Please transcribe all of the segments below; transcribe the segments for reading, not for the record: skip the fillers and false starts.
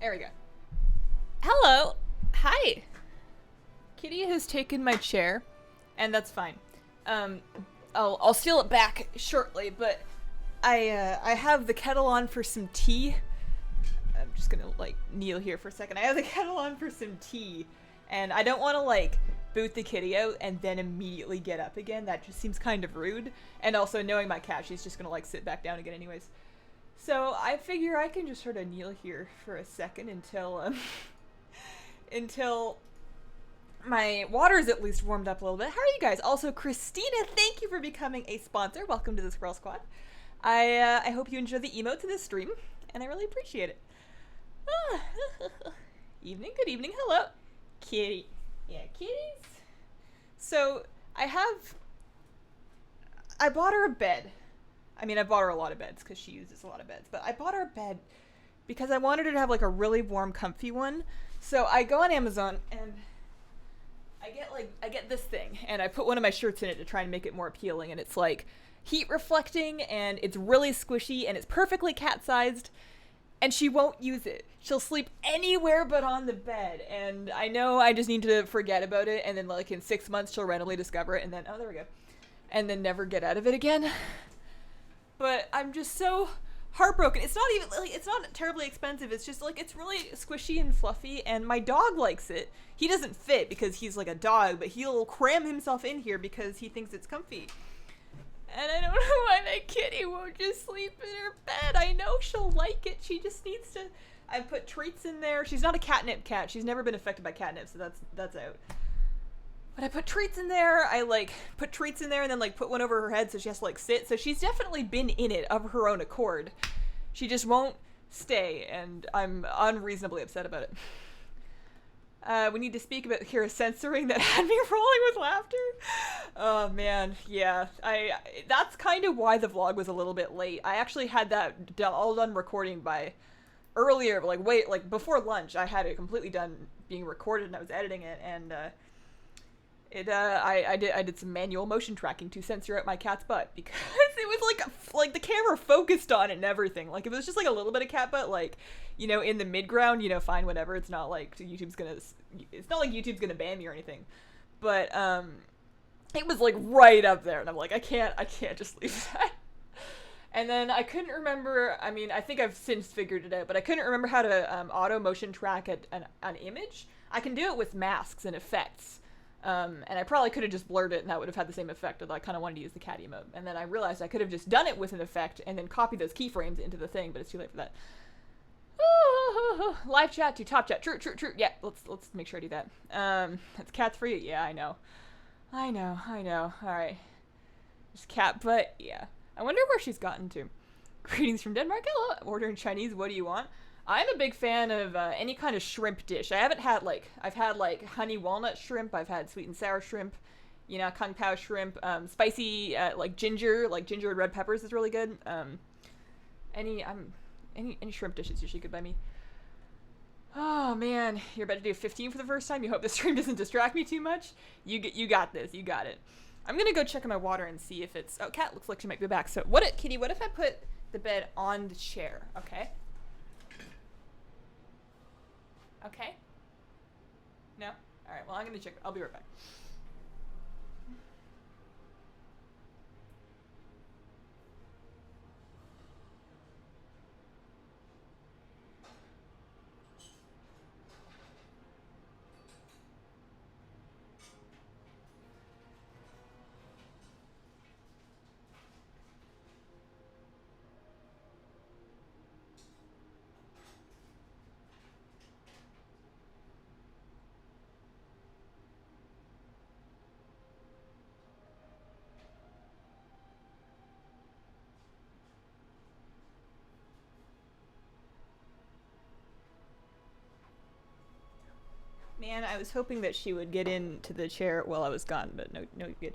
There we go. Hello. Hi. Kitty has taken my chair, and that's fine. I'll steal it back shortly, but I have the kettle on for some tea. I'm just gonna, like, kneel here for a second. I have the kettle on for some tea, and I don't want to, like, boot the kitty out and then immediately get up again. That just seems kind of rude. And also, knowing my cat, she's just gonna, like, sit back down again anyways. So I figure I can just sort of kneel here for a second until, until my water is at least warmed up a little bit. How are you guys? Also, Christina, thank you for becoming a sponsor. Welcome to the Squirrel Squad. I hope you enjoy the emotes of this stream, and I really appreciate it. Evening, good evening, hello. Kitty. Yeah, kitties. So, I bought her a bed. I mean, I bought her a lot of beds because she uses a lot of beds, but I bought her a bed because I wanted her to have, like, a really warm, comfy one. So I go on Amazon and I get this thing, and I put one of my shirts in it to try and make it more appealing, and it's like heat reflecting, and it's really squishy, and it's perfectly cat-sized, and she won't use it. She'll sleep anywhere but on the bed, and I know I just need to forget about it, and then, like, in 6 months she'll randomly discover it, and then, oh, there we go, and then never get out of it again. But I'm just so heartbroken. It's not even, like, it's not terribly expensive. It's just, like, it's really squishy and fluffy, and my dog likes it. He doesn't fit because he's, like, a dog, but he'll cram himself in here because he thinks it's comfy. And I don't know why that kitty won't just sleep in her bed. I know she'll like it. She just needs to... I put treats in there. She's not a catnip cat. She's never been affected by catnip, so that's out. But I put treats in there. I, like, put treats in there and then, like, put one over her head so she has to, like, sit. So she's definitely been in it of her own accord. She just won't stay, and I'm unreasonably upset about it. We need to speak about here censoring that had me rolling with laughter. Oh, man. Yeah. That's kind of why the vlog was a little bit late. I actually had that all done recording by earlier, like, before lunch. I had it completely done being recorded, and I was editing it, and, I did some manual motion tracking to censor out my cat's butt because it was like the camera focused on it and everything. Like, if it was just like a little bit of cat butt, like, you know, in the mid-ground, you know, fine, whatever. It's not like YouTube's gonna ban me or anything. But it was like right up there, and I'm like, I can't just leave that. And then I couldn't remember. I mean, I think I've since figured it out, but I couldn't remember how to auto motion track an image. I can do it with masks and effects. And I probably could have just blurred it and that would have had the same effect, although I kind of wanted to use the cat emote. And then I realized I could have just done it with an effect and then copied those keyframes into the thing, but it's too late for that. Live chat to top chat. True. Yeah, let's make sure I do that. That's cats for you. Yeah, I know. Alright. Just cat butt. Yeah. I wonder where she's gotten to. Greetings from Denmark. Hello. Ordering Chinese. What do you want? I'm a big fan of any kind of shrimp dish. I've had honey walnut shrimp. I've had sweet and sour shrimp, you know, kung pao shrimp, spicy, like ginger and red peppers is really good. Any shrimp dish is usually good by me. Oh man, you're about to do 15 for the first time. You hope the stream doesn't distract me too much. You got this. You got it. I'm gonna go check on my water and see if it's. Oh, cat looks like she might be back. So Kitty? What if I put the bed on the chair? Okay. Okay? No? Alright, well, I'm gonna check. I'll be right back. Man, I was hoping that she would get into the chair while I was gone, but no good.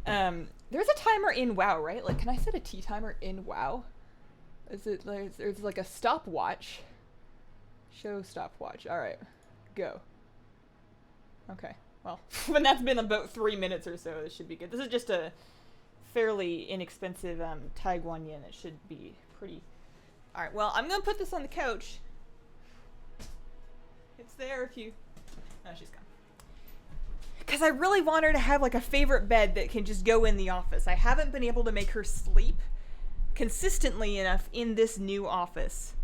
There's a timer in WoW, right? Like, can I set a tea timer in WoW? Is it, there's like a stopwatch. Show stopwatch. Alright. Go. Okay. Well, when that's been about 3 minutes or so, this should be good. This is just a fairly inexpensive Taiwan yen. It should be pretty... Alright, well, I'm gonna put this on the couch. It's there if you... Oh, she's gone. Because I really want her to have like a favorite bed that can just go in the office. I haven't been able to make her sleep consistently enough in this new office,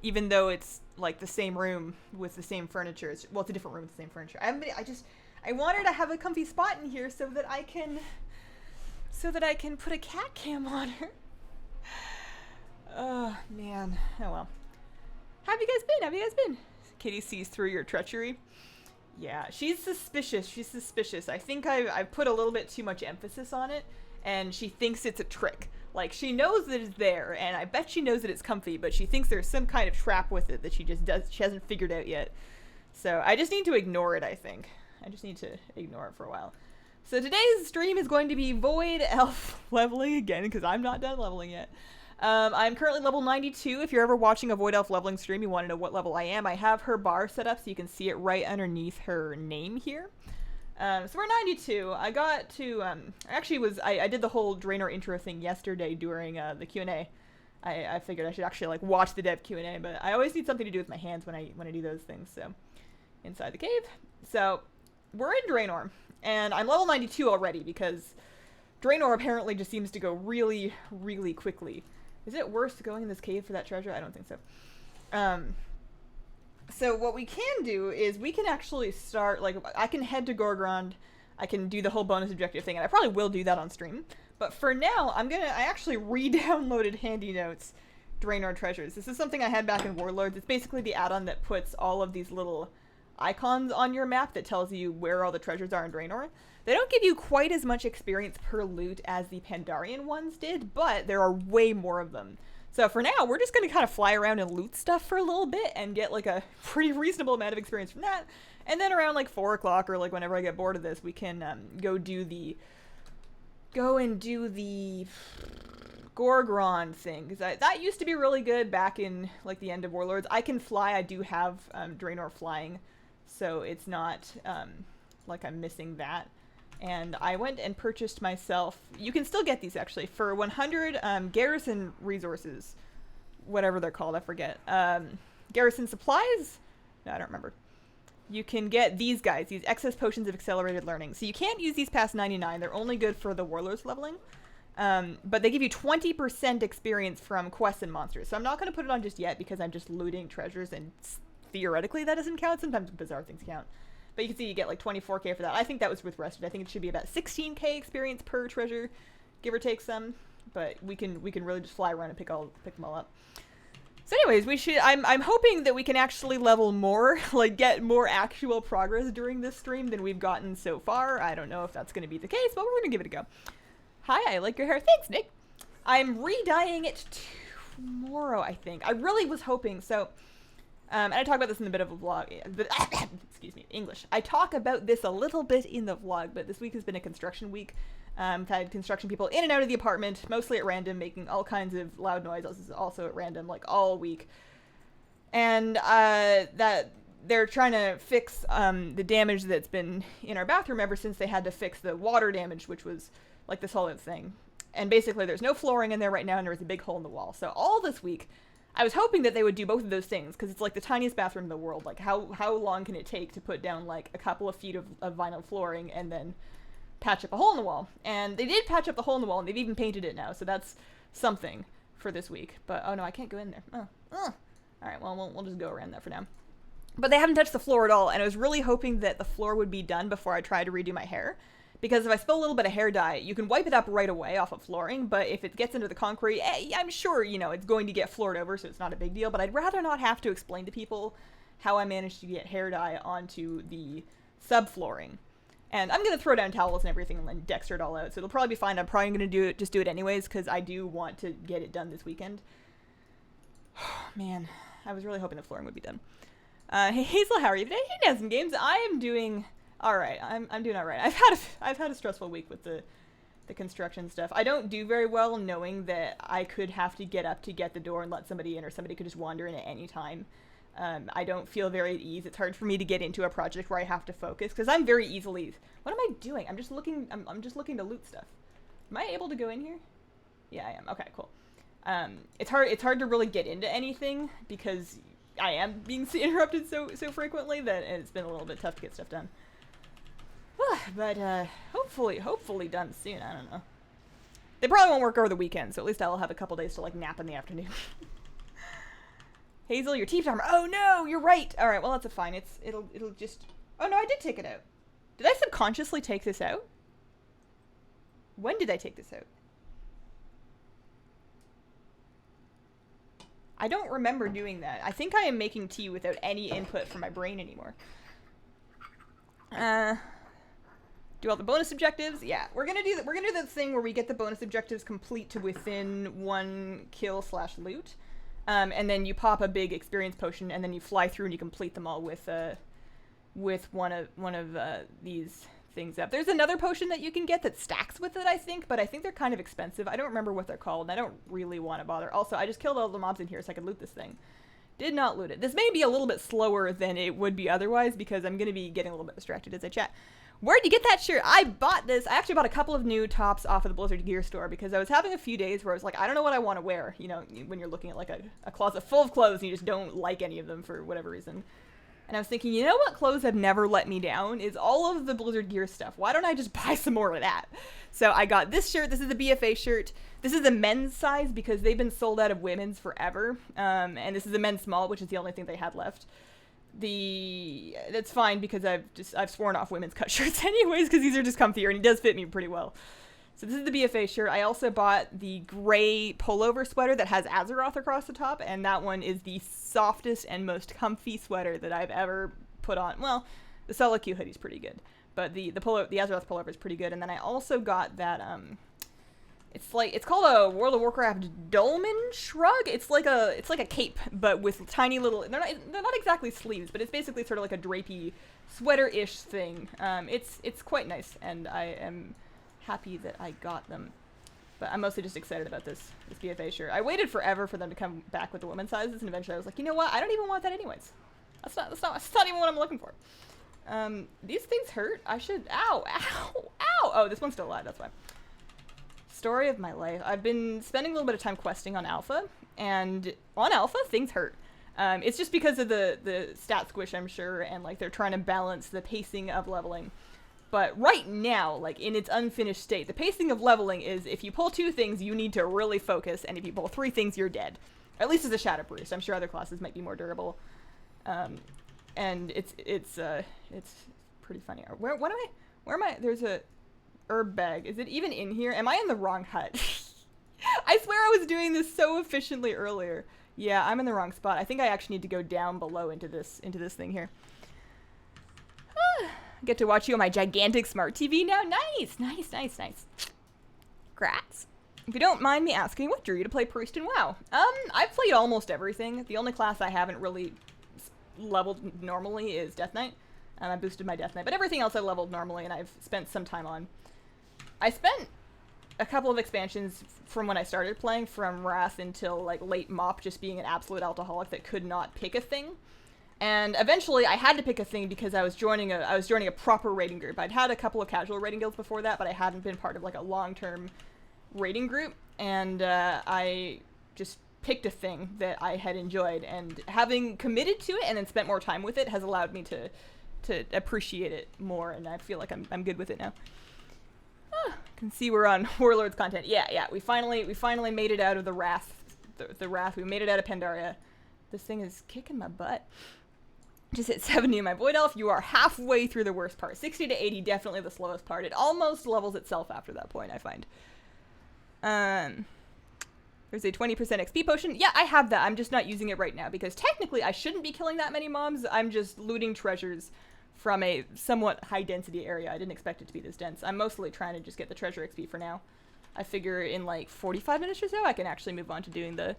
even though it's like the same room with the same furniture. Well, it's a different room with the same furniture. I want her to have a comfy spot in here so that I can put a cat cam on her. Oh man. Oh well. How have you guys been? Kitty sees through your treachery. Yeah, she's suspicious. I think I've put a little bit too much emphasis on it, and she thinks it's a trick. Like, she knows that it's there, and I bet she knows that it's comfy, but she thinks there's some kind of trap with it that she hasn't figured out yet. So I just need to ignore it, I think. I just need to ignore it for a while. So today's stream is going to be Void Elf leveling again, because I'm not done leveling yet. I'm currently level 92. If you're ever watching a Void Elf leveling stream, you want to know what level I am. I have her bar set up so you can see it right underneath her name here. So we're 92. I got to, I did the whole Draenor intro thing yesterday during the Q&A. I figured I should actually like watch the dev Q&A, but I always need something to do with my hands when I do those things. So inside the cave. So we're in Draenor, and I'm level 92 already because Draenor apparently just seems to go really, really quickly. Is it worth going in this cave for that treasure? I don't think so. So what we can do is we can actually start, like, I can head to Gorgrond, I can do the whole bonus objective thing, and I probably will do that on stream. But for now, I actually re-downloaded Handy Notes Draenor Treasures. This is something I had back in Warlords. It's basically the add-on that puts all of these little icons on your map that tells you where all the treasures are in Draenor. They don't give you quite as much experience per loot as the Pandarian ones did, but there are way more of them. So for now, we're just going to kind of fly around and loot stuff for a little bit and get like a pretty reasonable amount of experience from that. And then around like 4 o'clock or like whenever I get bored of this, we can go and do the Gorgrond thing. Because that used to be really good back in like the end of Warlords. I can fly. I do have Draenor flying, so it's not like I'm missing that. And I went and purchased myself, you can still get these actually, for 100 garrison resources, whatever they're called, I forget. Garrison supplies? No, I don't remember. You can get these guys, these excess potions of accelerated learning. So you can't use these past 99, they're only good for the Warlords leveling. But they give you 20% experience from quests and monsters. So I'm not going to put it on just yet because I'm just looting treasures and theoretically that doesn't count. Sometimes bizarre things count. But you can see you get like 24k for that. I think that was with Rested. I think it should be about 16k experience per treasure, give or take some. But we can really just fly around and pick them all up. So anyways, I'm hoping that we can actually level more, like get more actual progress during this stream than we've gotten so far. I don't know if that's going to be the case, but we're going to give it a go. Hi, I like your hair. Thanks, Nick. I'm re-dyeing it tomorrow, I think. I really was hoping, so... and I talk about this in a bit of a vlog, but excuse me, English. I talk about this a little bit in the vlog, but this week has been a construction week. I've had construction people in and out of the apartment, mostly at random, making all kinds of loud noise, also at random, like all week. And that they're trying to fix the damage that's been in our bathroom ever since they had to fix the water damage, which was like this whole other thing. And basically there's no flooring in there right now, and there's a big hole in the wall. So all this week, I was hoping that they would do both of those things, because it's like the tiniest bathroom in the world. Like, how long can it take to put down, like, a couple of feet of vinyl flooring and then patch up a hole in the wall? And they did patch up the hole in the wall, and they've even painted it now, so that's something for this week. But, oh no, I can't go in there. Alright, well, we'll just go around that for now. But they haven't touched the floor at all, and I was really hoping that the floor would be done before I tried to redo my hair. Because if I spill a little bit of hair dye, you can wipe it up right away off of flooring, but if it gets into the concrete, I'm sure, you know, it's going to get floored over, so it's not a big deal, but I'd rather not have to explain to people how I managed to get hair dye onto the subflooring. And I'm going to throw down towels and everything and then Dexter it all out, so it'll probably be fine. I'm probably going to just do it anyways, because I do want to get it done this weekend. Man, I was really hoping the flooring would be done. Hey, Hazel, how are you today? Hey, Undead, I am doing... Alright, I'm doing alright. I've had a stressful week with the construction stuff. I don't do very well knowing that I could have to get up to get the door and let somebody in, or somebody could just wander in at any time. I don't feel very at ease. It's hard for me to get into a project where I have to focus, because I'm very easily... What am I doing? I'm just looking to loot stuff. Am I able to go in here? Yeah, I am. Okay, cool. It's hard to really get into anything, because I am being interrupted so frequently that it's been a little bit tough to get stuff done. But hopefully done soon. I don't know. They probably won't work over the weekend, so at least I'll have a couple days to like nap in the afternoon. Hazel, your teeth armor. Oh no, you're right. All right, well that's fine. It'll just. Oh no, I did take it out. Did I subconsciously take this out? When did I take this out? I don't remember doing that. I think I am making tea without any input from my brain anymore. Do all the bonus objectives? Yeah, we're gonna do the thing where we get the bonus objectives complete to within 1 kill / loot, and then you pop a big experience potion, and then you fly through and you complete them all with one of these things up. There's another potion that you can get that stacks with it, I think, but I think they're kind of expensive. I don't remember what they're called, and I don't really want to bother. Also, I just killed all the mobs in here so I could loot this thing. Did not loot it. This may be a little bit slower than it would be otherwise because I'm going to be getting a little bit distracted as I chat. Where'd you get that shirt? I bought this. I actually bought a couple of new tops off of the Blizzard gear store because I was having a few days where I was like, I don't know what I want to wear. You know, when you're looking at like a closet full of clothes and you just don't like any of them for whatever reason. And I was thinking, you know what clothes have never let me down is all of the Blizzard gear stuff. Why don't I just buy some more of that? So I got this shirt. This is the Bfa shirt. This is the men's size because they've been sold out of women's forever. And this is the men's small, which is the only thing they had left. That's fine because I've sworn off women's cut shirts anyways because these are just comfier and it does fit me pretty well. So this is the Bfa shirt. I also bought the gray pullover sweater that has Azeroth across the top, and that one is the softest and most comfy sweater that I've ever put on. Well, the Solo Q hoodie's pretty good, but the Azeroth pullover is pretty good. And then I also got that it's called a World of Warcraft dolman shrug. It's like a cape, but with tiny little. They're not exactly sleeves, but it's basically sort of like a drapey sweater-ish thing. It's quite nice, and I am happy that I got them. But I'm mostly just excited about this Bfa shirt. I waited forever for them to come back with the women's sizes, and eventually I was like, you know what? I don't even want that anyways. That's not even what I'm looking for. These things hurt. I should. Ow! Oh, this one's still alive. That's why. Story of my life. I've been spending a little bit of time questing on Alpha, and on Alpha things hurt. It's just because of the stat squish, I'm sure, and like they're trying to balance the pacing of leveling. But right now, like in its unfinished state, the pacing of leveling is if you pull 2 things, you need to really focus, and if you pull 3 things, you're dead. At least as a Shadow Priest. I'm sure other classes might be more durable. And it's pretty funny. Where am I? There's a herb bag. Is it even in here? Am I in the wrong hut? I swear I was doing this so efficiently earlier. Yeah, I'm in the wrong spot. I think I actually need to go down below into this thing here. Get to watch you on my gigantic smart TV now. Nice. Grats. If you don't mind me asking, what drew you to play Priest in WoW? I've played almost everything. The only class I haven't really leveled normally is Death Knight. I boosted my Death Knight, but everything else I leveled normally and I've spent some time on. I spent a couple of expansions from when I started playing, from Wrath until like late Mop, just being an absolute alcoholic that could not pick a thing. And eventually I had to pick a thing because I was joining a proper raiding group. I'd had a couple of casual raiding guilds before that, but I hadn't been part of like a long-term raiding group. And I just picked a thing that I had enjoyed, and having committed to it and then spent more time with it has allowed me to appreciate it more, and I feel like I'm good with it now. Can see we're on Warlords content. Yeah, we finally made it out of the Wrath. The Wrath. We made it out of Pandaria. This thing is kicking my butt. Just hit 70 in my Void Elf. You are halfway through the worst part. 60 to 80, definitely the slowest part. It almost levels itself after that point, I find. There's a 20% XP potion. Yeah, I have that. I'm just not using it right now because technically I shouldn't be killing that many mobs. I'm just looting treasures from a somewhat high density area. I didn't expect it to be this dense. I'm mostly trying to just get the treasure XP for now. I figure in like 45 minutes or so I can actually move on to doing the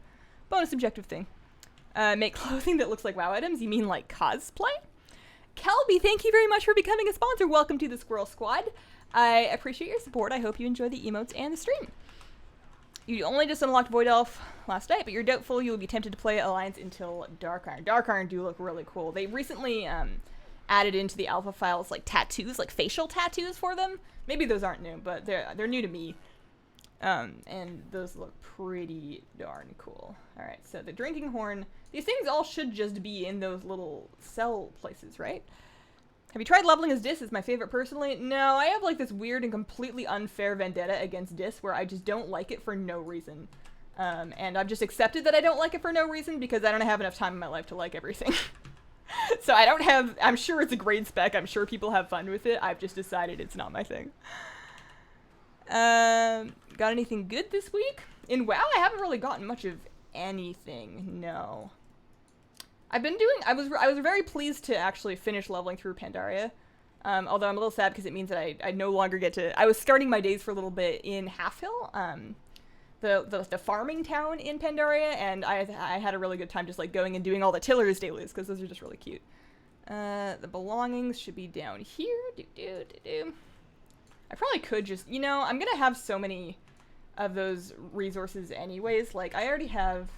bonus objective thing. Make clothing that looks like WoW items? You mean like cosplay? Kelby, thank you very much for becoming a sponsor. Welcome to the Squirrel Squad. I appreciate your support. I hope you enjoy the emotes and the stream. You only just unlocked Void Elf last night, but you're doubtful you will be tempted to play Alliance until Dark Iron. Dark Iron do look really cool. They recently added into the alpha files like tattoos, like facial tattoos for them. Maybe those aren't new, but they're new to me. And those look pretty darn cool. Alright, so the drinking horn, these things all should just be in those little cell places, right? Have you tried leveling as Dis? Is my favorite personally? No, I have like this weird and completely unfair vendetta against Dis where I just don't like it for no reason. And I've just accepted that I don't like it for no reason because I don't have enough time in my life to like everything. So I don't have, I'm sure it's a great spec, I'm sure people have fun with it, I've just decided it's not my thing. Got anything good this week? In WoW, I haven't really gotten much of anything, no. I've been doing, I was very pleased to actually finish leveling through Pandaria. Although I'm a little sad because it means that I no longer get to, I was starting my days for a little bit in Half Hill, the farming town in Pandaria, and I had a really good time just like going and doing all the tillers dailies because those are just really cute. The belongings should be down here. I probably could just, you know, I'm gonna have so many of those resources anyways. Like I already have,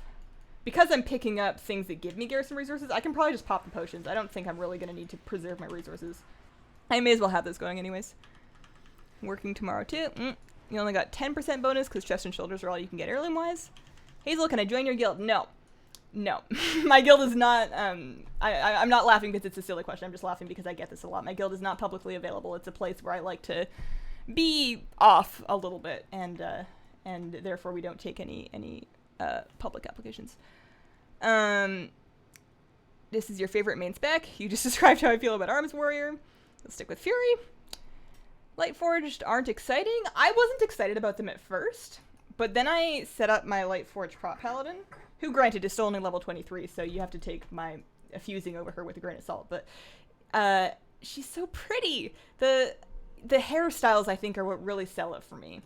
because I'm picking up things that give me garrison resources, I can probably just pop the potions. I don't think I'm really gonna need to preserve my resources. I may as well have those going anyways. Working tomorrow too. You only got 10% bonus because chest and shoulders are all you can get heirloom-wise. Hazel, can I join your guild? No. No. My guild is not, I'm not laughing because it's a silly question. I'm just laughing because I get this a lot. My guild is not publicly available. It's a place where I like to be off a little bit, and therefore we don't take any public applications. This is your favorite main spec. You just described how I feel about Arms Warrior. Let's stick with Fury. Lightforged aren't exciting. I wasn't excited about them at first, but then I set up my Lightforged Prop Paladin, who granted is still only level 23, so you have to take my fusing over her with a grain of salt, but she's so pretty. The hairstyles I think are what really sell it for me.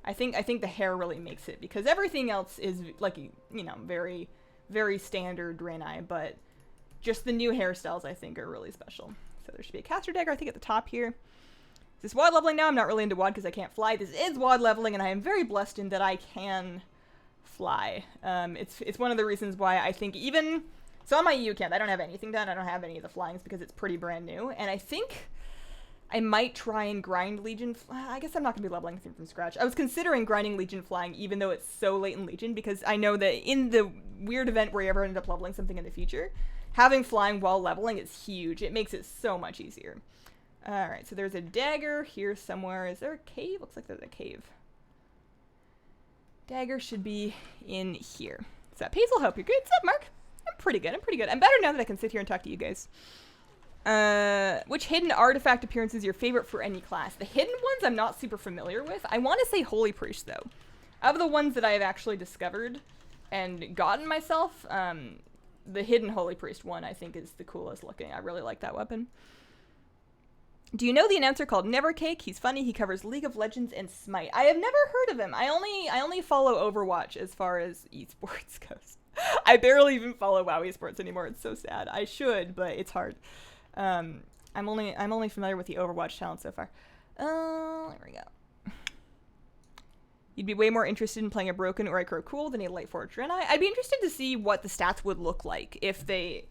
I think the hair really makes it, because everything else is like, you know, very, very standard Draenei, but just the new hairstyles I think are really special. So there should be a caster dagger, I think, at the top here. Is this WoD leveling now? I'm not really into WoD because I can't fly. This is WoD leveling, and I am very blessed in that I can fly. It's one of the reasons why I think even... So on my EU camp, I don't have anything done. I don't have any of the flyings because it's pretty brand new. And I think I might try and grind Legion... I guess I'm not going to be leveling things from scratch. I was considering grinding Legion flying even though it's so late in Legion because I know that in the weird event where you ever end up leveling something in the future, having flying while leveling is huge. It makes it so much easier. Alright, so there's a dagger here somewhere. Is there a cave? Looks like there's a cave. Dagger should be in here. What's up, Hazel? Hope you're good. What's up, Mark? I'm pretty good. I'm pretty good. I'm better now that I can sit here and talk to you guys. Which hidden artifact appearance is your favorite for any class? The hidden ones I'm not super familiar with. I want to say Holy Priest, though. Of the ones that I have actually discovered and gotten myself, the hidden Holy Priest one I think is the coolest looking. I really like that weapon. Do you know the announcer called Nevercake? He's funny. He covers League of Legends and Smite. I have never heard of him. I only follow Overwatch as far as esports goes. I barely even follow WoW esports anymore. It's so sad. I should, but it's hard. I'm only familiar with the Overwatch talent so far. There we go. You'd be way more interested in playing a broken or a crow cool than a Lightforged Draenei. I'd be interested to see what the stats would look like if they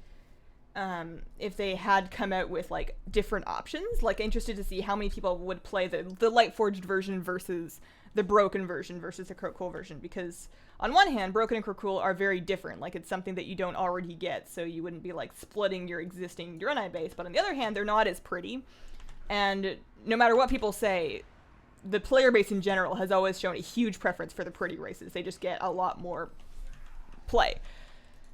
had come out with like different options. Like interested to see how many people would play the Lightforged version versus the broken version versus the Crocool version, because on one hand broken and Crocool are very different. Like it's something that you don't already get, so you wouldn't be like splitting your existing Draenei base, but on the other hand they're not as pretty, and no matter what people say, the player base in general has always shown a huge preference for the pretty races. They just get a lot more play.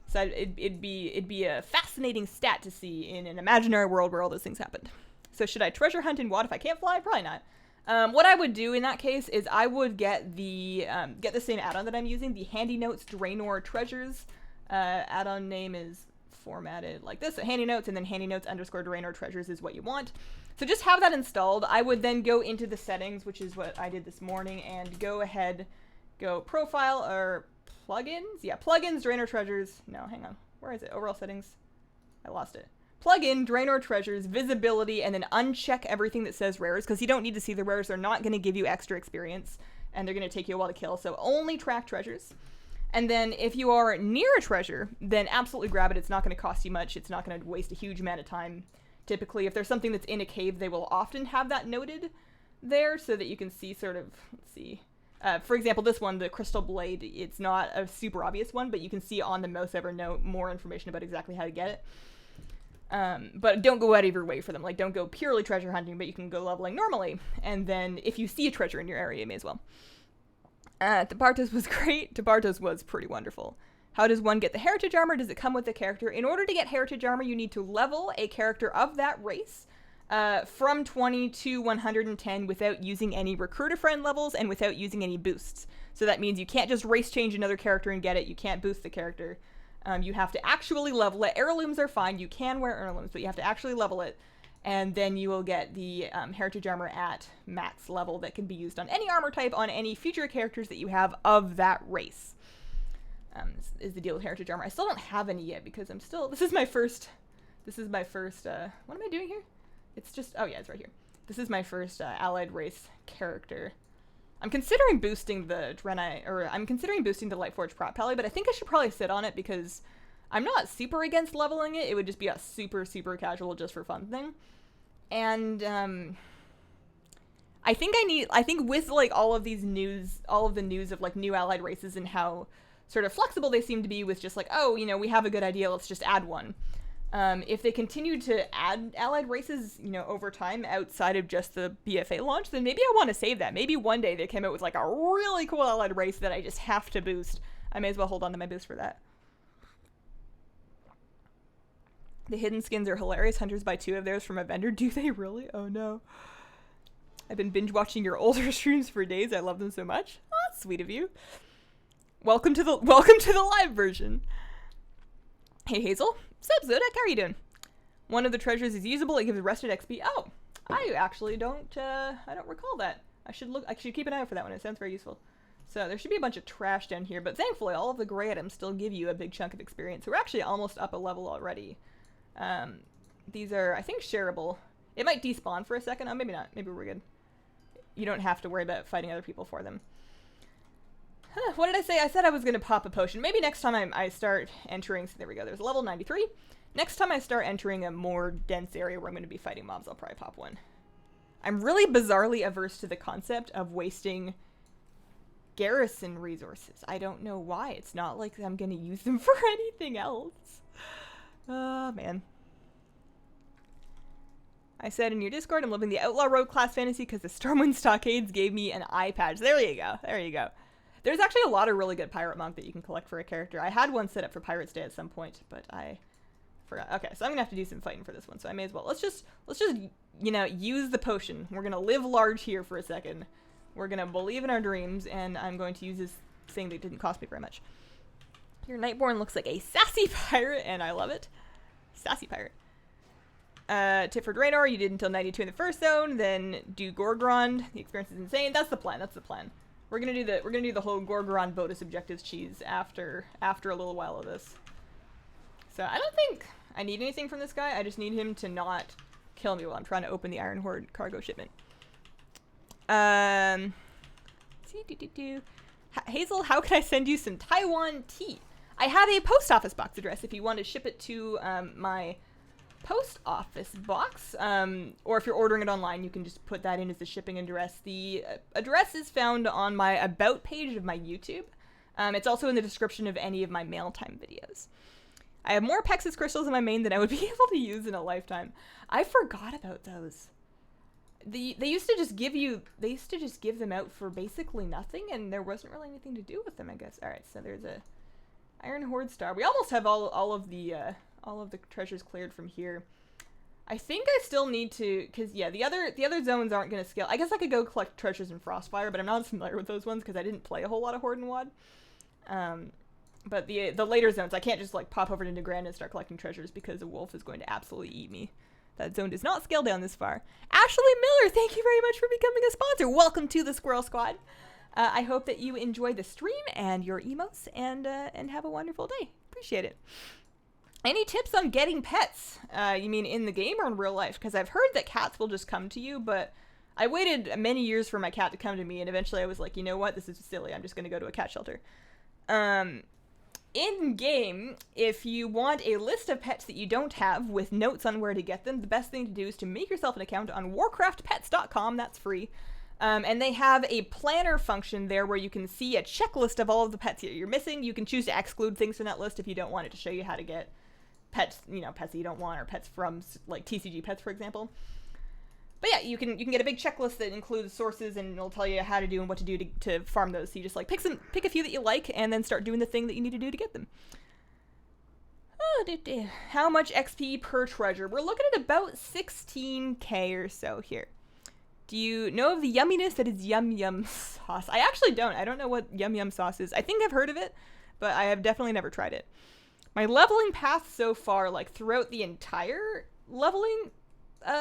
So it'd be a fascinating stat to see in an imaginary world where all those things happened. So should I treasure hunt in WoD if I can't fly? Probably not. What I would do in that case is I would get the same add-on that I'm using, the Handy Notes Draenor Treasures. Add-on name is formatted like this, so Handy Notes, and then Handy Notes _ Draenor Treasures is what you want. So just have that installed. I would then go into the settings, which is what I did this morning, and go profile or plugins? Yeah, plugins, Draenor Treasures. No, hang on. Where is it? Overall settings. I lost it. Plugin, Draenor Treasures, visibility, and then uncheck everything that says rares, because you don't need to see the rares. They're not going to give you extra experience, and they're going to take you a while to kill, so only track treasures. And then if you are near a treasure, then absolutely grab it. It's not going to cost you much. It's not going to waste a huge amount of time. Typically, if there's something that's in a cave, they will often have that noted there so that you can see sort of, let's see, For example, this one, the Crystal Blade, it's not a super obvious one, but you can see on the mouse over know more information about exactly how to get it. But don't go out of your way for them. Like, don't go purely treasure hunting, but you can go leveling normally. And then if you see a treasure in your area, you may as well. Tebartos was great. Tebartos was pretty wonderful. How does one get the heritage armor? Does it come with the character? In order to get heritage armor, you need to level a character of that race from 20 to 110 without using any recruiter friend levels and without using any boosts. So that means you can't just race change another character and get it. You can't boost the character. You have to actually level it. Heirlooms are fine. You can wear heirlooms, but you have to actually level it. And then you will get the heritage armor at max level that can be used on any armor type on any future characters that you have of that race. Is the deal with heritage armor. I still don't have any yet because this is my first, what am I doing here? It's just, oh yeah, it's right here. This is my first allied race character. I'm considering boosting the Lightforge Prop Pally, but I think I should probably sit on it because I'm not super against leveling it. It would just be a super, super casual just for fun thing. And I think with like all of the news of like new allied races and how sort of flexible they seem to be with just like, oh, you know, we have a good idea, let's just add one. If they continue to add allied races, you know, over time outside of just the BFA launch, then maybe I want to save that. Maybe one day they came out with like a really cool allied race that I just have to boost. I may as well hold on to my boost for that. The hidden skins are hilarious. Hunters buy 2 of theirs from a vendor. Do they really? Oh no. I've been binge watching your older streams for days. I love them so much. Oh, that's sweet of you. Welcome to the live version. Hey Hazel. Sup Zodak, how are you doing? One of the treasures is usable. It gives rested XP. Oh, I actually don't recall that. I should keep an eye out for that one. It sounds very useful. So there should be a bunch of trash down here, but thankfully all of the gray items still give you a big chunk of experience. So we're actually almost up a level already. These are, I think, shareable. It might despawn for a second. Oh, maybe not. Maybe we're good. You don't have to worry about fighting other people for them. What did I say? I said I was going to pop a potion. Maybe next time I start entering... So there we go. There's level 93. Next time I start entering a more dense area where I'm going to be fighting mobs, I'll probably pop one. I'm really bizarrely averse to the concept of wasting garrison resources. I don't know why. It's not like I'm going to use them for anything else. Oh, man. I said in your Discord, I'm living the Outlaw Road class fantasy because the Stormwind Stockades gave me an eye patch. There you go. There you go. There's actually a lot of really good Pirate Monk that you can collect for a character. I had one set up for Pirate's Day at some point, but I forgot. Okay, so I'm gonna have to do some fighting for this one, so I may as well. Let's just, you know, use the potion. We're gonna live large here for a second. We're gonna believe in our dreams, and I'm going to use this thing that didn't cost me very much. Your Nightborn looks like a sassy pirate, and I love it. Sassy pirate. Tip for Draenor, you did until 92 in the first zone, then do Gorgrond. The experience is insane. That's the plan. That's the plan. We're gonna do the whole Gorgorond bonus objectives cheese after a little while of this. So I don't think I need anything from this guy. I just need him to not kill me while I'm trying to open the Iron Horde cargo shipment. Hazel, how can I send you some Taiwan tea? I have a post office box address if you want to ship it to my post office box, or if you're ordering it online, you can just put that in as the shipping address. The address is found on my about page of my YouTube. It's also in the description of any of my mail time videos. I have more Pexus crystals in my main than I would be able to use in a lifetime. I forgot about those. They used to just give them out for basically nothing, and there wasn't really anything to do with them, I guess. All right, so there's a Iron Horde star. We almost have all of the treasures cleared from here. I think I still need to, because yeah, the other zones aren't going to scale. I guess I could go collect treasures in Frostfire, but I'm not familiar with those ones because I didn't play a whole lot of Horde and WoD. But the later zones, I can't just like pop over to New Grand and start collecting treasures because a wolf is going to absolutely eat me. That zone does not scale down this far. Ashley Miller, thank you very much for becoming a sponsor. Welcome to the Squirrel Squad. I hope that you enjoy the stream and your emotes and have a wonderful day. Appreciate it. Any tips on getting pets? You mean in the game or in real life? Because I've heard that cats will just come to you, but I waited many years for my cat to come to me, and eventually I was like, you know what? This is silly. I'm just going to go to a cat shelter. In-game, if you want a list of pets that you don't have with notes on where to get them, the best thing to do is to make yourself an account on warcraftpets.com. That's free. And they have a planner function there where you can see a checklist of all of the pets you're missing. You can choose to exclude things from that list if you don't want it to show you how to get pets, pets that you don't want, or pets from, like, TCG Pets, for example. But yeah, you can get a big checklist that includes sources, and it'll tell you how to do and what to do to farm those. So you just, like, pick a few that you like, and then start doing the thing that you need to do to get them. Oh, how much XP per treasure? We're looking at about 16k or so here. Do you know of the yumminess that is Yum Yum sauce? I actually don't. I don't know what Yum Yum sauce is. I think I've heard of it, but I have definitely never tried it. My leveling path so far, like throughout the entire leveling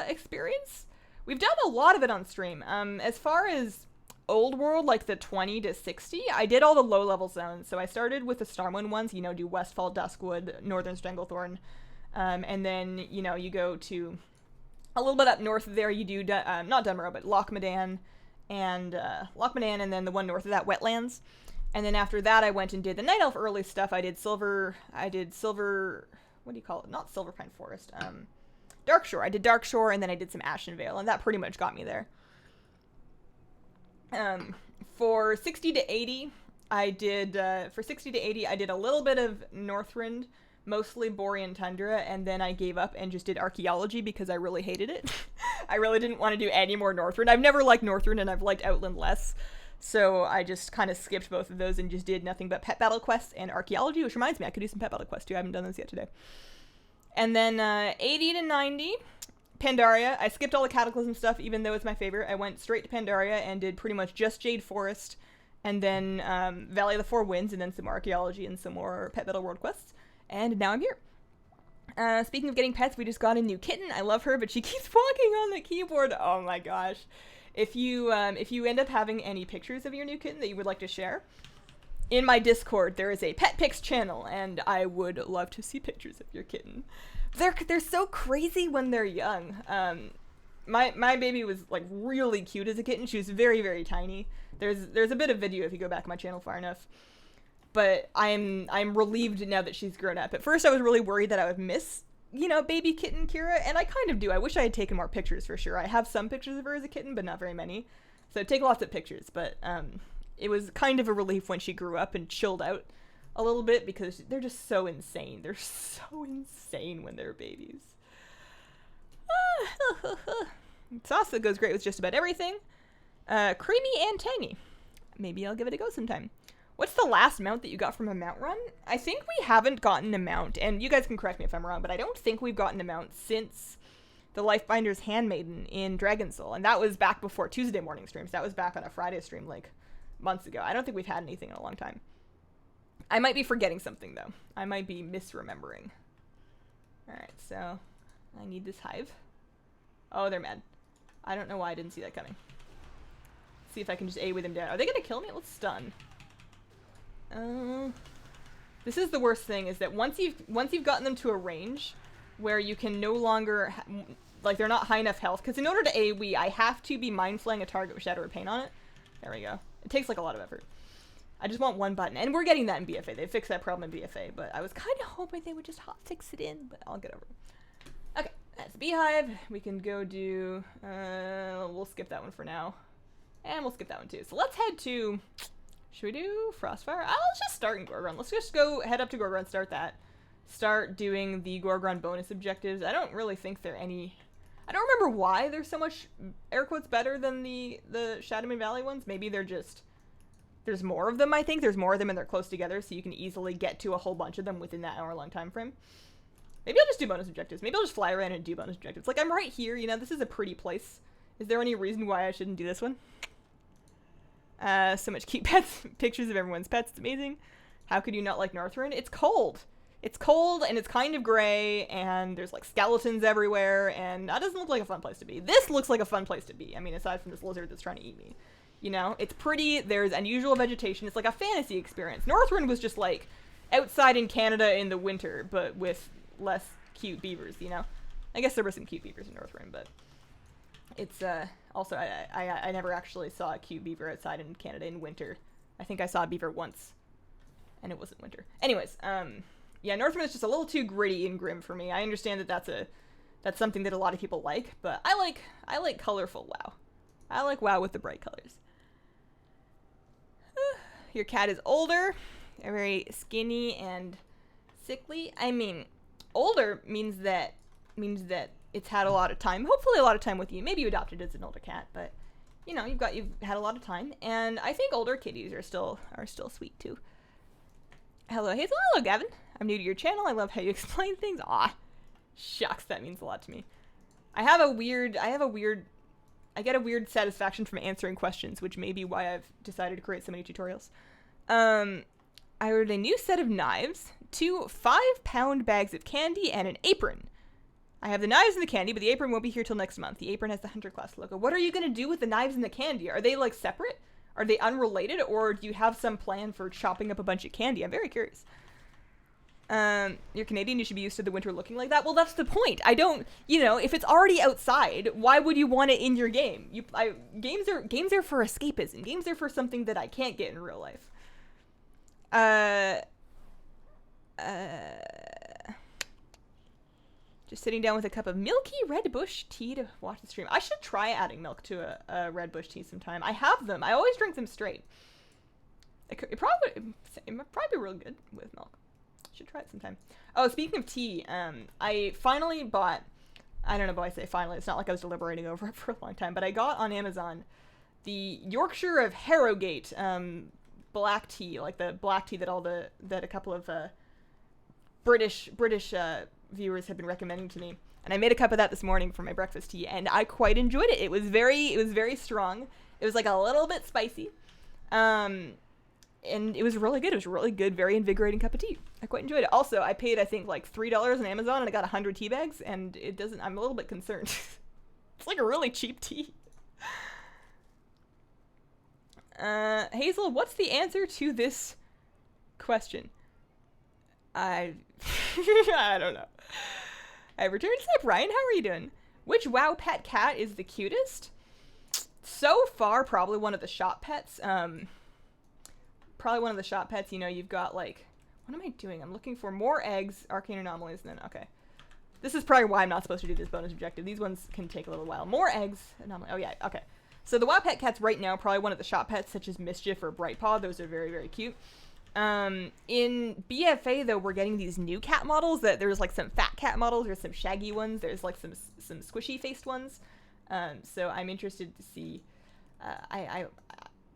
experience, we've done a lot of it on stream. As far as old world, like the 20 to 60, I did all the low level zones. So I started with the Starmoon ones, do Westfall, Duskwood, Northern Stranglethorn, and then, you go to a little bit up north of there, you do, not Dunmorrow, but Lochmadan, and then the one north of that, Wetlands. And then after that, I went and did the Night Elf early stuff. I did Silver, what do you call it? Not Silverpine Forest, Darkshore. I did Darkshore, and then I did some Ashenvale, and that pretty much got me there. For 60 to 80, I did a little bit of Northrend, mostly Borean Tundra, and then I gave up and just did Archaeology because I really hated it. I really didn't want to do any more Northrend. I've never liked Northrend, and I've liked Outland less, so I just kind of skipped both of those and just did nothing but Pet Battle Quests and Archaeology, which reminds me, I could do some Pet Battle Quests too. I haven't done those yet today. And then 80 to 90, Pandaria. I skipped all the Cataclysm stuff, even though it's my favorite. I went straight to Pandaria and did pretty much just Jade Forest, and then Valley of the Four Winds, and then some Archaeology and some more Pet Battle World quests. And now I'm here. Speaking of getting pets, we just got a new kitten. I love her, but she keeps walking on the keyboard. Oh my gosh. If you end up having any pictures of your new kitten that you would like to share, in my Discord there is a Pet Pics channel, and I would love to see pictures of your kitten. They're so crazy when they're young. My baby was like really cute as a kitten. She was very, very tiny. There's a bit of video if you go back on my channel far enough. But I'm relieved now that she's grown up. At first I was really worried that I would miss, baby kitten Kira, and I kind of do. I wish I had taken more pictures for sure. I have some pictures of her as a kitten, but not very many. So take lots of pictures, but it was kind of a relief when she grew up and chilled out a little bit, because they're just so insane. They're so insane when they're babies. Sauce that goes great with just about everything. Creamy and tangy. Maybe I'll give it a go sometime. What's the last mount that you got from a mount run? I think we haven't gotten a mount, and you guys can correct me if I'm wrong, but I don't think we've gotten a mount since the Lifebinder's Handmaiden in Dragon Soul, and that was back before Tuesday morning streams. That was back on a Friday stream, like, months ago. I don't think we've had anything in a long time. I might be forgetting something, though. I might be misremembering. Alright, so I need this hive. Oh, they're mad. I don't know why I didn't see that coming. Let's see if I can just AoE them down. Are they gonna kill me? Let's stun. This is the worst thing, is that once you've gotten them to a range where you can no longer, like, they're not high enough health, because in order to AoE, I have to be Mind Flaying a target with Shadow or Pain on it. There we go. It takes, like, a lot of effort. I just want one button, and we're getting that in BFA. They fixed that problem in BFA, but I was kind of hoping they would just hotfix it in, but I'll get over it. Okay, that's the Beehive. We can go do, we'll skip that one for now. And we'll skip that one too. So let's head to, should we do Frostfire? Let's just start in Gorgrond. Let's just go head up to Gorgrond, start that. Start doing the Gorgrond bonus objectives. I don't really think they're any, I don't remember why they're so much, air quotes, better than the Shadowman Valley ones. Maybe they're just, there's more of them, I think. There's more of them and they're close together, so you can easily get to a whole bunch of them within that hour-long time frame. Maybe I'll just do bonus objectives. Maybe I'll just fly around and do bonus objectives. Like, I'm right here, this is a pretty place. Is there any reason why I shouldn't do this one? So much cute pets, pictures of everyone's pets, it's amazing. How could you not like Northrend? It's cold. It's cold, and it's kind of gray, and there's, like, skeletons everywhere, and that doesn't look like a fun place to be. This looks like a fun place to be. I mean, aside from this lizard that's trying to eat me. It's pretty, there's unusual vegetation, it's like a fantasy experience. Northrend was just, like, outside in Canada in the winter, but with less cute beavers, I guess there were some cute beavers in Northrend, but it's, also, I never actually saw a cute beaver outside in Canada in winter. I think I saw a beaver once, and it wasn't winter. Anyways, yeah, Northrend is just a little too gritty and grim for me. I understand that that's something that a lot of people like, but I like colorful WoW. I like WoW with the bright colors. Your cat is older, very skinny and sickly. I mean, older means that it's had a lot of time. Hopefully, a lot of time with you. Maybe you adopted it as an older cat, but you know, you've had a lot of time. And I think older kitties are still sweet too. Hello, Hazel. Hello, Gavin. I'm new to your channel. I love how you explain things. Aw, shucks, that means a lot to me. I get a weird satisfaction from answering questions, which may be why I've decided to create so many tutorials. I ordered a new set of knives, 2 5-pound bags of candy, and an apron. I have the knives and the candy, but the apron won't be here till next month. The apron has the Hunter class logo. What are you going to do with the knives and the candy? Are they, like, separate? Are they unrelated? Or do you have some plan for chopping up a bunch of candy? I'm very curious. You're Canadian, you should be used to the winter looking like that. Well, that's the point. I don't, you know, if it's already outside, why would you want it in your game? Games are for escapism. Games are for something that I can't get in real life. Just sitting down with a cup of milky red bush tea to watch the stream. I should try adding milk to a red bush tea sometime. I have them. I always drink them straight. It probably be really good with milk. Should try it sometime. Oh, speaking of tea, I finally bought, I don't know why I say finally, it's not like I was deliberating over it for a long time, but I got on Amazon the Yorkshire of Harrogate black tea, like the black tea that a couple of British viewers have been recommending to me. And I made a cup of that this morning for my breakfast tea, and I quite enjoyed it. It was very strong. It was like a little bit spicy. And it was really good. It was a really good, very invigorating cup of tea. I quite enjoyed it. Also, I paid, I think, like $3 on Amazon, and I got 100 tea bags, and I'm a little bit concerned. It's like a really cheap tea. Hazel, what's the answer to this question? I don't know. I returned. What's up, Ryan? How are you doing? Which WoW pet cat is the cutest? So far, probably one of the shop pets. Probably one of the shop pets. You know, you've got, like, what am I doing? I'm looking for more eggs, arcane anomalies, and then, okay. This is probably why I'm not supposed to do this bonus objective. These ones can take a little while. More eggs, anomaly. Oh, yeah, okay. So the WoW pet cats right now, probably one of the shop pets, such as Mischief or Brightpaw. Those are very, very cute. In BFA, though, we're getting these new cat models. That there's, like, some fat cat models. There's some shaggy ones. There's, like, some squishy-faced ones. So I'm interested to see.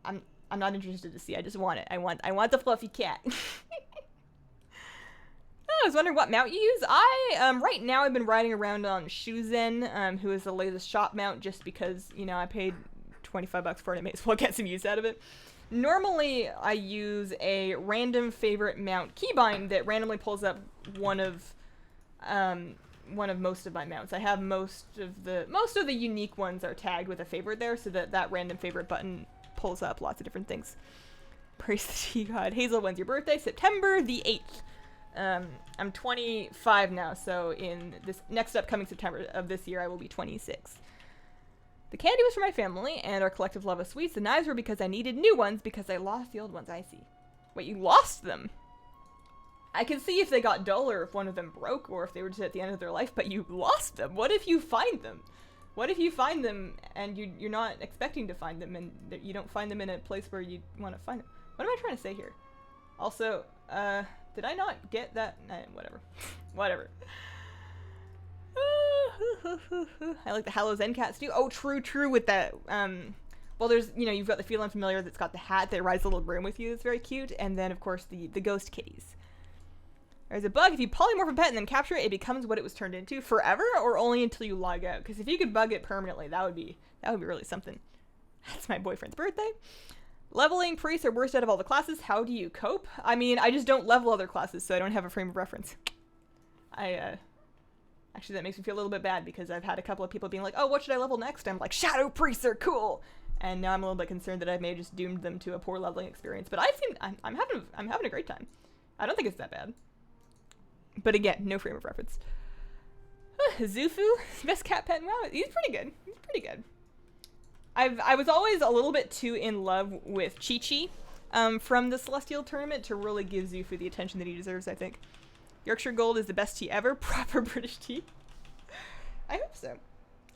I'm not interested to see. I just want it. I want the fluffy cat. I was wondering what mount you use. Right now I've been riding around on Shuzen, who is the latest shop mount, just because, you know, I paid $25 for it. I may as well get some use out of it. Normally I use a random favorite mount keybind that randomly pulls up one of most of my mounts. I have most of the unique ones are tagged with a favorite there, so that random favorite button pulls up lots of different things. Praise the tea god. Hazel, when's your birthday? September the 8th. I'm 25 now, so in this next upcoming September of this year, I will be 26. The candy was for my family and our collective love of sweets. The knives were because I needed new ones because I lost the old ones. I see. Wait, you lost them? I can see if they got dull or if one of them broke or if they were just at the end of their life, but you lost them. What if you find them? What if you find them and you're not expecting to find them and you don't find them in a place where you want to find them? What am I trying to say here? Also, did I not get that? Whatever. Whatever. I like the Hallows End cats too. Oh, true with that. Well, there's, you know, you've got the feline familiar that's got the hat that rides the little broom with you. That's very cute. And then, of course, the ghost kitties. There's a bug. If you polymorph a pet and then capture it, it becomes what it was turned into forever, or only until you log out. Because if you could bug it permanently, that would be really something. That's my boyfriend's birthday. Leveling priests are worst out of all the classes. How do you cope? I mean, I just don't level other classes, so I don't have a frame of reference. Actually, that makes me feel a little bit bad because I've had a couple of people being like, "Oh, what should I level next?" I'm like, "Shadow priests are cool," and now I'm a little bit concerned that I may have just doomed them to a poor leveling experience. But I'm having a great time. I don't think it's that bad. But again, no frame of reference. Zufu, best cat pet in WoW. He's pretty good. He's pretty good. I was always a little bit too in love with Chi-Chi from the Celestial Tournament to really give Zufu the attention that he deserves, I think. Yorkshire Gold is the best tea ever. Proper British tea. I hope so.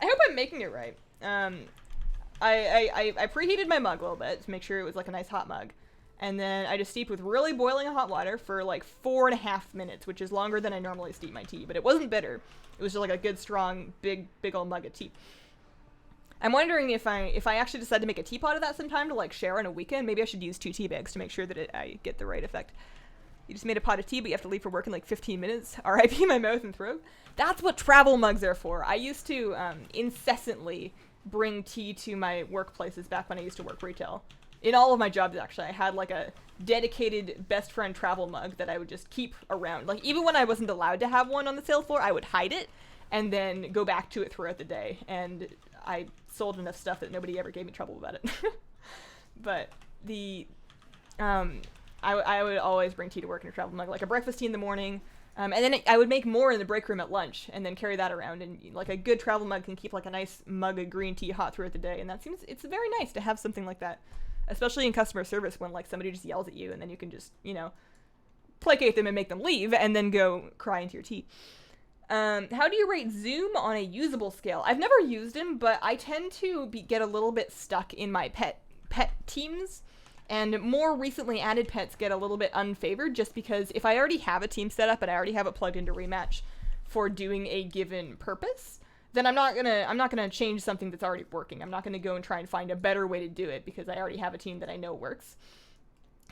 I hope I'm making it right. I preheated my mug a little bit to make sure it was like a nice hot mug. And then I just steeped with really boiling hot water for like 4.5 minutes, which is longer than I normally steep my tea, but it wasn't bitter. It was just like a good, strong, big old mug of tea. I'm wondering if I actually decide to make a teapot of that sometime to like share on a weekend, maybe I should use 2 tea bags to make sure that I get the right effect. You just made a pot of tea, but you have to leave for work in like 15 minutes. R.I.P. my mouth and throat. That's what travel mugs are for. I used to incessantly bring tea to my workplaces back when I used to work retail. In all of my jobs, actually, I had like a dedicated best friend travel mug that I would just keep around. Like, even when I wasn't allowed to have one on the sales floor, I would hide it and then go back to it throughout the day. And I sold enough stuff that nobody ever gave me trouble about it. But I would always bring tea to work in a travel mug, like a breakfast tea in the morning. And then I would make more in the break room at lunch and then carry that around. And like a good travel mug can keep like a nice mug of green tea hot throughout the day. And it's very nice to have something like that. Especially in customer service when like somebody just yells at you and then you can just, placate them and make them leave and then go cry into your tea. How do you rate Zoom on a usable scale? I've never used him, but I tend to get a little bit stuck in my pet teams. And more recently added pets get a little bit unfavored just because if I already have a team set up and I already have it plugged into Rematch for doing a given purpose, then I'm not gonna change something that's already working. I'm not gonna go and try and find a better way to do it because I already have a team that I know works.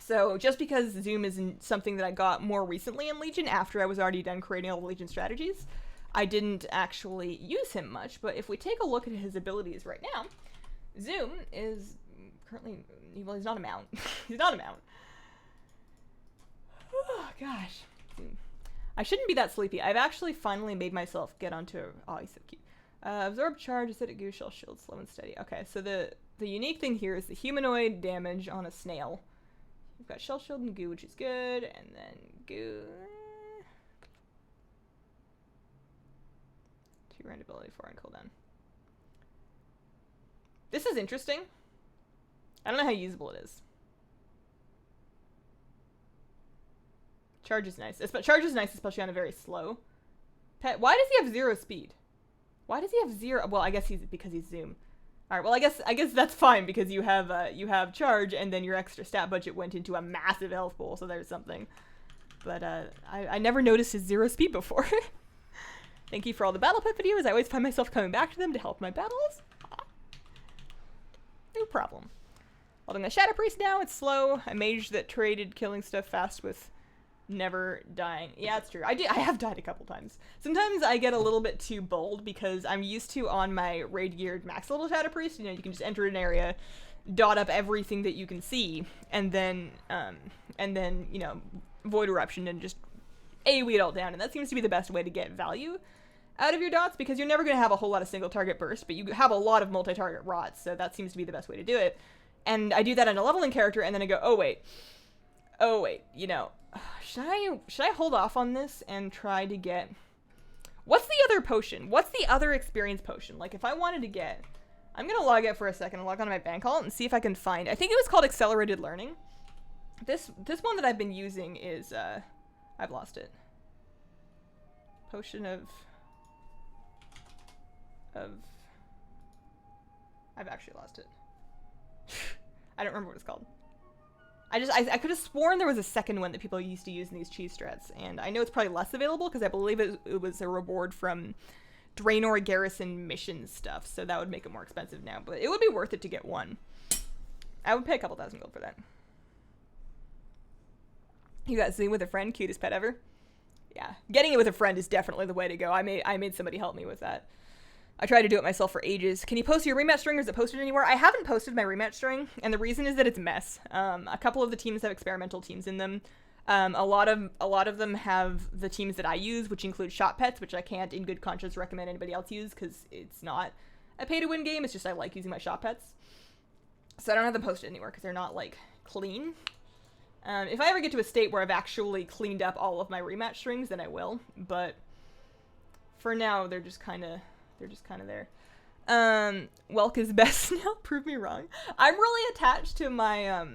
So just because Zoom isn't something that I got more recently in Legion after I was already done creating all the Legion strategies, I didn't actually use him much. But if we take a look at his abilities right now, Zoom is currently, well, he's not a mount. He's not a mount. Oh gosh. I shouldn't be that sleepy. I've actually finally made myself get onto oh, he's so cute. Absorb charge, acidic goo, shell shield, slow and steady. Okay, so the unique thing here is the humanoid damage on a snail. We've got shell shield and goo, which is good, and then goo. 2 rand ability, 4 on cooldown. This is interesting. I don't know how usable it is. Charge is nice. Charge is nice, especially on a very slow pet. Why does he have 0 speed? Why does he have 0? Well, I guess because he's Zoom. All right. Well, I guess that's fine because you have charge, and then your extra stat budget went into a massive health pool, so there's something. But I never noticed his 0 speed before. Thank you for all the battle pet videos. I always find myself coming back to them to help my battles. No problem. Holding a Shadow Priest now. It's slow. A mage that traded killing stuff fast with never dying. Yeah, it's true. I have died a couple times. Sometimes I get a little bit too bold because I'm used to on my raid geared max level Shadow Priest, you can just enter an area, dot up everything that you can see, and then Void Eruption and just AoE it all down. And that seems to be the best way to get value out of your dots because you're never going to have a whole lot of single target burst, but you have a lot of multi-target rots, so that seems to be the best way to do it. And I do that on a leveling character, and then I go, oh wait, should I hold off on this and try to get, what's the other potion? What's the other experience potion? Like if I wanted to get, I'm going to log out for a second and log on to my bank vault and see if I can find, I think it was called Accelerated Learning. This one that I've been using is, I've lost it. Potion of, I've actually lost it. I don't remember what it's called. I could have sworn there was a second one that people used to use in these cheese strats, and I know it's probably less available because I believe it was a reward from Draenor Garrison mission stuff, so that would make it more expensive now, but it would be worth it to get one. I would pay a couple thousand gold for that. You got Zoom with a friend, cutest pet ever. Yeah, getting it with a friend is definitely the way to go. I made somebody help me with that. I tried to do it myself for ages. Can you post your rematch string, or is it posted anywhere? I haven't posted my rematch string, and the reason is that it's a mess. A couple of the teams have experimental teams in them. A lot of them have the teams that I use, which include shot pets, which I can't in good conscience recommend anybody else use because it's not a pay-to-win game. It's just I like using my shot pets. So I don't have them posted anywhere because they're not, like, clean. If I ever get to a state where I've actually cleaned up all of my rematch strings, then I will. But for now, they're just kind of there. Welk is best now. Prove me wrong. I'm really attached to my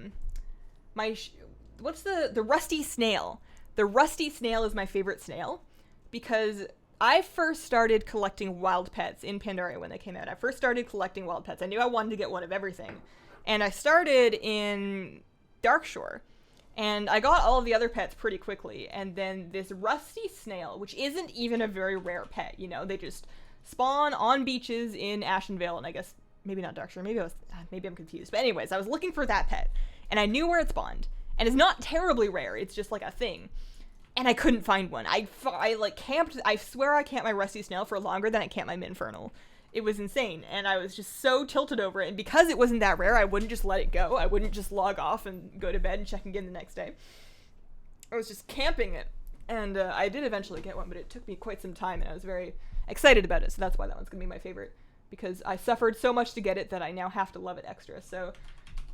what's the rusty snail. The rusty snail is my favorite snail because I first started collecting wild pets in Pandaria when they came out. I first started collecting wild pets. I knew I wanted to get one of everything. And I started in Darkshore. And I got all of the other pets pretty quickly. And then this rusty snail, which isn't even a very rare pet, you know, they just spawn on beaches in Ashenvale, and I guess maybe not Darkshore, maybe I'm confused. But anyways, I was looking for that pet, and I knew where it spawned. And it's not terribly rare, it's just like a thing. And I couldn't find one. I like camped, I swear I camped my rusty snail for longer than I camped my Minfernal. It was insane, and I was just so tilted over it, and because it wasn't that rare, I wouldn't just let it go. I wouldn't just log off and go to bed and check again the next day. I was just camping it, and I did eventually get one, but it took me quite some time, and I was very excited about it, so that's why that one's gonna be my favorite, because I suffered so much to get it that I now have to love it extra. So,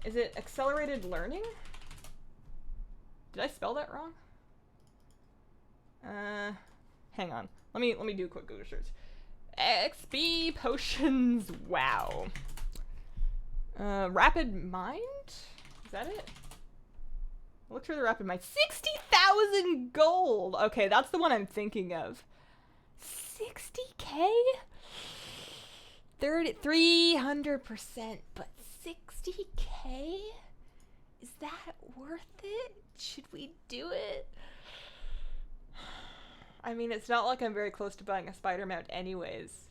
is it accelerated learning? Did I spell that wrong? Hang on. Let me do a quick Google search. XP potions. Wow. Rapid mind? Is that it? Look through the rapid mind. 60,000 gold. Okay, that's the one I'm thinking of. 60k? 300%, but 60k? Is that worth it? Should we do it? I mean, it's not like I'm very close to buying a spider mount anyways.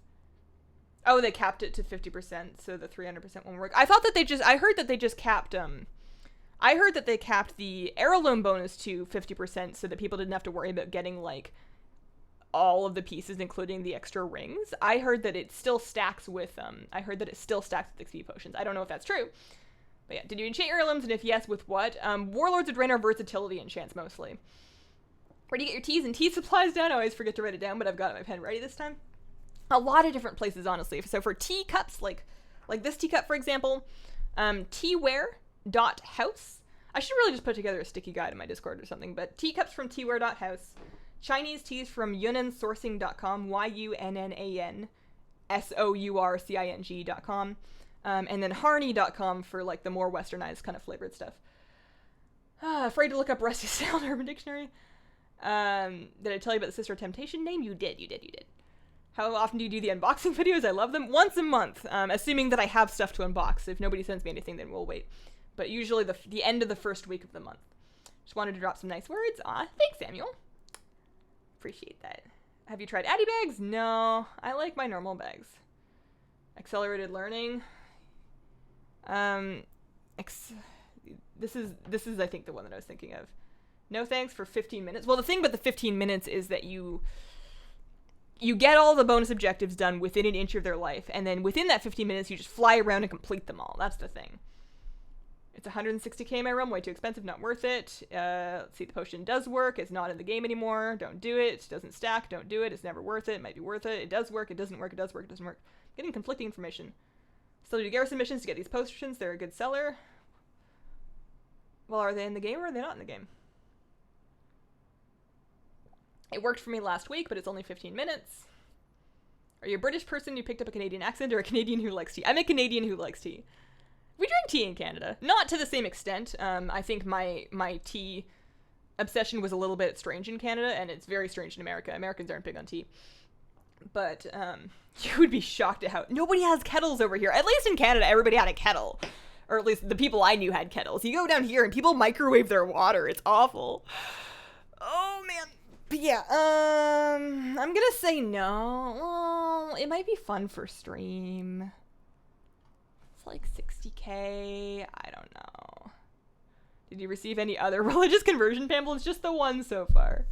Oh, they capped it to 50%, so the 300% won't work. I heard that they just capped, I heard that they capped the heirloom bonus to 50% so that people didn't have to worry about getting, like, all of the pieces, including the extra rings. I heard that it still stacks with, XP potions. I don't know if that's true. But yeah, did you enchant heirlooms, and if yes, with what? Warlords would drain our versatility enchants, mostly. Where do you get your teas and tea supplies down? I always forget to write it down, but I've got my pen ready this time. A lot of different places, honestly. So for teacups, like this teacup, for example, teaware.house. I should really just put together a sticky guide in my Discord or something, but teacups from teaware.house. Chinese teas from yunnansourcing.com, yunnansourcing.com. And then harney.com for, like, the more westernized kind of flavored stuff. Afraid to look up Rusty Snail in Urban Dictionary. Did I tell you about the Sister of Temptation name? You did. How often do you do the unboxing videos? I love them. Once a month, assuming that I have stuff to unbox. If nobody sends me anything, then we'll wait. But usually the end of the first week of the month. Just wanted to drop some nice words. Thanks, Samuel. Appreciate that. Have you tried Addy bags? No, I like my normal bags. Accelerated learning. This is I think the one that I was thinking of. No thanks for 15 minutes. Well, the thing about the 15 minutes is that you get all the bonus objectives done within an inch of their life, and then within that 15 minutes, you just fly around and complete them all. That's the thing. It's 160k in my realm, way too expensive, not worth it. Let's see, the potion does work. It's not in the game anymore. Don't do it. It doesn't stack. Don't do it. It's never worth it. It might be worth it. It does work. It doesn't work. It does work. It doesn't work. Getting conflicting information. Still do garrison missions to get these potions. They're a good seller. Well, are they in the game or are they not in the game? It worked for me last week, but it's only 15 minutes. Are you a British person who picked up a Canadian accent or a Canadian who likes tea? I'm a Canadian who likes tea. We drink tea in Canada. Not to the same extent. I think my tea obsession was a little bit strange in Canada, and it's very strange in America. Americans aren't big on tea. But you would be shocked at how... Nobody has kettles over here. At least in Canada, everybody had a kettle. Or at least the people I knew had kettles. You go down here and people microwave their water. It's awful. Oh, man. But yeah, I'm gonna say no. Well, it might be fun for stream. It's like 60k. I don't know. Did you receive any other religious conversion pamphlets? Just the one so far.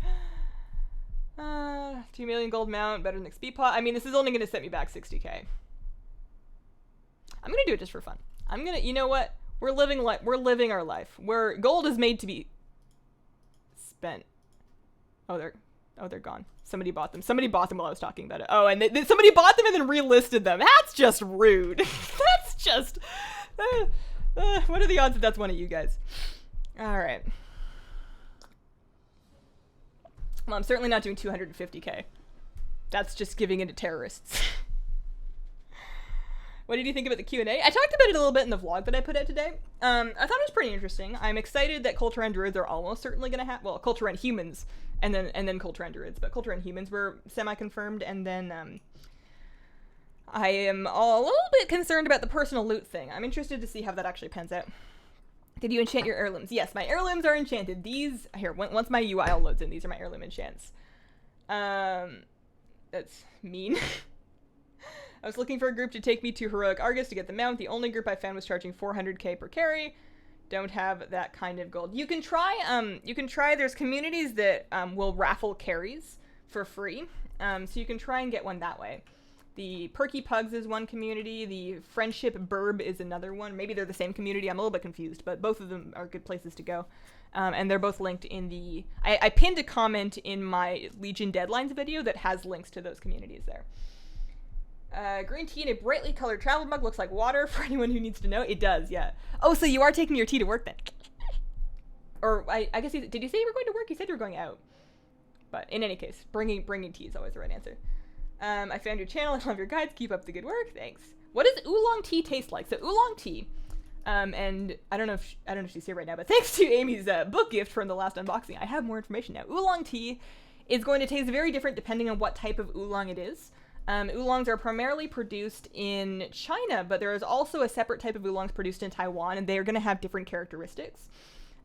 2 million gold mount, better than XP pot. I mean, this is only gonna set me back 60k. I'm gonna do it just for fun. You know what? We're living our life. Where gold is made to be spent. Oh, they're gone. Somebody bought them. Somebody bought them while I was talking about it. Oh, and somebody bought them and then relisted them. That's just rude. That's just... what are the odds that that's one of you guys? All right. Well, I'm certainly not doing 250k. That's just giving it to terrorists. What did you think about the Q&A? I talked about it a little bit in the vlog that I put out today. I thought it was pretty interesting. I'm excited that Culture and Druids are almost certainly going to have, well, Culture and Humans, and then Culture and Druids, but Culture and Humans were semi-confirmed, and then, I am a little bit concerned about the personal loot thing. I'm interested to see how that actually pans out. Did you enchant your heirlooms? Yes, my heirlooms are enchanted. These, here, once my UI loads in, these are my heirloom enchants. That's mean. I was looking for a group to take me to Heroic Argus to get the mount. The only group I found was charging 400k per carry. Don't have that kind of gold. You can try, there's communities that, will raffle carries for free. So you can try and get one that way. The Perky Pugs is one community. The Friendship Burb is another one. Maybe they're the same community. I'm a little bit confused, but both of them are good places to go. And they're both linked in the... I pinned a comment in my Legion Deadlines video that has links to those communities there. Green tea in a brightly colored travel mug looks like water for anyone who needs to know. It does, yeah. Oh, so you are taking your tea to work then? Or, I guess, did you say you were going to work? You said you were going out. But in any case, bringing tea is always the right answer. I found your channel. I love your guides. Keep up the good work. Thanks. What does oolong tea taste like? So oolong tea, and I don't know if she's here right now, but thanks to Amy's book gift from the last unboxing, I have more information now. Oolong tea is going to taste very different depending on what type of oolong it is. Oolongs are primarily produced in China, but there is also a separate type of oolongs produced in Taiwan, and they are going to have different characteristics.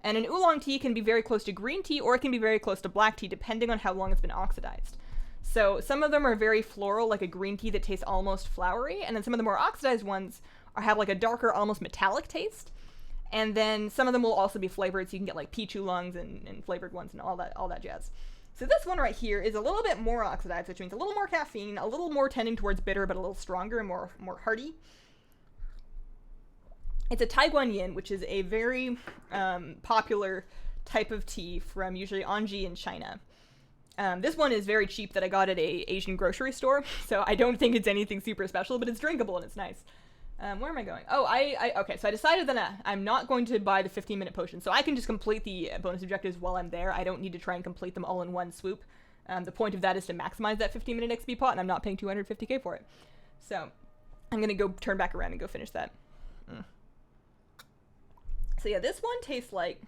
And an oolong tea can be very close to green tea, or it can be very close to black tea, depending on how long it's been oxidized. So some of them are very floral, like a green tea that tastes almost flowery, and then some of the more oxidized ones have like a darker, almost metallic taste. And then some of them will also be flavored, so you can get like peach oolongs and flavored ones and all that jazz. So this one right here is a little bit more oxidized, which means a little more caffeine, a little more tending towards bitter, but a little stronger and more hearty. It's a Taiguanyin, which is a very popular type of tea from usually Anji in China. This one is very cheap that I got at a Asian grocery store, so I don't think it's anything super special, but it's drinkable and it's nice. Where am I going? Oh, okay, so I decided that I'm not going to buy the 15-minute potion, so I can just complete the bonus objectives while I'm there. I don't need to try and complete them all in one swoop. The point of that is to maximize that 15-minute XP pot, and I'm not paying 250k for it. So, I'm gonna go turn back around and go finish that. So yeah, this one tastes like...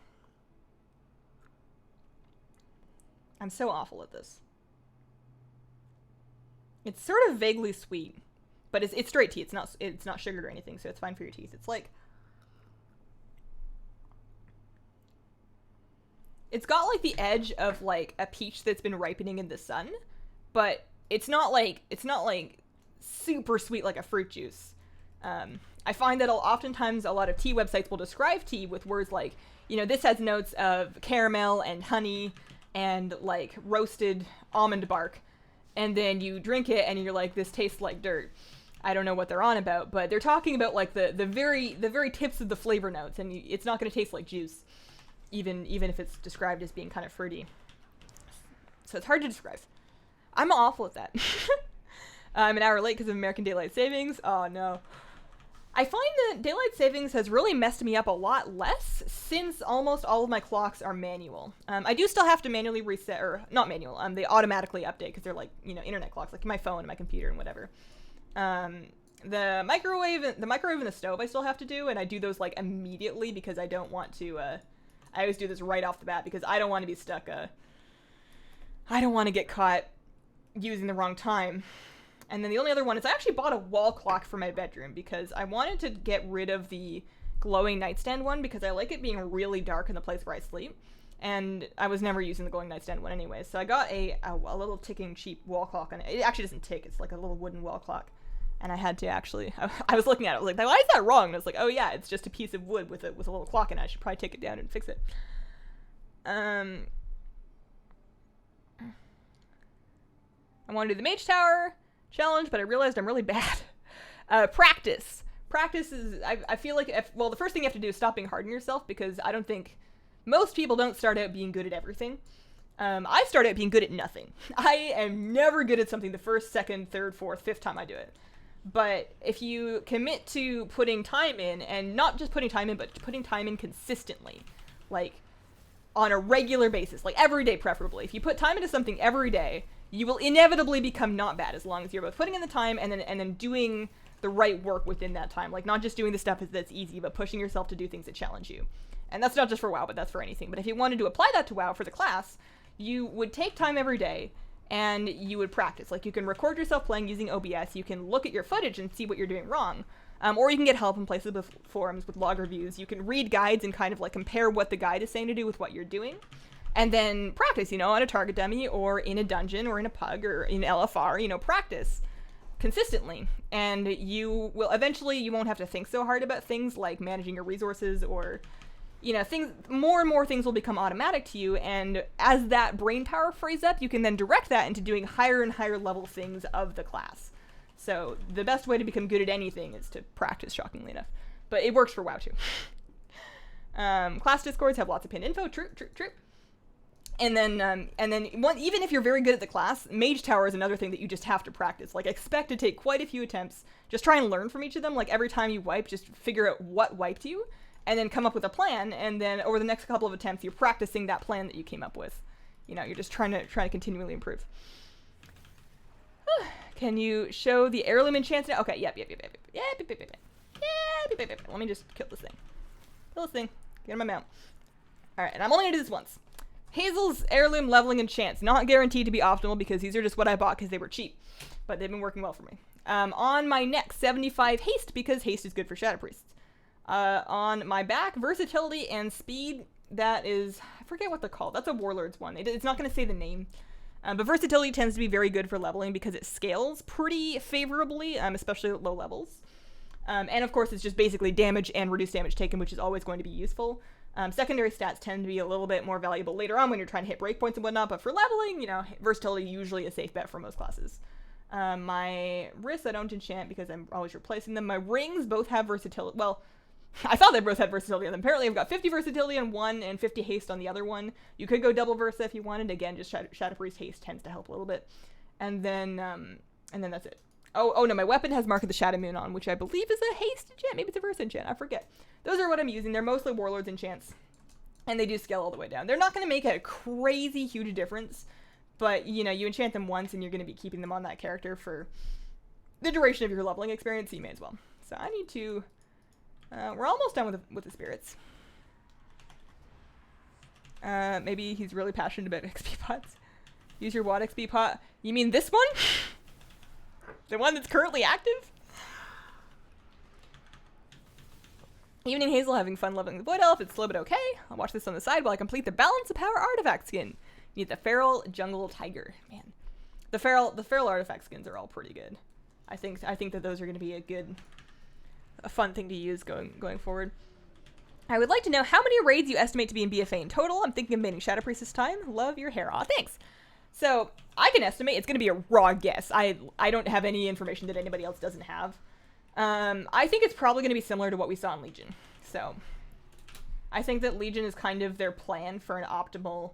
I'm so awful at this. It's sort of vaguely sweet, but it's straight tea. It's not sugared or anything, so it's fine for your teeth. It's like... It's got like the edge of like a peach that's been ripening in the sun, but it's not like super sweet like a fruit juice. I find that oftentimes a lot of tea websites will describe tea with words like, you know, this has notes of caramel and honey and like roasted almond bark, and then you drink it and you're like, this tastes like dirt. I don't know what they're on about, but they're talking about like the very tips of the flavor notes, and it's not going to taste like juice, even if it's described as being kind of fruity. So it's hard to describe. I'm awful at that. I'm an hour late because of American Daylight Savings. Oh no. I find that Daylight Savings has really messed me up a lot less since almost all of my clocks are manual. I do still have to manually reset, or not manual, they automatically update because they're like, you know, internet clocks, like my phone and my computer and whatever. The microwave and the stove I still have to do, and I do those like immediately because I don't want to, I always do this right off the bat because I don't want to be stuck, I don't want to get caught using the wrong time. And then the only other one is I actually bought a wall clock for my bedroom because I wanted to get rid of the glowing nightstand one because I like it being really dark in the place where I sleep. And I was never using the glowing nightstand one anyway. So I got a little ticking cheap wall clock, and it actually doesn't tick. It's like a little wooden wall clock. And I had to actually, I was looking at it, I was like, why is that wrong? And I was like, oh yeah, it's just a piece of wood with a little clock in it. I should probably take it down and fix it. I want to do the Mage Tower challenge, but I realized I'm really bad. Practice is, I feel like, the first thing you have to do is stop being hard on yourself, because I don't think, most people don't start out being good at everything. I start out being good at nothing. I am never good at something the first, second, third, fourth, fifth time I do it. But if you commit to putting time in, and not just putting time in, but putting time in consistently, like on a regular basis, like every day preferably, if you put time into something every day, you will inevitably become not bad, as long as you're both putting in the time and then doing the right work within that time. Like, not just doing the stuff that's easy, but pushing yourself to do things that challenge you. And that's not just for WoW, but that's for anything. But if you wanted to apply that to WoW for the class, you would take time every day and you would practice. Like, you can record yourself playing using OBS, you can look at your footage and see what you're doing wrong. Or you can get help in places with forums, with log reviews. You can read guides and kind of like compare what the guide is saying to do with what you're doing. And then practice, you know, on a target dummy or in a dungeon or in a pug or in LFR, you know, practice consistently. And you will eventually, you won't have to think so hard about things like managing your resources or, you know, things, more and more things will become automatic to you. And as that brain power frees up, you can then direct that into doing higher and higher level things of the class. So the best way to become good at anything is to practice, shockingly enough. But it works for WoW too. Class discords have lots of pinned info. True. And then even if you're very good at the class, Mage Tower is another thing that you just have to practice. Like, expect to take quite a few attempts. Just try and learn from each of them. Like, every time you wipe, just figure out what wiped you, and then come up with a plan. And then over the next couple of attempts, you're practicing that plan that you came up with. You know, you're just trying to continually improve. Can you show the heirloom enchants now? Okay, yep. Let me just kill this thing. Get on my mount. Alright, and I'm only gonna do this once. Hazel's heirloom leveling enchants. Not guaranteed to be optimal because these are just what I bought because they were cheap. But they've been working well for me. On my neck, 75 haste because haste is good for Shadow Priests. On my back, versatility and speed. That is, I forget what they're called. That's a Warlord's one. It's not going to say the name. But versatility tends to be very good for leveling because it scales pretty favorably, especially at low levels. And of course, it's just basically damage and reduced damage taken, which is always going to be useful. Secondary stats tend to be a little bit more valuable later on when you're trying to hit breakpoints and whatnot, but for leveling, you know, versatility usually a safe bet for most classes. My wrists I don't enchant because I'm always replacing them. My rings both have versatility. Well, I thought they both had versatility on them. Apparently I've got 50 versatility on one and 50 haste on the other one. You could go double versa if you wanted. Again, just Shadow Priest haste tends to help a little bit. And then that's it. Oh no, my weapon has Mark of the Shadow Moon on, which I believe is a haste enchant. Maybe it's a versa enchant. I forget. Those are what I'm using. They're mostly Warlords enchants. And they do scale all the way down. They're not going to make a crazy huge difference. But, you know, you enchant them once and you're going to be keeping them on that character for the duration of your leveling experience, so you may as well. So I need to... we're almost done with the spirits. Maybe he's really passionate about XP pots. Use your WoD XP pot. You mean this one? The one that's currently active? Evening Hazel, having fun leveling the Void Elf. It's slow but okay. I'll watch this on the side while I complete the Balance of Power artifact skin. You need the Feral Jungle Tiger. Man. The feral artifact skins are all pretty good. I think that those are going to be a fun thing to use going forward. I would like to know how many raids you estimate to be in BFA in total. I'm thinking of banning Shadow Priest this time. Love your hair. Aw, thanks. So I can estimate it's going to be a raw guess. I don't have any information that anybody else doesn't have. I think it's probably going to be similar to what we saw in Legion. So I think that Legion is kind of their plan for an optimal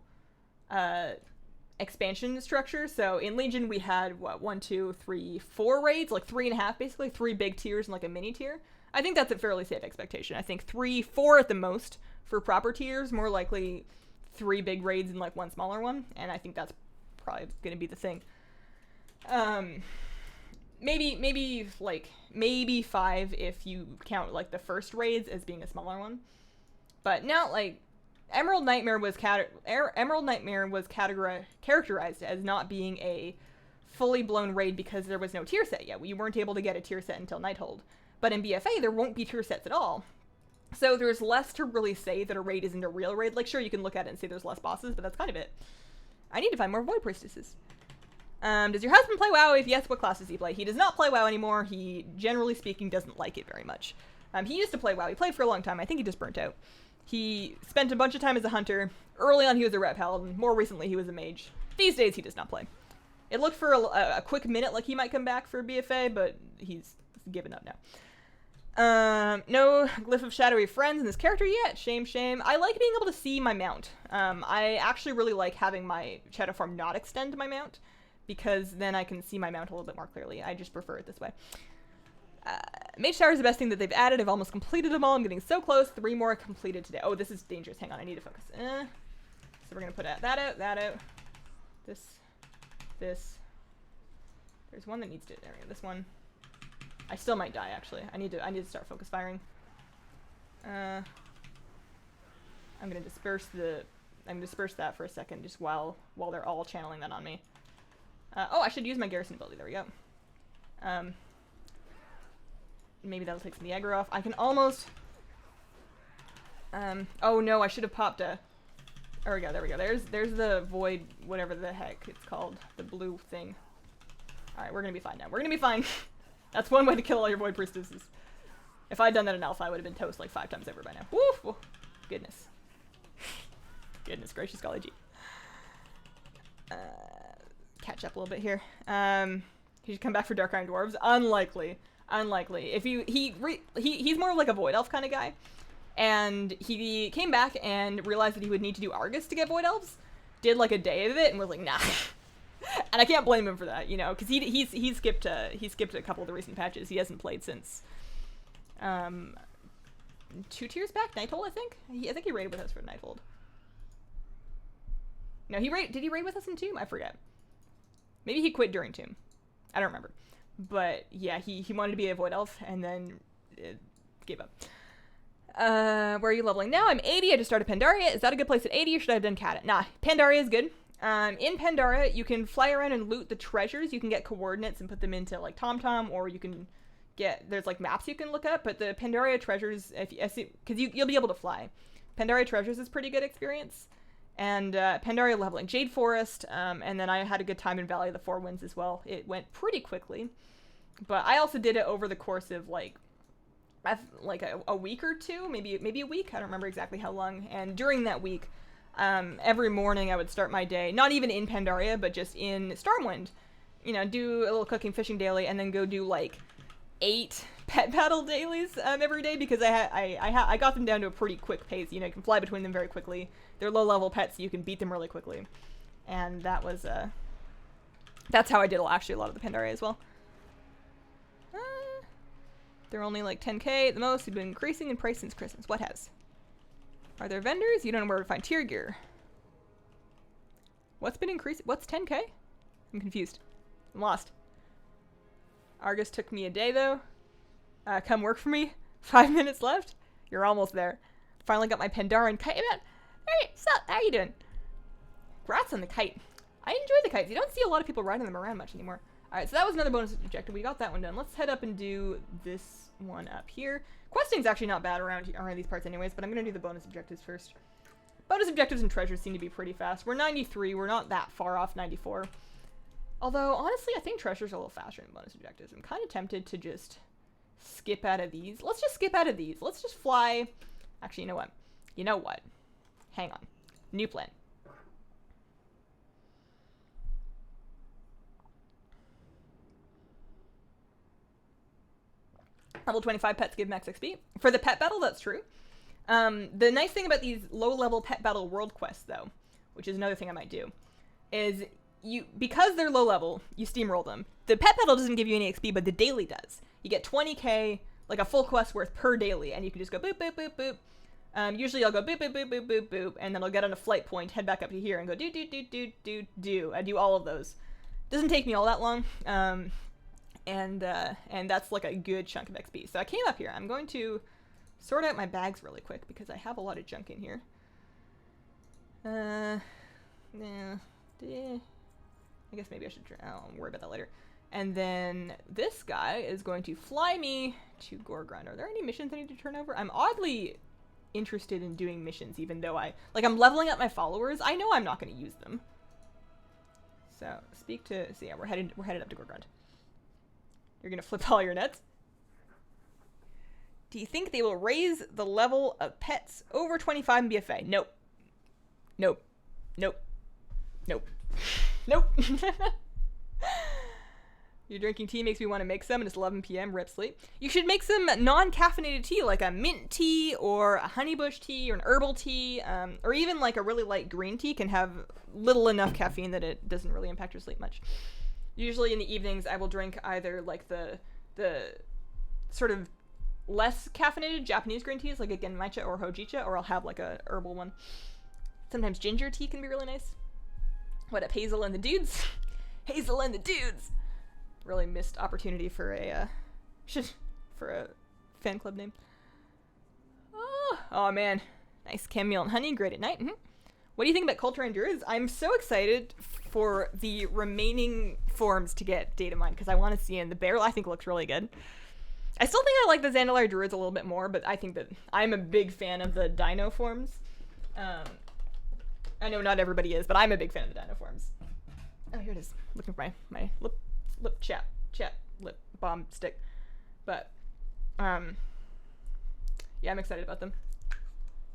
expansion structure. So in Legion we had what, 1, 2, 3, 4 raids, like 3.5 basically, 3 big tiers and like a mini tier. I think that's a fairly safe expectation. I think 3, 4 at the most for proper tiers, more likely 3 big raids and like 1 smaller one, and I think that's probably going to be the thing. Maybe 5 if you count like the first raids as being a smaller one, but now like Emerald Nightmare was characterized as not being a fully blown raid because there was no tier set yet. We weren't able to get a tier set until Nighthold. But in BFA, there won't be tier sets at all. So there's less to really say that a raid isn't a real raid. Like, sure, you can look at it and say there's less bosses, but that's kind of it. I need to find more Void Priestesses. Does your husband play WoW? If yes, what class does he play? He does not play WoW anymore. He, generally speaking, doesn't like it very much. He used to play WoW. He played for a long time. I think he just burnt out. He spent a bunch of time as a hunter. Early on, he was a ret paladin. More recently, he was a mage. These days, he does not play. It looked for a quick minute like he might come back for BFA, but he's given up now. No Glyph of Shadowy Friends in this character yet. Shame. I like being able to see my mount. I actually really like having my shadow form not extend to my mount, because then I can see my mount a little bit more clearly. I just prefer it this way. Mage Tower is the best thing that they've added. I've almost completed them all. I'm getting so close. 3 more completed today. Oh, this is dangerous. Hang on, I need to focus. So we're gonna put that out. This. There's one that needs to, there we go, this one. I still might die, actually. I need to start focus firing. I'm gonna disperse that for a second, just while they're all channeling that on me. Oh, I should use my garrison ability. There we go. Maybe that'll take some of the aggro off. I can almost... oh no, I should have popped a... There we go, there we go. There's the void, whatever the heck it's called. The blue thing. Alright, we're gonna be fine now. We're gonna be fine. That's one way to kill all your void priestesses. If I'd done that in alpha, I would have been toast like 5 times over by now. Woof! Woof. Goodness. Goodness gracious golly gee. Catch up a little bit here. He should come back for Dark Iron Dwarves. Unlikely. Unlikely. If he's more of like a Void Elf kind of guy. And he came back and realized that he would need to do Argus to get Void Elves. Did like a day of it and was like, nah. And I can't blame him for that, you know, because he skipped a couple of the recent patches. He hasn't played since 2 tiers back, Nighthold, I think. I think he raided with us for Nighthold. No, did he raid with us in Tomb? I forget. Maybe he quit during Tomb. I don't remember. But yeah, he wanted to be a Void Elf and then gave up. Where are you leveling now? I'm 80. I just started Pandaria. Is that a good place at 80 or should I have done Cat? Nah, Pandaria is good. In Pandaria, you can fly around and loot the treasures. You can get coordinates and put them into like TomTom, or you can there's like maps you can look up, but the Pandaria treasures, because you'll be able to fly. Pandaria treasures is pretty good experience. And Pandaria leveling Jade Forest, and then I had a good time in Valley of the Four Winds as well. It went pretty quickly, but I also did it over the course of like a week or two, maybe a week. I don't remember exactly how long. And during that week, every morning I would start my day, not even in Pandaria, but just in Stormwind. You know, do a little cooking, fishing daily, and then go do like 8 pet battle dailies every day, because I got them down to a pretty quick pace. You know, you can fly between them very quickly. They're low level pets, so you can beat them really quickly. And that was that's how I did actually a lot of the Pandaria as well. They're only like 10k at the most. They've been increasing in price since Christmas. What has? Are there vendors? You don't know where to find tier gear. What's been increasing? What's 10k? I'm confused. I'm lost. Argus took me a day though. Come work for me. 5 minutes left. You're almost there. Finally got my Pandarian kite. Hey, sup? How you doing? Congrats on the kite. I enjoy the kites. You don't see a lot of people riding them around much anymore. Alright, so that was another bonus objective. We got that one done. Let's head up and do this one up here. Questing's actually not bad around these parts anyways, but I'm going to do the bonus objectives first. Bonus objectives and treasures seem to be pretty fast. We're 93. We're not that far off 94. Although, honestly, I think treasures are a little faster than bonus objectives. I'm kind of tempted to just skip out of these. Let's just skip out of these. Let's just fly. Actually, you know what? You know what? Hang on. New plan. Level 25 pets give max XP. For the pet battle, that's true. The nice thing about these low-level pet battle world quests, though, which is another thing I might do, is because they're low-level, you steamroll them. The pet battle doesn't give you any XP, but the daily does. You get 20k, like a full quest worth per daily, and you can just go boop, boop, boop, boop. Usually I'll go boop, boop, boop, boop, boop, boop, and then I'll get on a flight point, head back up to here, and go do, do, do, do, do, do. I do all of those. Doesn't take me all that long. And that's like a good chunk of XP. So I came up here. I'm going to sort out my bags really quick because I have a lot of junk in here. I guess maybe I should, I'll worry about that later. And then this guy is going to fly me to Gorgrund. Are there any missions I need to turn over? I'm oddly interested in doing missions, even though I'm leveling up my followers. I know I'm not going to use them. So yeah, we're headed up to Gorgrund. You're gonna flip all your nets? Do you think they will raise the level of pets over 25 in BFA? Nope. Nope. Nope. Nope. Nope. Your drinking tea makes me want to make some, and it's 11 p.m. Rip sleep. You should make some non-caffeinated tea, like a mint tea, or a honeybush tea, or an herbal tea, or even like a really light green tea can have little enough caffeine that it doesn't really impact your sleep much. Usually in the evenings, I will drink either like the sort of less caffeinated Japanese green teas, like a genmaicha or hojicha, or I'll have like a herbal one. Sometimes ginger tea can be really nice. What up, Hazel and the dudes? Hazel and the dudes! Really missed opportunity for a Should for a fan club name. Oh man, nice chamomile and honey, great at night. What do you think about culture and druids? I'm so excited for the remaining forms to get data mined because I want to see in the barrel. I think looks really good. I still think I like the Zandalar druids a little bit more, but I think that I'm a big fan of the dino forms. I know not everybody is, but I'm a big fan of the dino forms. Oh, here it is. Looking for my lip lip bomb stick. But yeah, I'm excited about them.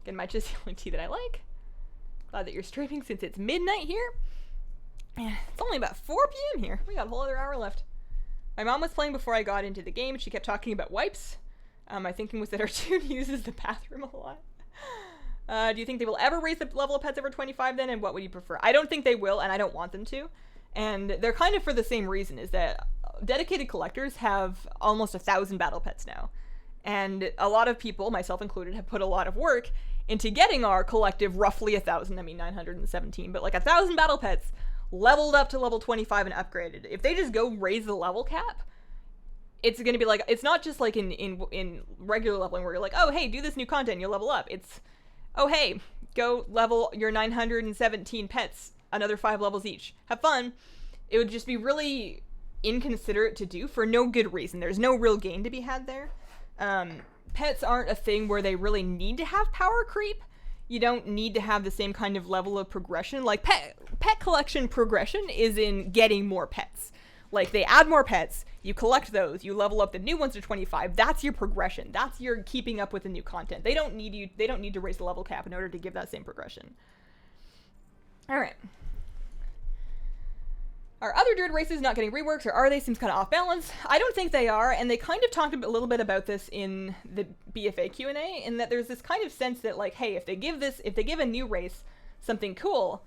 Again, matcha is the only tea that I like. Glad that you're streaming since it's midnight here. It's only about 4 p.m. here. We got a whole other hour left. My mom was playing before I got into the game. She kept talking about wipes. My thinking was that our dude uses the bathroom a lot. Do you think they will ever raise the level of pets over 25 then? And what would you prefer? I don't think they will, and I don't want them to. And they're kind of for the same reason, is that dedicated collectors have almost 1,000 battle pets now. And a lot of people, myself included, have put a lot of work into getting our collective roughly 1,000, 917, but like 1,000 battle pets leveled up to level 25 and upgraded. If they just go raise the level cap, it's going to be like, it's not just like in regular leveling where you're like, oh, hey, do this new content, you'll level up. It's, oh, hey, go level your 917 pets another 5 levels each. Have fun. It would just be really inconsiderate to do for no good reason. There's no real gain to be had there. Pets aren't a thing where they really need to have power creep. You don't need to have the same kind of level of progression. Like, pet collection progression is in getting more pets. Like, they add more pets, you collect those, you level up the new ones to 25, that's your progression. That's your keeping up with the new content. They don't need to raise the level cap in order to give that same progression. Alright. Are other druid races not getting reworks, or are they? Seems kind of off balance. I don't think they are, and they kind of talked a little bit about this in the BFA Q&A, in that there's this kind of sense that, like, hey, if they give a new race something cool,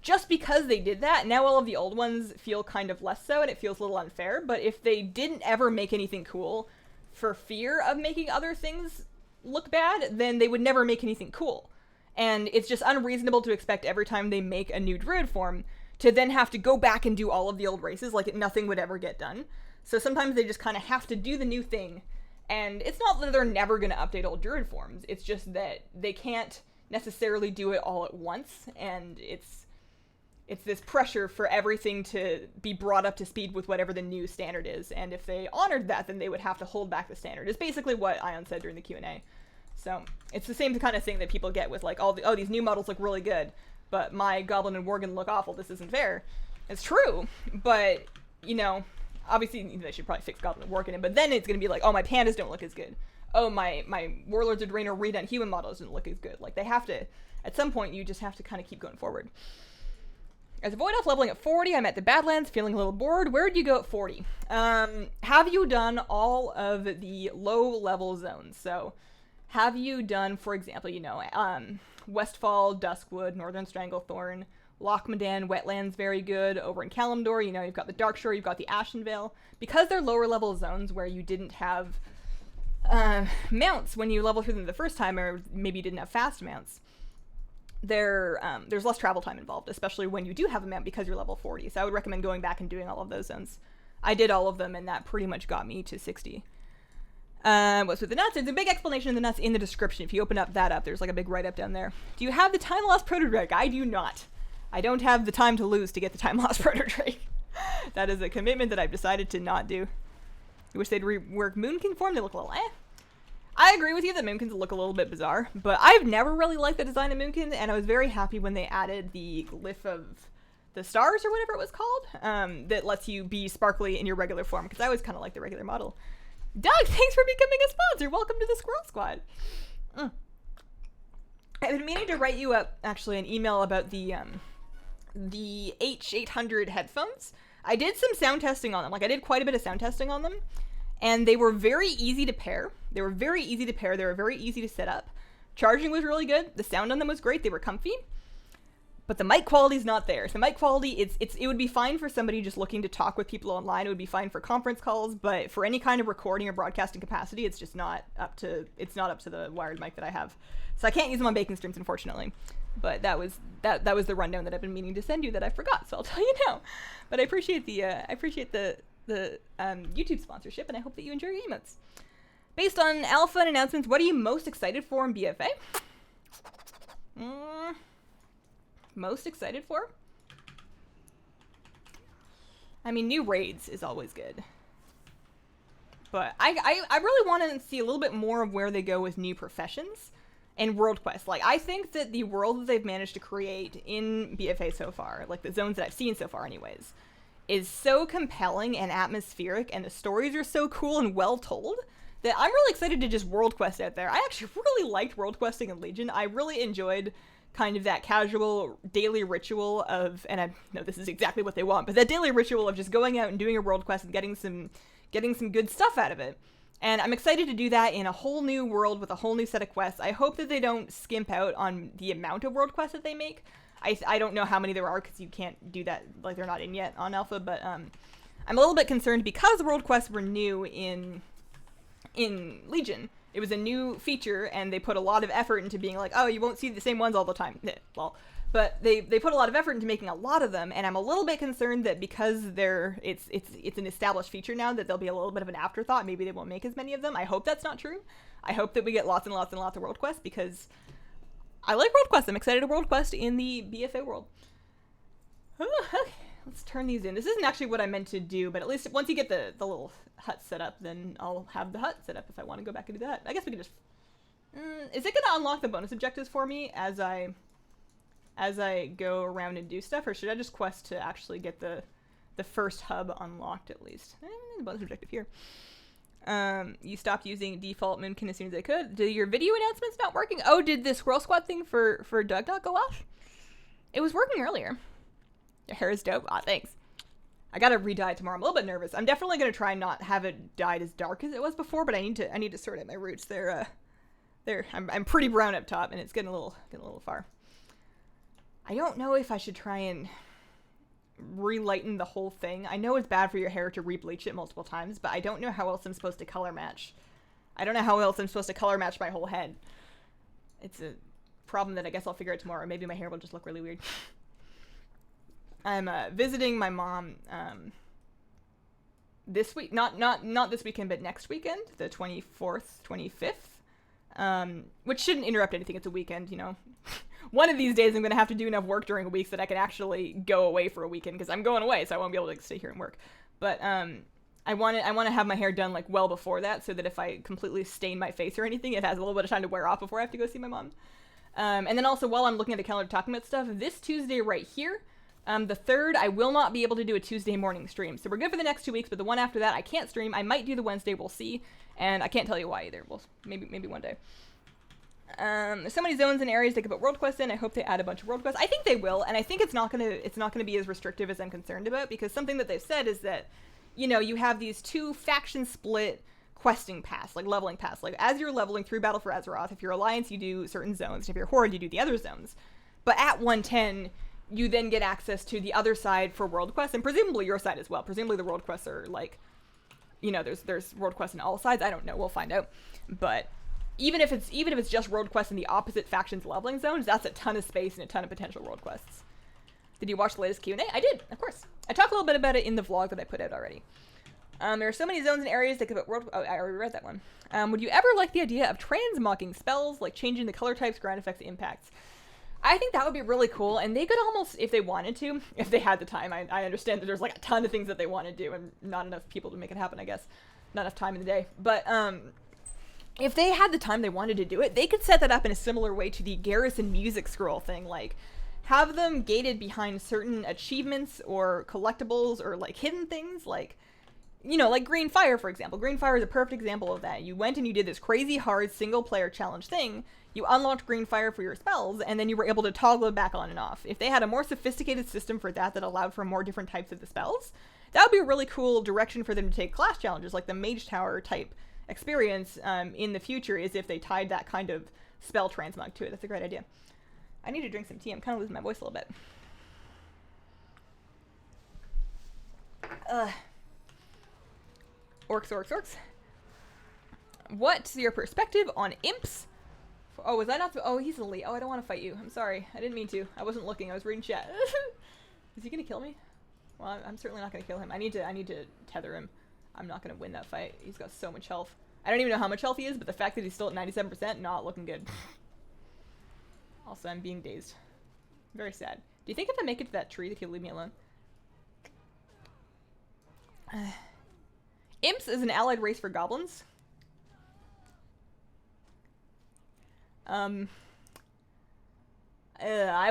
just because they did that, now all of the old ones feel kind of less so, and it feels a little unfair. But if they didn't ever make anything cool for fear of making other things look bad, then they would never make anything cool. And it's just unreasonable to expect every time they make a new druid form to then have to go back and do all of the old races, like nothing would ever get done. So sometimes they just kind of have to do the new thing, and it's not that they're never going to update old druid forms, it's just that they can't necessarily do it all at once, and it's this pressure for everything to be brought up to speed with whatever the new standard is, and if they honored that, then they would have to hold back the standard, is basically what Ion said during the Q&A. So it's the same kind of thing that people get with, like, these new models look really good, but my Goblin and Worgen look awful, this isn't fair. It's true, but, you know, obviously they should probably fix Goblin and Worgen, but then it's going to be like, oh, my pandas don't look as good. Oh, my Warlords of Draenor redone human models don't look as good. Like, they have to, at some point, you just have to kind of keep going forward. As a Void Elf leveling at 40, I'm at the Badlands, feeling a little bored. Where'd you go at 40? Have you done all of the low-level zones? So, have you done, for example, you know, Westfall, Duskwood, Northern Stranglethorn, Lochmadan, Wetlands, very good. Over in Kalimdor, you know, you've got the Darkshore, you've got the Ashenvale. Because they're lower level zones where you didn't have mounts when you level through them the first time, or maybe you didn't have fast mounts, there's less travel time involved, especially when you do have a mount because you're level 40. So I would recommend going back and doing all of those zones. I did all of them, and that pretty much got me to 60. What's with the nuts? There's a big explanation of the nuts in the description. If you open up that up, there's like a big write-up down there. Do you have the Time Lost Proto-Drake? I do not. I don't have the time to lose to get the Time Lost Proto-Drake. That is a commitment that I've decided to not do. You wish they'd rework Moonkin form? They look a little I agree with you that Moonkins look a little bit bizarre, but I've never really liked the design of Moonkins, and I was very happy when they added the glyph of the stars, or whatever it was called, that lets you be sparkly in your regular form, because I always kind of like the regular model. Doug, thanks for becoming a sponsor. Welcome to the Squirrel Squad. I've been meaning to write you up, actually, an email about the H800 headphones. I did some sound testing on them. Like, I did quite a bit of sound testing on them, and they were very easy to pair. They were very easy to set up. Charging was really good. The sound on them was great. They were comfy. But the mic quality's not there. So the mic quality, it would be fine for somebody just looking to talk with people online. It would be fine for conference calls, but for any kind of recording or broadcasting capacity, it's just not up to the wired mic that I have. So I can't use them on baking streams, unfortunately. But that was the rundown that I've been meaning to send you that I forgot, so I'll tell you now. But I appreciate the YouTube sponsorship, and I hope that you enjoy your emotes. Based on alpha and announcements, what are you most excited for in BFA? Most excited for? I mean, new raids is always good. But I really want to see a little bit more of where they go with new professions and world quests. Like, I think that the world that they've managed to create in BFA so far, like the zones that I've seen so far anyways, is so compelling and atmospheric, and the stories are so cool and well told, that I'm really excited to just world quest out there. I actually really liked world questing in Legion. I really enjoyed kind of that casual daily ritual of, and I know this is exactly what they want, but that daily ritual of just going out and doing a world quest and getting some good stuff out of it. And I'm excited to do that in a whole new world with a whole new set of quests. I hope that they don't skimp out on the amount of world quests that they make. I don't know how many there are, because you can't do that, like, they're not in yet on alpha, but I'm a little bit concerned because the world quests were new in Legion. It was a new feature, and they put a lot of effort into being like, oh, you won't see the same ones all the time. Well, but they put a lot of effort into making a lot of them, and I'm a little bit concerned that because it's an established feature now, that there'll be a little bit of an afterthought. Maybe they won't make as many of them. I hope that's not true. I hope that we get lots and lots and lots of world quests, because I like world quests. I'm excited to world quest in the BFA world. Okay, let's turn these in. This isn't actually what I meant to do, but at least once you get the little hut set up, then I'll have the hut set up if I want to go back and do that. I guess we can just... is it going to unlock the bonus objectives for me as I go around and do stuff, or should I just quest to actually get the first hub unlocked at least? The bonus objective here. You stopped using default Moonkin as soon as I could. Did your video announcements not working? Oh, did the Squirrel Squad thing for Doug not go off? It was working earlier. Your hair is dope. Aw, thanks. I gotta re-dye it tomorrow. I'm a little bit nervous. I'm definitely gonna try and not have it dyed as dark as it was before, but I need to sort out my roots. I'm pretty brown up top, and it's getting a little far. I don't know if I should try and relighten the whole thing. I know it's bad for your hair to re-bleach it multiple times, but I don't know how else I'm supposed to color match. I don't know how else I'm supposed to color match my whole head. It's a problem that I guess I'll figure out tomorrow. Maybe my hair will just look really weird. I'm visiting my mom this week, not this weekend, but next weekend, the 24th, 25th, which shouldn't interrupt anything. It's a weekend, you know. One of these days I'm going to have to do enough work during a week so that I can actually go away for a weekend, because I'm going away, so I won't be able to stay here and work. But I want to have my hair done like well before that, so that if I completely stain my face or anything, it has a little bit of time to wear off before I have to go see my mom. And then also, while I'm looking at the calendar talking about stuff, this Tuesday right here, the 3rd, I will not be able to do a Tuesday morning stream. So we're good for the next 2 weeks, but the one after that, I can't stream. I might do the Wednesday, we'll see. And I can't tell you why either. We'll maybe one day. There's so many zones and areas they could put world quests in. I hope they add a bunch of world quests. I think they will, and I think it's not gonna be as restrictive as I'm concerned about, because something that they've said is that, you know, you have these 2 faction split questing paths, like leveling paths. Like, as you're leveling through Battle for Azeroth, if you're Alliance, you do certain zones. If you're Horde, you do the other zones. But at 110, you then get access to the other side for world quests, and presumably your side as well. Presumably the world quests are like, you know, there's world quests on all sides. I don't know. We'll find out. But even if it's just world quests in the opposite faction's leveling zones, that's a ton of space and a ton of potential world quests. Did you watch the latest Q&A? I did, of course. I talked a little bit about it in the vlog that I put out already. There are so many zones and areas that could put world... Oh, I already read that one. Would you ever like the idea of transmogging spells, like changing the color types, ground effects, impacts? I think that would be really cool, and they could almost, if they wanted to, if they had the time. I understand that there's like a ton of things that they want to do, and not enough people to make it happen, I guess. Not enough time in the day. But, if they had the time they wanted to do it, they could set that up in a similar way to the Garrison music scroll thing. Like, have them gated behind certain achievements or collectibles or, like, hidden things. Like, you know, like Green Fire, for example. Green Fire is a perfect example of that. You went and you did this crazy hard single-player challenge thing. You unlocked Green Fire for your spells, and then you were able to toggle it back on and off. If they had a more sophisticated system for that allowed for more different types of the spells, that would be a really cool direction for them to take class challenges, like the Mage Tower type experience in the future, is if they tied that kind of spell transmog to it. That's a great idea. I need to drink some tea. I'm kind of losing my voice a little bit. Orcs. What's your perspective on imps? Oh, was I not? Oh, he's elite. Oh, I don't want to fight you. I'm sorry. I didn't mean to. I wasn't looking. I was reading chat. Is he gonna kill me? Well, I'm certainly not going to kill him. I need to tether him. I'm not going to win that fight. He's got so much health. I don't even know how much health he is, but the fact that he's still at 97%, not looking good. Also, I'm being dazed. Very sad. Do you think if I make it to that tree that he'll leave me alone? Imps is an allied race for goblins. I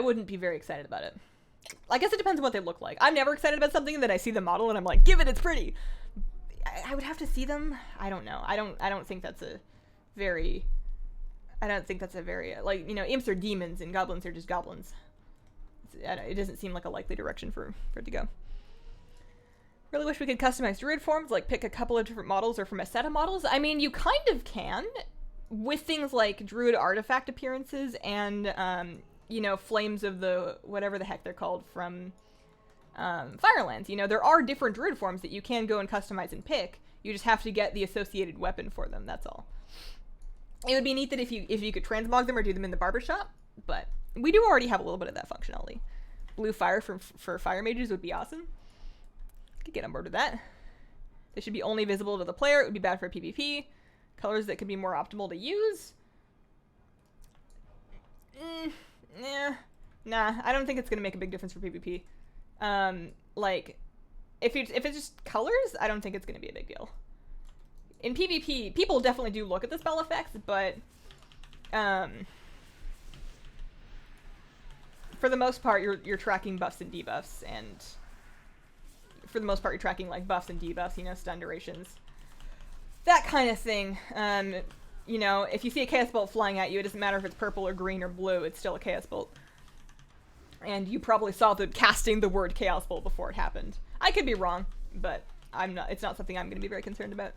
wouldn't be very excited about it. I guess it depends on what they look like. I'm never excited about something, and then I see the model and I'm like, give it, it's pretty. I would have to see them. I don't know. I don't think that's a very, like, you know, imps are demons and goblins are just goblins. It doesn't seem like a likely direction for it to go. Really wish we could customize druid forms, like pick a couple of different models or from a set of models. I mean, you kind of can with things like druid artifact appearances and, you know, flames of the, whatever the heck they're called from Firelands. You know, there are different druid forms that you can go and customize and pick. You just have to get the associated weapon for them, that's all. It would be neat that if you could transmog them or do them in the barbershop, but we do already have a little bit of that functionality. Blue fire for fire mages would be awesome. Could get on board with that. They should be only visible to the player. It would be bad for PvP. Colors that could be more optimal to use. Nah, I don't think it's gonna make a big difference for PvP. Like, if it's just colors, I don't think it's gonna be a big deal. In PvP, people definitely do look at the spell effects, but for the most part, you're tracking buffs and debuffs, and for the most part, you're tracking like buffs and debuffs, you know, stun durations, that kind of thing. You know, if you see a chaos bolt flying at you, it doesn't matter if it's purple or green or blue, it's still a chaos bolt. And you probably saw the casting the word chaos bolt before it happened. I could be wrong, but it's not something I'm going to be very concerned about.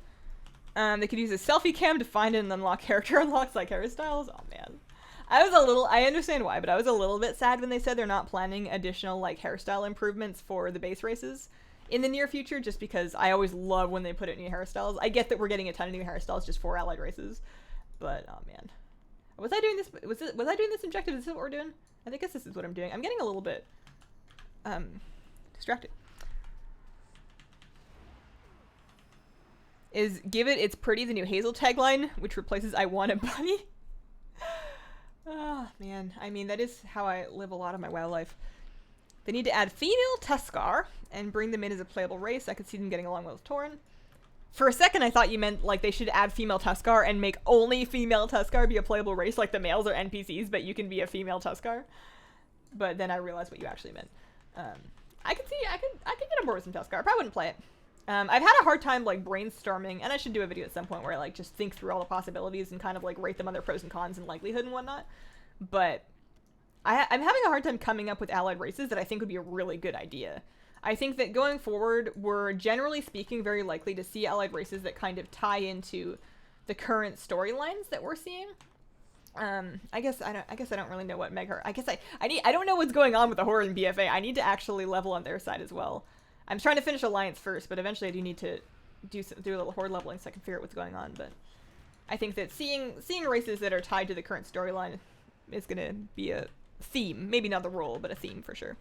They could use a selfie cam to find and unlock character unlocks like hairstyles. Oh man. I understand why, but I was a little bit sad when they said they're not planning additional like hairstyle improvements for the base races in the near future, just because I always love when they put in new hairstyles. I get that we're getting a ton of new hairstyles just for allied races, but oh man. Was I doing this? Was I doing this objective? Is this what we're doing? I think this is what I'm doing. I'm getting a little bit distracted. Is give it, it's pretty, the new Hazel tagline, which replaces I want a bunny. Oh, man. I mean, that is how I live a lot of my WoW life. They need to add female Tuskar and bring them in as a playable race. I could see them getting along well with Tauren. For a second, I thought you meant, like, they should add female Tuskar and make only female Tuskar be a playable race, like the males are NPCs, but you can be a female Tuskar. But then I realized what you actually meant. I could get on board with some Tuskar. I probably wouldn't play it. I've had a hard time, like, brainstorming, and I should do a video at some point where I, like, just think through all the possibilities and kind of, like, rate them on their pros and cons and likelihood and whatnot. But I'm having a hard time coming up with allied races that I think would be a really good idea. I think that going forward, we're generally speaking very likely to see allied races that kind of tie into the current storylines that we're seeing. I guess I don't really know what Megher. I don't know what's going on with the horror in BFA. I need to actually level on their side as well. I'm trying to finish Alliance first, but eventually I do need to do a little horde leveling so I can figure out what's going on. But I think that seeing races that are tied to the current storyline is going to be a theme. Maybe not the role, but a theme for sure.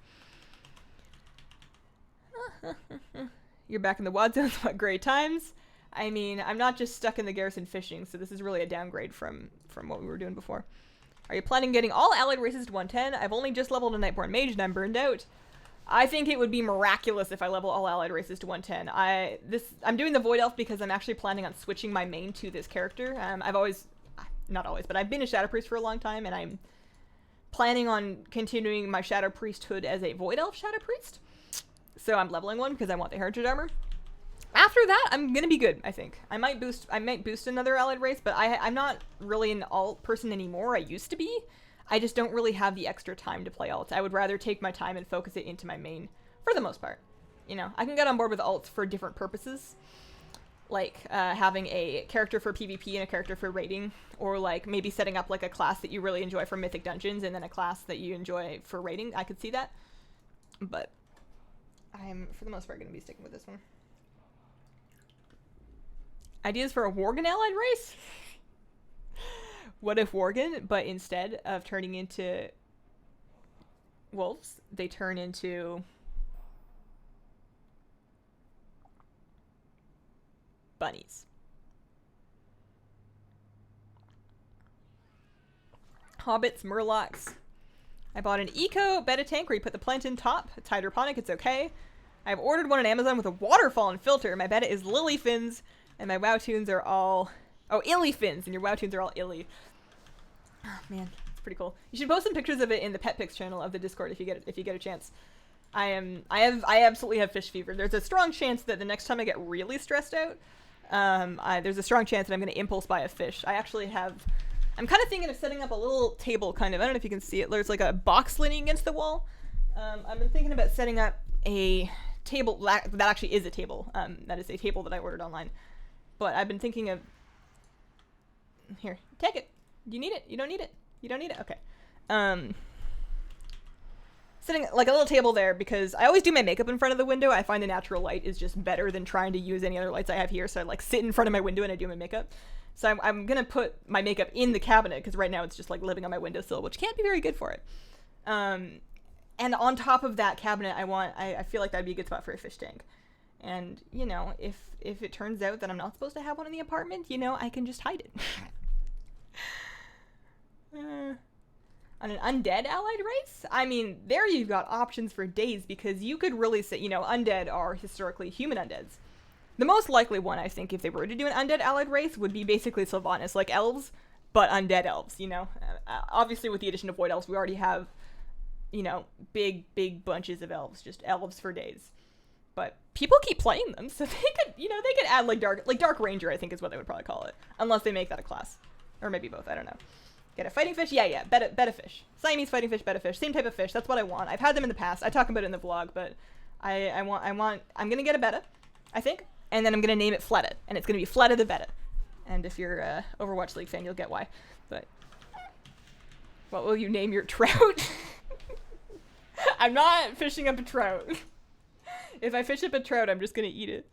You're back in the WoD zones. What great times. I mean, I'm not just stuck in the garrison fishing, so this is really a downgrade from what we were doing before. Are you planning getting all allied races to 110? I've only just leveled a Nightborn Mage and I'm burned out. I think it would be miraculous if I level all allied races to 110. I'm doing the Void Elf because I'm actually planning on switching my main to this character. I've been a Shadow Priest for a long time, and I'm planning on continuing my Shadow Priesthood as a Void Elf Shadow Priest. So I'm leveling one because I want the Heritage Armor. After that, I'm gonna be good, I think. I might boost another allied race, but I'm not really an alt person anymore. I used to be. I just don't really have the extra time to play alts. I would rather take my time and focus it into my main, for the most part. You know, I can get on board with alts for different purposes, like having a character for PvP and a character for raiding, or like maybe setting up like a class that you really enjoy for Mythic Dungeons and then a class that you enjoy for raiding. I could see that, but I'm, for the most part, going to be sticking with this one. Ideas for a Worgen allied race? What if Worgen, but instead of turning into wolves, they turn into bunnies. Hobbits, murlocs. I bought an eco betta tank where you put the plant in top. It's hydroponic, it's okay. I've ordered one on Amazon with a waterfall and filter. My betta is lily fins, and my WoW tunes are all... Oh, illy fins, and your WoW tunes are all illy. Oh, man, it's pretty cool. You should post some pictures of it in the Pet Pics channel of the Discord if you get a chance. I absolutely have fish fever. There's a strong chance that the next time I get really stressed out, there's a strong chance that I'm going to impulse buy a fish. I'm kind of thinking of setting up a little table, kind of. I don't know if you can see it. There's like a box leaning against the wall. I've been thinking about setting up a table that actually is a table. That is a table that I ordered online. But I've been thinking of... Here, take it. Do you need it? You don't need it? You don't need it? Okay. Setting like a little table there because I always do my makeup in front of the window. I find the natural light is just better than trying to use any other lights I have here. So I like sit in front of my window and I do my makeup. So I'm going to put my makeup in the cabinet because right now it's just like living on my windowsill, which can't be very good for it. And on top of that cabinet, I feel like that'd be a good spot for a fish tank. And, you know, if it turns out that I'm not supposed to have one in the apartment, you know, I can just hide it. On an undead allied race? I mean, there you've got options for days because you could really say, you know, undead are historically human undeads. The most likely one, I think, if they were to do an undead allied race, would be basically Sylvanas, like elves, but undead elves, you know? Obviously, with the addition of void elves, we already have, you know, big bunches of elves, just elves for days. But people keep playing them, so they could add, like, Dark Ranger, I think is what they would probably call it. Unless they make that a class. Or maybe both, I don't know. Get a fighting fish? Yeah, betta fish. Siamese fighting fish, betta fish. Same type of fish, that's what I want. I've had them in the past. I talk about it in the vlog, but I'm gonna get a betta, I think. And then I'm going to name it Fleta. And it's going to be Fleta the Betta. And if you're a Overwatch League fan, you'll get why. But what will you name your trout? I'm not fishing up a trout. If I fish up a trout, I'm just going to eat it.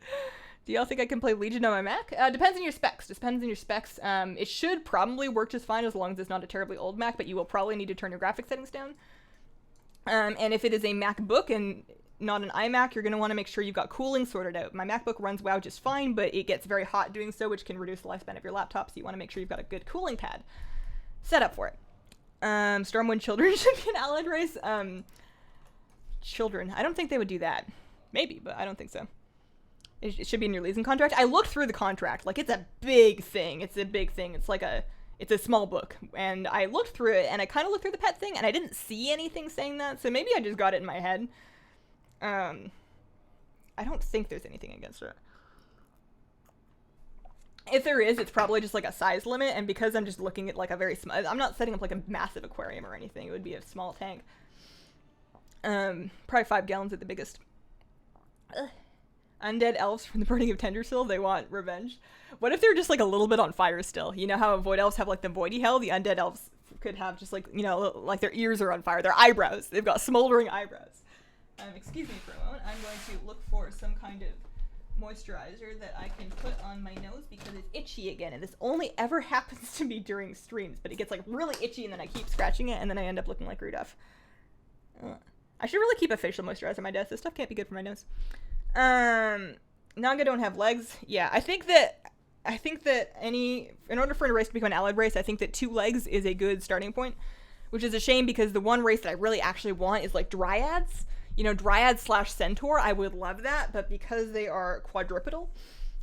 Do y'all think I can play Legion on my Mac? Depends on your specs. It should probably work just fine as long as it's not a terribly old Mac, but you will probably need to turn your graphics settings down. And if it is a MacBook and not an iMac, you're going to want to make sure you've got cooling sorted out. My MacBook runs WoW just fine, but it gets very hot doing so, which can reduce the lifespan of your laptop, so you want to make sure you've got a good cooling pad set up for it. Stormwind Children should be an allied race. Children. I don't think they would do that. Maybe, but I don't think so. It should be in your leasing contract. I looked through the contract. Like, it's a big thing. It's a small book. And I looked through it, and I kind of looked through the pet thing, and I didn't see anything saying that, so maybe I just got it in my head. I don't think there's anything against it. If there is, it's probably just like a size limit, and because I'm just looking at like a very small... I'm not setting up like a massive aquarium or anything. It would be a small tank. Probably 5 gallons at the biggest. Ugh. Undead elves from the burning of Tendersill, they want revenge. What if they're just like a little bit on fire still? You know how void elves have like the voidy hell? The undead elves could have just like, you know, like their ears are on fire. Their eyebrows. They've got smoldering eyebrows. Excuse me for a moment. I'm going to look for some kind of moisturizer that I can put on my nose because it's itchy again. And this only ever happens to me during streams, but it gets like really itchy and then I keep scratching it and then I end up looking like Rudolph. I should really keep a facial moisturizer on my desk. This stuff can't be good for my nose. Naga don't have legs. Yeah, I think that in order for a race to become an allied race, I think that 2 legs is a good starting point, which is a shame because the one race that I really actually want is like dryads. You know, dryad / centaur, I would love that, but because they are quadrupedal,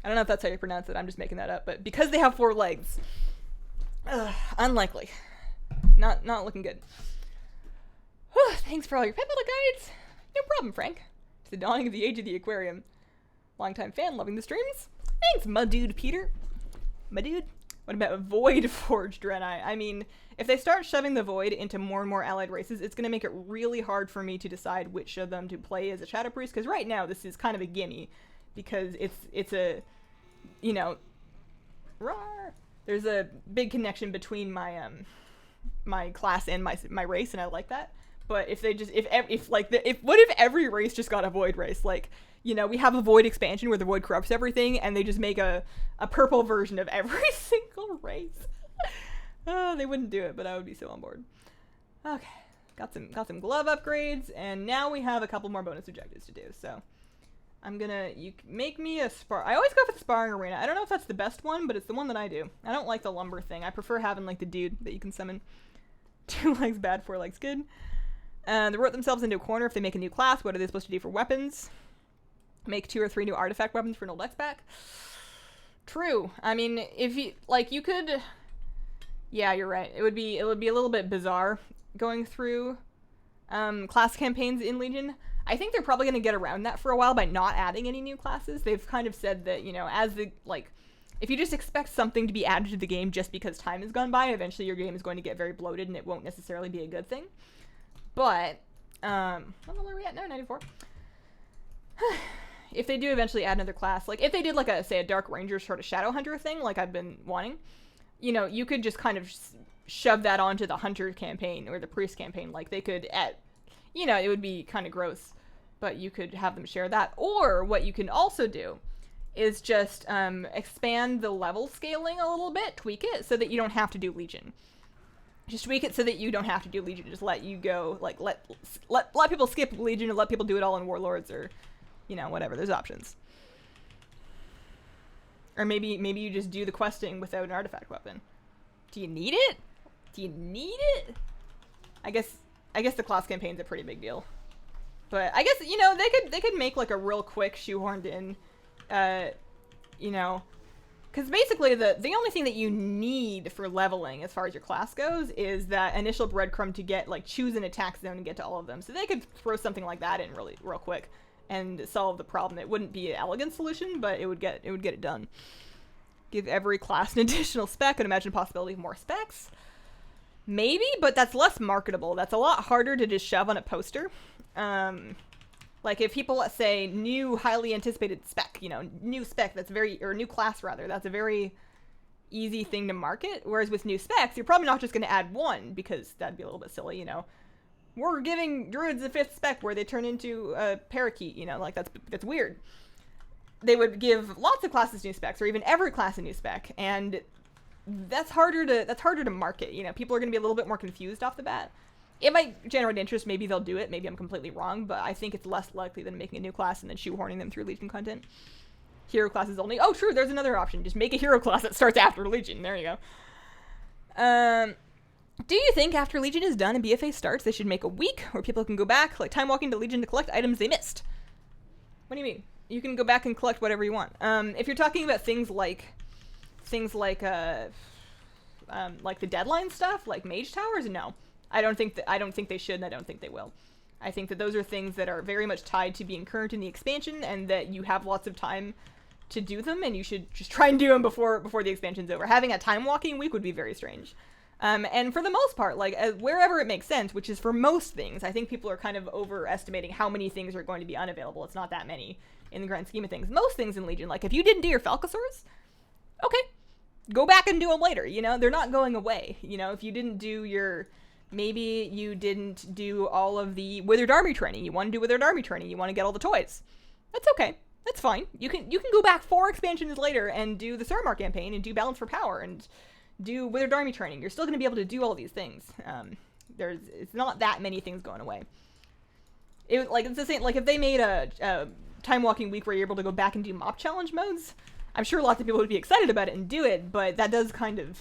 I don't know if that's how you pronounce it, I'm just making that up, but because they have 4 legs, unlikely. Not looking good. Whew, thanks for all your pet battle guides. No problem, Frank. It's the dawning of the age of the aquarium. Longtime fan, loving the streams. Thanks, my dude Peter. My dude. What about Void Forged Draenei? I mean, if they start shoving the Void into more and more allied races, it's going to make it really hard for me to decide which of them to play as a Shadow Priest, because right now this is kind of a gimme, because it's a, you know, rawr, there's a big connection between my my class and my race, and I like that. But if they just, what if every race just got a Void race? Like, you know, we have a Void expansion where the Void corrupts everything, and they just make a purple version of every single race. Oh, they wouldn't do it, but I would be so on board. Okay, got some glove upgrades, and now we have a couple more bonus objectives to do. So, You make me a spar. I always go for the sparring arena. I don't know if that's the best one, but it's the one that I do. I don't like the lumber thing. I prefer having like the dude that you can summon. 2 legs bad, 4 legs good. They wrote themselves into a corner if they make a new class. What are they supposed to do for weapons? Make 2 or 3 new artifact weapons for an old X back. True. I mean, if you like, you could. Yeah, you're right. It would be a little bit bizarre going through class campaigns in Legion. I think they're probably going to get around that for a while by not adding any new classes. They've kind of said that, you know, as the, like, if you just expect something to be added to the game just because time has gone by, eventually your game is going to get very bloated and it won't necessarily be a good thing. But, what level are we at now? 94? If they do eventually add another class, like, if they did, like, say, a Dark Ranger sort of Shadow Hunter thing, like I've been wanting, you know, you could just kind of shove that onto the Hunter campaign or the Priest campaign. Like, they could, you know, it would be kind of gross, but you could have them share that. Or what you can also do is just expand the level scaling a little bit, tweak it so that you don't have to do Legion. Just tweak it so that you don't have to do Legion. Just let you go, like, let people skip Legion and let people do it all in Warlords or, you know, whatever. There's options. Or maybe you just do the questing without an artifact weapon. Do you need it? Do you need it? I guess the class campaign's a pretty big deal. But I guess, you know, they could make like a real quick shoehorned in, you know, because basically the only thing that you need for leveling as far as your class goes is that initial breadcrumb to get, like, choose an attack zone and get to all of them. So they could throw something like that in real quick and solve the problem. It wouldn't be an elegant solution, but it would get it done. Give every class an additional spec and imagine a possibility of more specs. Maybe, but that's less marketable. That's a lot harder to just shove on a poster. Like if people, let's say, new highly anticipated spec, you know, new spec or new class rather, that's a very easy thing to market. Whereas with new specs, you're probably not just going to add one because that'd be a little bit silly, you know. We're giving druids a 5th spec where they turn into a parakeet, you know, like that's weird. They would give lots of classes new specs or even every class a new spec, and that's harder to market, you know. People are going to be a little bit more confused off the bat. It might generate interest, maybe they'll do it, maybe I'm completely wrong, but I think it's less likely than making a new class and then shoehorning them through Legion content. Hero classes only. Oh, true, there's another option. Just make a hero class that starts after Legion. There you go. Do you think after Legion is done and BFA starts, they should make a week where people can go back, like time walking to Legion to collect items they missed? What do you mean? You can go back and collect whatever you want. If you're talking about things like the deadline stuff, like mage towers, no. I don't think they should, and I don't think they will. I think that those are things that are very much tied to being current in the expansion, and that you have lots of time to do them, and you should just try and do them before the expansion's over. Having a time walking week would be very strange. And for the most part, like wherever it makes sense, which is for most things, I think people are kind of overestimating how many things are going to be unavailable. It's not that many in the grand scheme of things. Most things in Legion, like if you didn't do your Falcosaurs, okay, go back and do them later. You know, they're not going away. You know, if you didn't do maybe you didn't do all of the Withered Army training. You want to do Withered Army training. You want to get all the toys. That's okay. That's fine. You can go back 4 expansions later and do the Suramar campaign and do Balance for Power and do Withered Army training. You're still going to be able to do all these things. It's not that many things going away. It's the same. Like if they made a time walking week where you're able to go back and do mop challenge modes, I'm sure lots of people would be excited about it and do it. But that does kind of,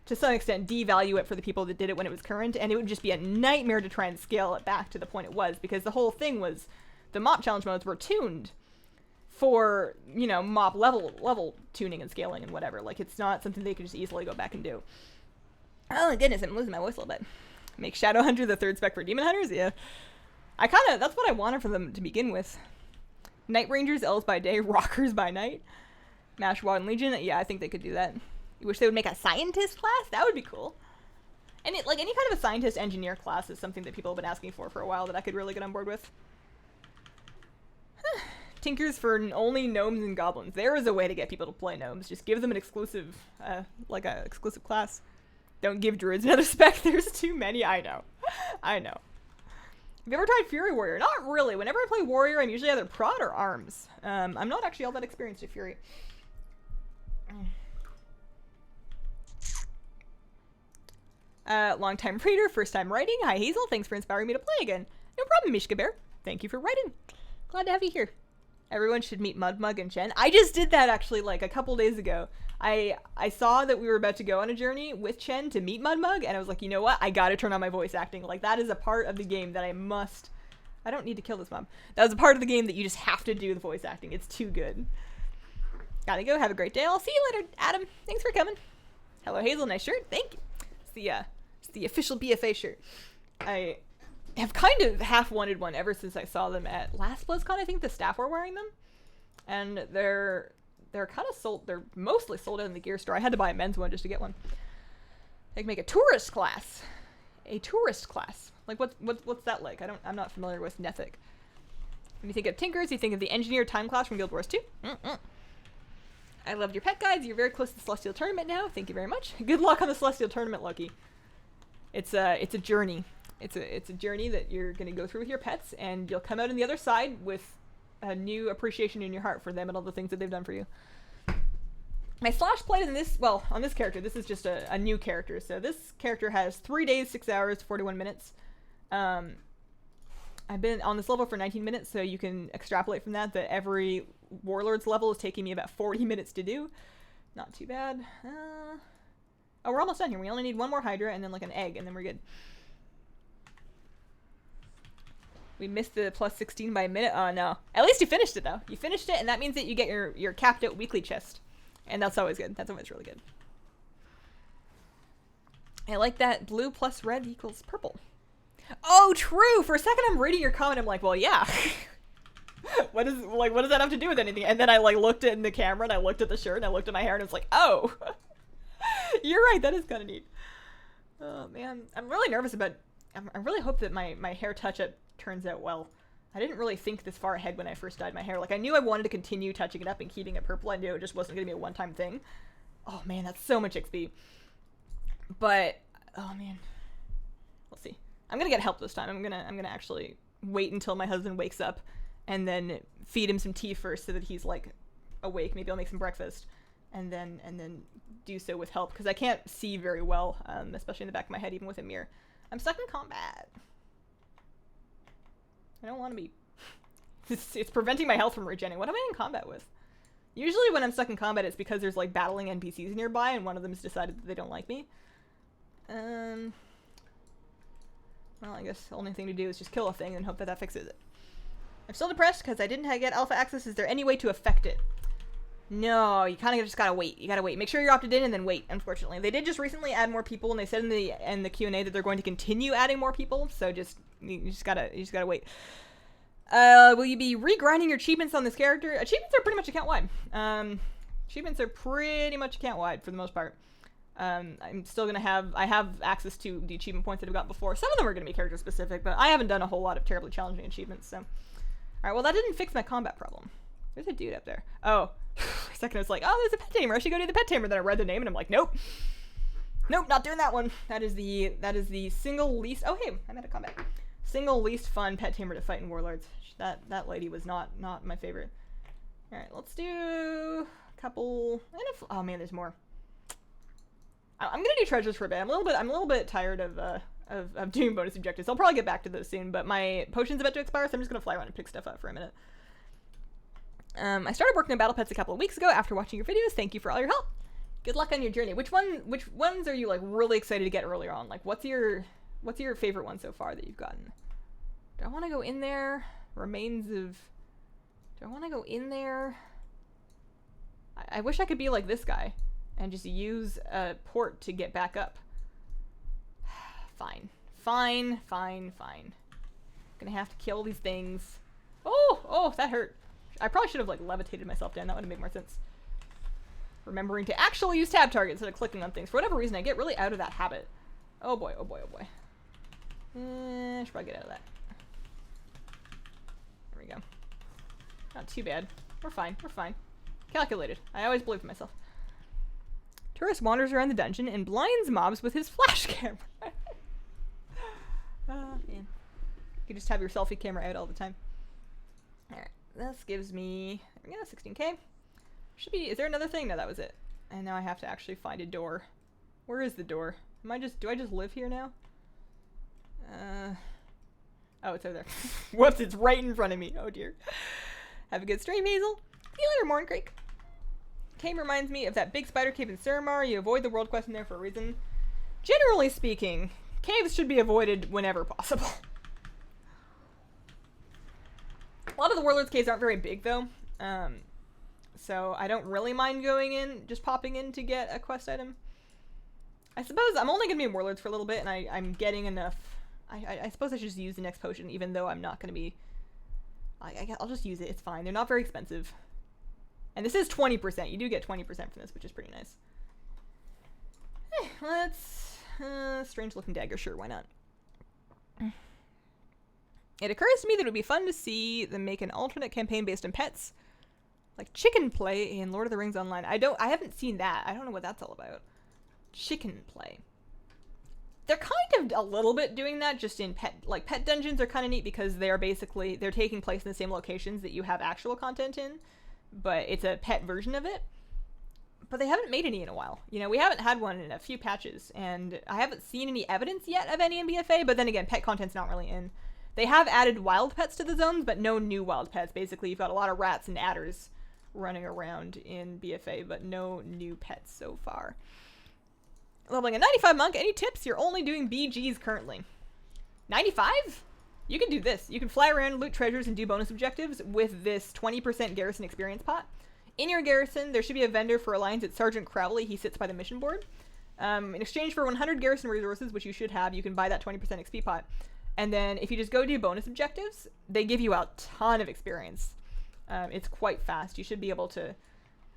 to some extent, devalue it for the people that did it when it was current, and it would just be a nightmare to try and scale it back to the point it was, because the whole thing was the mop challenge modes were tuned for, you know, mop level tuning and scaling and whatever. Like, it's not something they could just easily go back and do. Oh my goodness, I'm losing my voice a little bit. Make Shadow Hunter the 3rd spec for Demon Hunters? Yeah. That's what I wanted for them to begin with. Night Rangers, Elves by day, Rockers by night. Mash WoD and Legion, yeah, I think they could do that. You wish they would make a scientist class? That would be cool. And like any kind of a scientist engineer class is something that people have been asking for a while that I could really get on board with. Tinkers for only gnomes and goblins. There is a way to get people to play gnomes. Just give them an exclusive, exclusive class. Don't give druids another spec. There's too many. I know. Have you ever tried Fury Warrior? Not really. Whenever I play Warrior, I'm usually either prod or arms. I'm not actually all that experienced at Fury. Long time reader, first time writing. Hi Hazel, thanks for inspiring me to play again. No problem, Mishka Bear. Thank you for writing. Glad to have you here. Everyone should meet Mudmug and Jen. I just did that actually like a couple days ago. I saw that we were about to go on a journey with Chen to meet Mudmug, and I was like, you know what? I gotta turn on my voice acting. Like, that is a part of the game that I must... I don't need to kill this mob. That was a part of the game that you just have to do the voice acting. It's too good. Gotta go. Have a great day. I'll see you later, Adam. Thanks for coming. Hello, Hazel. Nice shirt. Thank you. It's the official Bfa shirt. I have kind of half wanted one ever since I saw them at last BlizzCon. I think the staff were wearing them, and they're kind of sold. They're mostly sold out in the gear store. I had to buy a men's one just to get one. They can make a tourist class. A tourist class. Like what's that like? I'm not familiar with Nethic. When you think of Tinkers, you think of the engineer time class from Guild Wars 2. I loved your pet guides. You're very close to the Celestial Tournament now. Thank you very much. Good luck on the Celestial Tournament, Loki. It's a journey. It's a journey that you're going to go through with your pets, and you'll come out on the other side with a new appreciation in your heart for them and all the things that they've done for you. My slash played in this, well, on this character, this is just a new character. So this character has 3 days, 6 hours, 41 minutes. I've been on this level for 19 minutes, so you can extrapolate from that every Warlord's level is taking me about 40 minutes to do. Not too bad. Oh, we're almost done here. We only need one more Hydra and then like an egg, and then we're good. We missed the plus 16 by a minute. Oh, no. At least you finished it, though. You finished it, and that means that you get your capped out weekly chest. And that's always good. That's always really good. I like that blue plus red equals purple. Oh, true! For a second I'm reading your comment, I'm like, well, yeah. what does that have to do with anything? And then I like looked in the camera, and I looked at the shirt, and I looked at my hair, and it's like, oh! You're right, that is kind of neat. Oh, man. I'm really nervous about... I really hope that my hair touch-up turns out well. I didn't really think this far ahead when I first dyed my hair. Like, I knew I wanted to continue touching it up and keeping it purple. I knew it just wasn't going to be a one-time thing. Oh, man, that's so much XP. But, oh, man. We'll see. I'm going to get help this time. I'm gonna actually wait until my husband wakes up and then feed him some tea first so that he's, like, awake. Maybe I'll make some breakfast and then do so with help, because I can't see very well, especially in the back of my head, even with a mirror. I'm stuck in combat. I don't want to be. It's preventing my health from regenerating. What am I in combat with? Usually when I'm stuck in combat, it's because there's like battling NPCs nearby and one of them's decided that they don't like me. Well, I guess the only thing to do is just kill a thing and hope that fixes it. I'm still depressed because I didn't get alpha access. Is there any way to affect it? No, you kind of just gotta wait. You gotta wait. Make sure you're opted in and then wait, unfortunately. They did just recently add more people, and they said in the Q&A that they're going to continue adding more people, so you just gotta wait. Will you be regrinding your achievements on this character? Achievements are pretty much account-wide. Achievements are pretty much account-wide for the most part. I'm still gonna I have access to the achievement points that I've got before. Some of them are gonna be character-specific, but I haven't done a whole lot of terribly challenging achievements, so. Alright, well that didn't fix my combat problem. There's a dude up there. Oh. For a second I was like, oh, there's a pet tamer. I should go do the pet tamer. Then I read the name and I'm like, nope. Nope, not doing that one. That is the single least... Oh, hey, I'm out of combat. Single least fun pet tamer to fight in Warlords. That lady was not my favorite. Alright, let's do a couple... oh, man, there's more. I'm gonna do treasures for a bit. I'm a little bit tired of doing bonus objectives. I'll probably get back to those soon, but my potion's about to expire, so I'm just gonna fly around and pick stuff up for a minute. I started working on Battle Pets a couple of weeks ago after watching your videos. Thank you for all your help. Good luck on your journey. Which ones are you like really excited to get earlier on? Like what's your favorite one so far that you've gotten? Do I want to go in there? Do I want to go in there? I wish I could be like this guy and just use a port to get back up. Fine. Gonna have to kill these things. Oh, that hurt. I probably should have like levitated myself down. That would have made more sense. Remembering to actually use tab target instead of clicking on things. For whatever reason, I get really out of that habit. Oh boy. I should probably get out of that. There we go. Not too bad. We're fine. Calculated. I always believe in myself. Tourist wanders around the dungeon and blinds mobs with his flash camera. Oh, man. You can just have your selfie camera out all the time. Alright. This gives me, there we go, 16k. Should be, is there another thing? No, that was it. And now I have to actually find a door. Where is the door? Do I just live here now? Oh, it's over there. Whoops, it's right in front of me. Oh dear. Have a good stream, Hazel. See you later, Morn Creek. Cave reminds me of that big spider cave in Suramar. You avoid the world quest in there for a reason. Generally speaking, caves should be avoided whenever possible. A lot of the Warlords caves aren't very big, though. So I don't really mind going in, just popping in to get a quest item. I suppose I'm only going to be in Warlords for a little bit, and I'm getting enough. I suppose I should just use the next potion, even though I'm not going to be... I'll just use it. It's fine. They're not very expensive. And this is 20%. You do get 20% from this, which is pretty nice. Let's... strange looking dagger. Sure, why not? It occurs to me that it would be fun to see them make an alternate campaign based on pets. Like chicken play in Lord of the Rings Online. I haven't seen that. I don't know what that's all about. Chicken play. They're kind of a little bit doing that just in pet dungeons are kind of neat because they're taking place in the same locations that you have actual content in, but it's a pet version of it. But they haven't made any in a while. You know, we haven't had one in a few patches, and I haven't seen any evidence yet of any in BFA, but then again, pet content's not really in. They have added wild pets to the zones, but no new wild pets. Basically, you've got a lot of rats and adders running around in BFA, but no new pets so far. Leveling a 95 monk. Any tips? You're only doing BGs currently. 95? You can do this. You can fly around, loot treasures, and do bonus objectives with this 20% garrison experience pot. In your garrison, there should be a vendor for Alliance. It's Sergeant Crowley. He sits by the mission board. In exchange for 100 garrison resources, which you should have, you can buy that 20% XP pot. And then if you just go do bonus objectives, they give you a ton of experience. It's quite fast. You should be able to...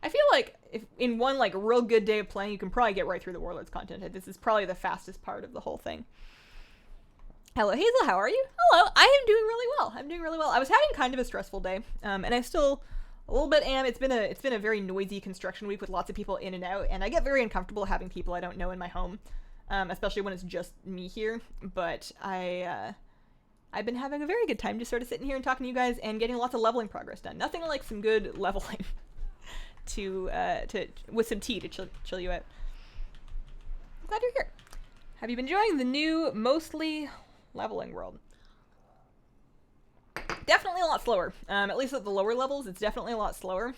I feel like if in one real good day of playing, you can probably get right through the Warlords content. This is probably the fastest part of the whole thing. Hello, Hazel. How are you? Hello. I am doing really well. I'm doing really well. I was having kind of a stressful day, and I still a little bit am. It's been a very noisy construction week with lots of people in and out, and I get very uncomfortable having people I don't know in my home, especially when it's just me here. But I've been having a very good time just sort of sitting here and talking to you guys and getting lots of leveling progress done. Nothing like some good leveling to with some tea to chill you out. I'm glad you're here. Have you been enjoying the new mostly leveling world? Definitely a lot slower. At least at the lower levels, it's definitely a lot slower.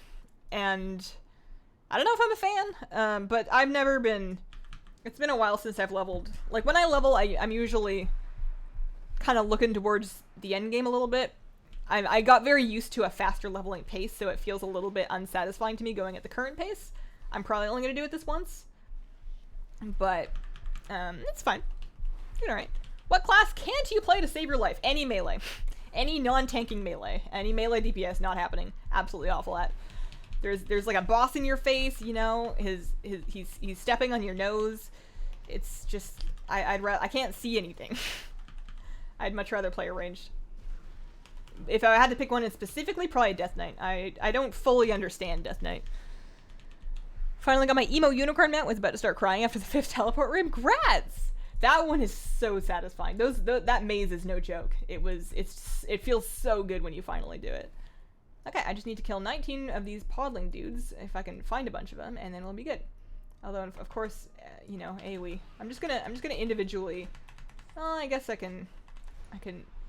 And I don't know if I'm a fan, but I've never been... It's been a while since I've leveled. Like, when I level, I'm usually kind of looking towards the end game a little bit. I got very used to a faster leveling pace, so it feels a little bit unsatisfying to me going at the current pace. I'm probably only going to do it this once. But, it's fine. Doing alright. What class can't you play to save your life? Any melee. Any non-tanking melee. Any melee DPS, not happening. Absolutely awful at. There's like a boss in your face, you know, he's stepping on your nose. It's just, I can't see anything. I'd much rather play a ranged. If I had to pick one in specifically, probably Death Knight. I don't fully understand Death Knight. Finally got my emo unicorn mount. Was about to start crying after the 5th teleport room. Grats! That one is so satisfying. That maze is no joke. It feels so good when you finally do it. Okay, I just need to kill 19 of these podling dudes if I can find a bunch of them, and then we'll be good. Although, of course, you know, AoE. I'm just gonna individually. I guess I can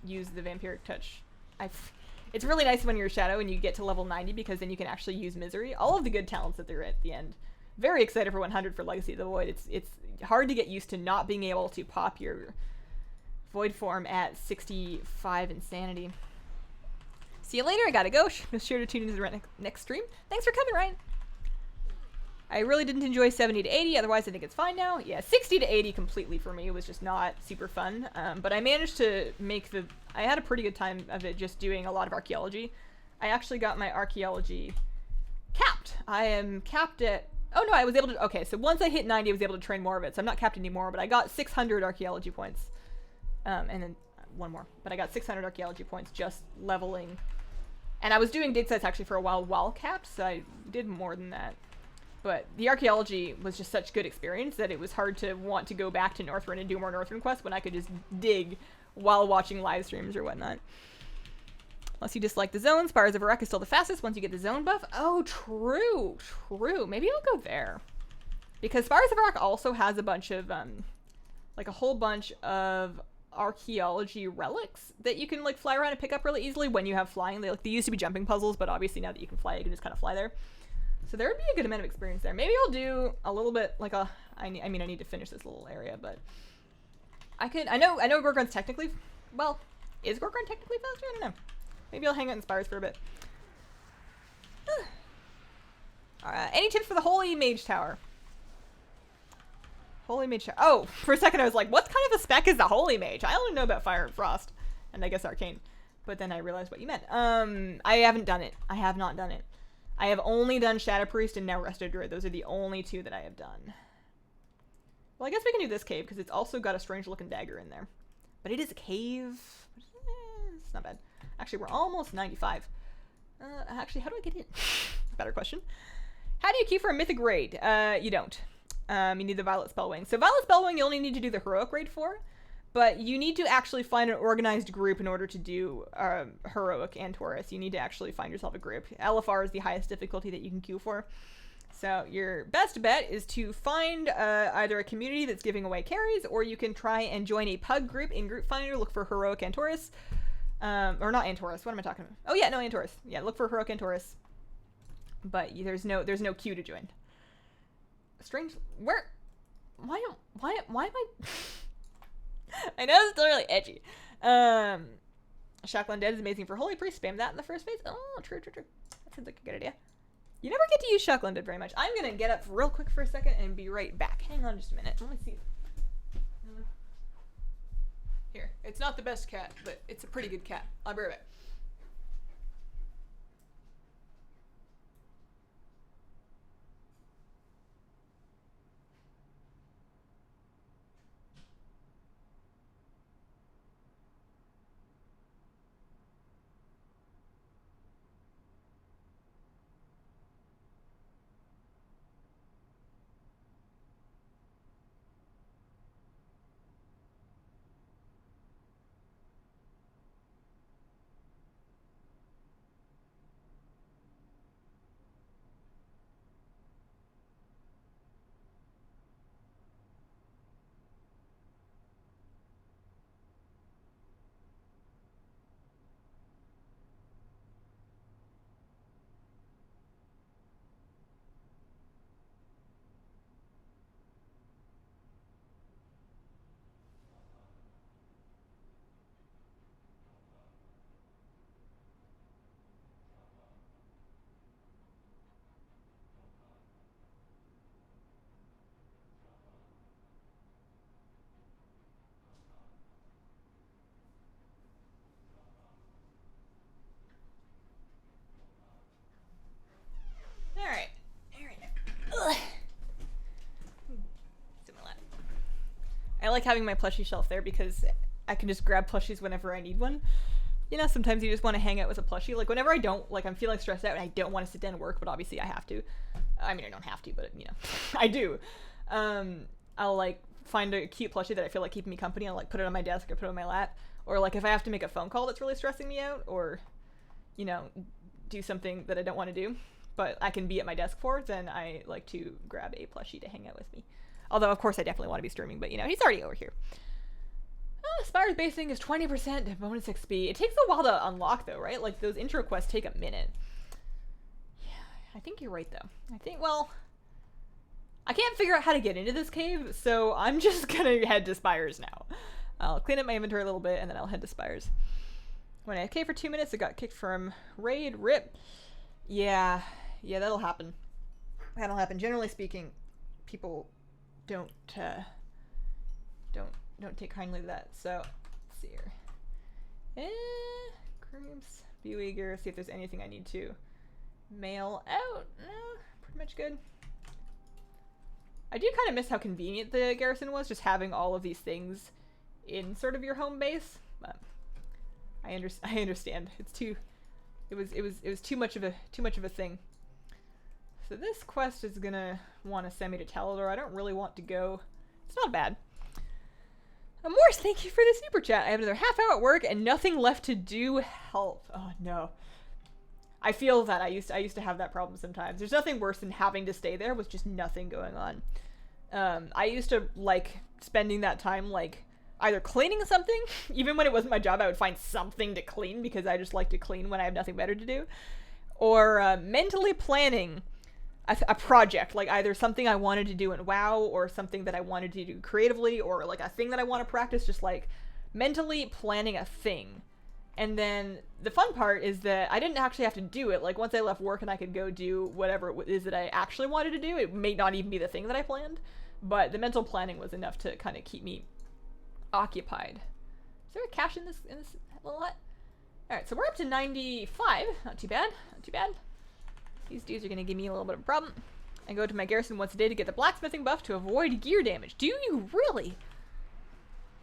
use the vampiric touch. It's really nice when you're a shadow and you get to level 90 because then you can actually use misery. All of the good talents that they're at the end. Very excited for 100 for Legacy of the Void. It's hard to get used to not being able to pop your Void form at 65 insanity. See you later. I gotta go. Be sure to tune into the next stream. Thanks for coming, Ryan. I really didn't enjoy 70 to 80, otherwise I think it's fine now. Yeah, 60 to 80 completely for me was just not super fun. But I managed to make I had a pretty good time of it just doing a lot of archaeology. I actually got my archaeology capped. I am capped at... Oh no, I was able to... Okay, so once I hit 90, I was able to train more of it. So I'm not capped anymore, but I got 600 archaeology points. And then one more. But I got 600 archaeology points just leveling. And I was doing dig sites actually for a while capped, so I did more than that. But the archaeology was just such good experience that it was hard to want to go back to Northrend and do more Northrend quests when I could just dig while watching live streams or whatnot. Unless you dislike the zone, Spires of Arak is still the fastest once you get the zone buff. Oh, true. Maybe I'll go there. Because Spires of Arak also has a bunch of, like a whole bunch of archaeology relics that you can like fly around and pick up really easily when you have flying. They used to be jumping puzzles, but obviously now that you can fly, you can just kind of fly there. So there would be a good amount of experience there. Maybe I'll do a little bit like I need to finish this little area, but I know Worgen's technically, well, is Worgen technically faster? I don't know. Maybe I'll hang out in Spires for a bit. Any tips for the Holy Mage Tower? Holy Mage Tower. Oh, for a second I was like, what kind of a spec is the Holy Mage? I only know about Fire and Frost, and I guess Arcane. But then I realized what you meant. I haven't done it. I have not done it. I have only done Shadow Priest and now Rested Druid. Those are the only two that I have done. Well, I guess we can do this cave, because it's also got a strange-looking dagger in there. But it is a cave. It's not bad. Actually, we're almost 95. Actually, how do I get in? Better question. How do you queue for a Mythic raid? You don't. You need the Violet Spellwing. So Violet Spellwing, you only need to do the Heroic raid for. But you need to actually find an organized group in order to do Heroic and Taurus. You need to actually find yourself a group. LFR is the highest difficulty that you can queue for. So your best bet is to find either a community that's giving away carries, or you can try and join a pug group in Group Finder. Look for Heroic and Taurus. Or not Antaurus. What am I talking about? Oh yeah, no, Antaurus. Yeah, look for Heroic and Taurus. But there's no queue to join. Strange. Where? Why am I? I know it's still really edgy. Shackle Undead is amazing for Holy Priest. Spam that in the first phase. Oh, true. That sounds like a good idea. You never get to use Shackle Undead very much. I'm gonna get up real quick for a second and be right back. Hang on just a minute. Let me see. Here. It's not the best cat, but it's a pretty good cat. I'll be right back. Alright. I like having my plushie shelf there because I can just grab plushies whenever I need one. You know, sometimes you just want to hang out with a plushie. Like, whenever I don't, like, I'm feeling stressed out and I don't want to sit down and work, but obviously I have to. I mean, I don't have to, but, you know, I do. I'll, like, find a cute plushie that I feel like keeping me company. I'll, like, put it on my desk or put it on my lap. Or, like, if I have to make a phone call that's really stressing me out, or, you know, do something that I don't want to do, but I can be at my desk for, then I like to grab a plushie to hang out with me. Although, of course, I definitely want to be streaming, but, you know, he's already over here. Spire's basing is 20% bonus XP. It takes a while to unlock, though, right? Like, those intro quests take a minute. Yeah, I think you're right, though. Well, I can't figure out how to get into this cave, so I'm just gonna head to Spires now. I'll clean up my inventory a little bit, and then I'll head to Spires. When I cave for 2 minutes, I got kicked from raid. RIP. Yeah, that'll happen. That'll happen. Generally speaking, people don't take kindly to that. So, let's see here. Groups, view eager, see if there's anything I need to mail out. No, pretty much good. I do kind of miss how convenient the garrison was, just having all of these things in sort of your home base. But I understand. It was too much of a thing. So this quest is gonna want to send me to Talador. I don't really want to go. It's not bad. Morse, thank you for the super chat. I have another half hour at work and nothing left to do. Help. Oh no. I feel that. I used to have that problem sometimes. There's nothing worse than having to stay there with just nothing going on. I used to like spending that time like either cleaning something, even when it wasn't my job, I would find something to clean because I just like to clean when I have nothing better to do, or mentally planning a project, like either something I wanted to do in WoW or something that I wanted to do creatively, or like a thing that I want to practice, just like mentally planning a thing. And then the fun part is that I didn't actually have to do it. Like once I left work and I could go do whatever it is that I actually wanted to do, it may not even be the thing that I planned, but the mental planning was enough to kind of keep me occupied. Is there a cache in this little hut? Alright, so we're up to 95. Not too bad. Not too bad. These dudes are going to give me a little bit of a problem. I go to my garrison once a day to get the blacksmithing buff to avoid gear damage. Do you really?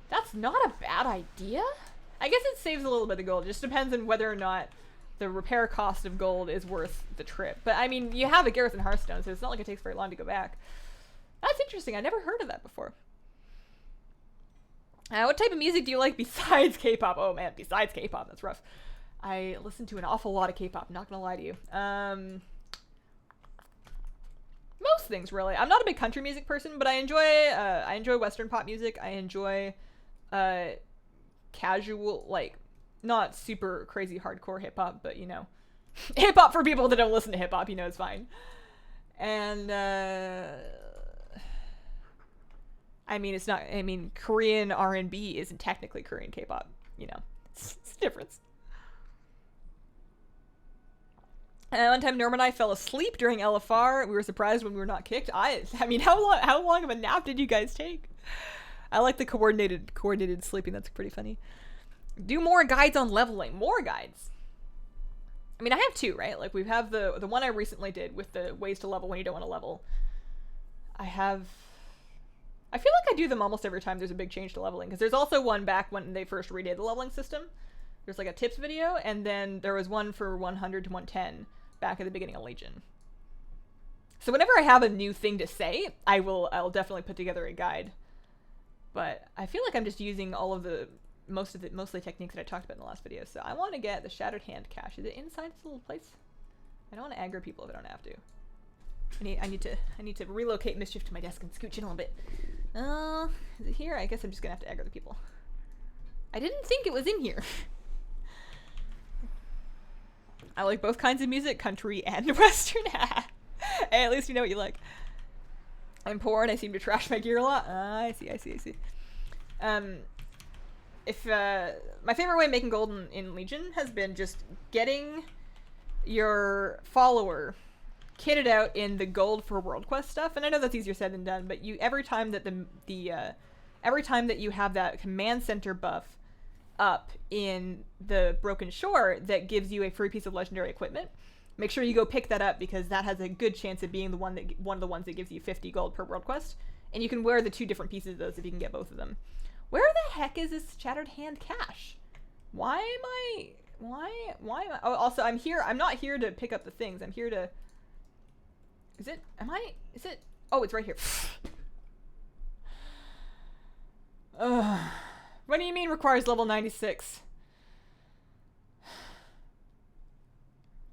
That's not a bad idea. I guess it saves a little bit of gold. It just depends on whether or not the repair cost of gold is worth the trip. But I mean, you have a garrison Hearthstone, so it's not like it takes very long to go back. That's interesting. I never heard of that before. What type of music do you like besides K-pop? Oh man, besides K-pop, that's rough. I listen to an awful lot of K-pop, not gonna lie to you. Most things, really. I'm not a big country music person, but I enjoy Western pop music. I enjoy casual, like, not super crazy hardcore hip-hop, but, you know, hip-hop for people that don't listen to hip-hop, you know, is fine. And, I mean, Korean R&B isn't technically Korean K-pop, you know. It's a difference. One time Norm and I fell asleep during LFR. We were surprised when we were not kicked. I mean, how long of a nap did you guys take? I like the coordinated sleeping. That's pretty funny. Do more guides on leveling. More guides. I mean, I have two, right? Like, we have the one I recently did with the ways to level when you don't want to level. I feel like I do them almost every time there's a big change to leveling, because there's also one back when they first redid the leveling system. There's like a tips video, and then there was one for 100 to 110 back at the beginning of Legion. So whenever I have a new thing to say, I'll definitely put together a guide. But I feel like I'm just using all of the mostly techniques that I talked about in the last video. So I want to get the Shattered Hand cache. Is it inside this little place? I don't want to aggro people if I don't have to. I need to relocate Mischief to my desk and scooch in a little bit. Is it here? I guess I'm just gonna have to aggro the people. I didn't think it was in here. I like both kinds of music, country and western. Hey, at least you know what you like. I'm poor and I seem to trash my gear a lot. I see. My favorite way of making gold in Legion has been just getting your follower kitted out in the gold for world quest stuff. And I know that's easier said than done, but every time that you have that command center buff up in the Broken Shore that gives you a free piece of legendary equipment, make sure you go pick that up, because that has a good chance of being one of the ones that gives you 50 gold per world quest. And you can wear the two different pieces of those if you can get both of them. Where the heck is this Shattered Hand cache? Why am I? Oh, also, I'm not here to pick up the things. I'm here to... Is it? Oh, it's right here. What do you mean requires level 96?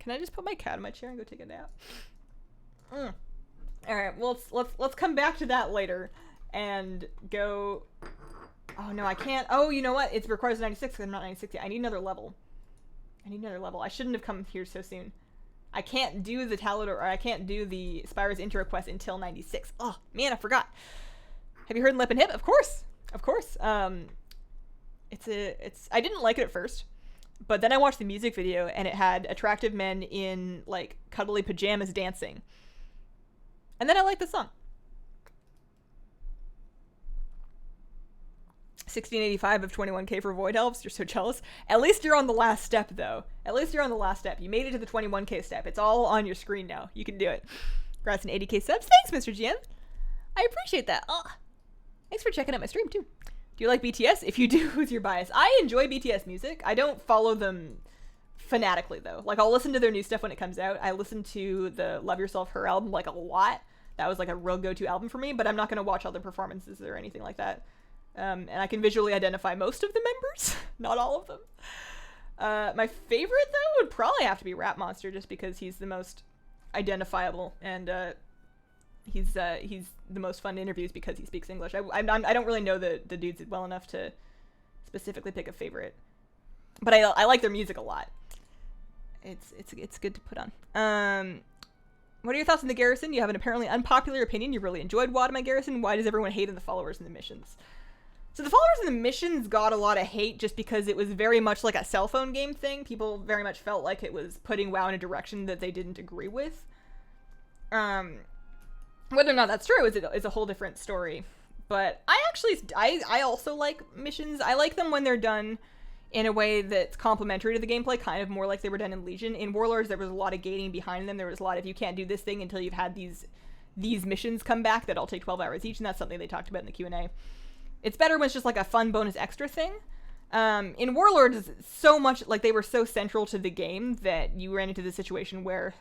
Can I just put my cat in my chair and go take a nap? Alright, well, let's come back to that later and go... Oh, no, I can't. Oh, you know what? It requires 96 because I'm not 96 yet. I need another level. I shouldn't have come here so soon. I can't do the Talidor, or I can't do the Spyro's intro quest until 96. Oh, man, I forgot. Have you heard Lip and Hip? Of course. I didn't like it at first, but then I watched the music video and it had attractive men in like cuddly pajamas dancing. And then I liked the song. 1685 of 21k for Void Elves. You're so jealous. At least you're on the last step, though. At least you're on the last step. You made it to the 21k step. It's all on your screen now. You can do it. Congrats on 80k subs. Thanks, Mr. GM. I appreciate that. Thanks for checking out my stream, too. Do you like BTS? If you do, who's your bias? I enjoy BTS music. I don't follow them fanatically, though. Like, I'll listen to their new stuff when it comes out. I listen to the Love Yourself, Her album, like, a lot. That was, like, a real go-to album for me, but I'm not going to watch all their performances or anything like that. And I can visually identify most of the members. Not all of them. My favorite, though, would probably have to be Rap Monster, just because he's the most identifiable. And He's the most fun in interviews because he speaks English. I don't really know the dudes well enough to specifically pick a favorite, but I like their music a lot. It's good to put on. What are your thoughts on the Garrison? You have an apparently unpopular opinion. You really enjoyed WoD My Garrison. Why does everyone hate on the followers in the missions? So the followers in the missions got a lot of hate just because it was very much like a cell phone game thing. People very much felt like it was putting WoW in a direction that they didn't agree with. Whether or not that's true is a whole different story. But I also like missions. I like them when they're done in a way that's complementary to the gameplay, kind of more like they were done in Legion. In Warlords, there was a lot of gating behind them. There was a lot of, you can't do this thing until you've had these missions come back that all take 12 hours each, and that's something they talked about in the Q&A. It's better when it's just like a fun bonus extra thing. In Warlords, so much, like, they were so central to the game that you ran into the situation where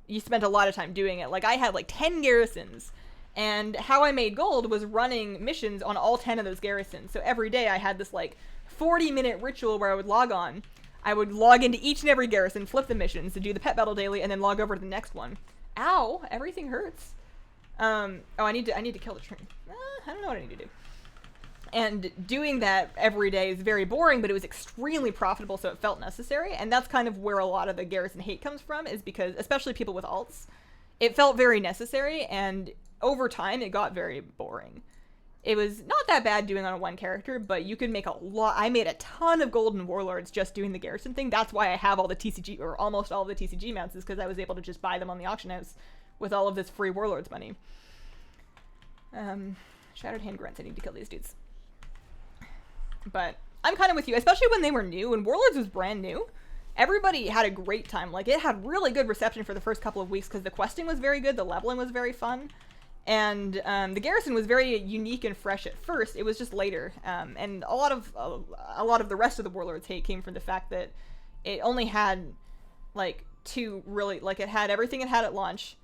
you spent a lot of time doing it. Like, I had like 10 garrisons, and how I made gold was running missions on all 10 of those garrisons. So every day I had this like 40-minute ritual where I would log on. I would log into each and every garrison, flip the missions, to do the pet battle daily, and then log over to the next one. Ow, everything hurts. Oh, I need to kill the train. I don't know what I need to do. And doing that every day is very boring, but it was extremely profitable, so it felt necessary. And that's kind of where a lot of the garrison hate comes from, is because, especially people with alts, it felt very necessary, and over time it got very boring. It was not that bad doing on one character, but you could make a lot. I made a ton of gold in Warlords just doing the garrison thing. That's why I have all the TCG, or almost all of the TCG mounts, is because I was able to just buy them on the auction house with all of this free Warlords money. Shattered hand grunts. I need to kill these dudes. But I'm kind of with you, especially when they were new. When Warlords was brand new, everybody had a great time. Like, it had really good reception for the first couple of weeks because the questing was very good, the leveling was very fun. And the garrison was very unique and fresh at first. It was just later, and a lot of the rest of the Warlords hate came from the fact that it only had like two really, like, it had everything it had at launch,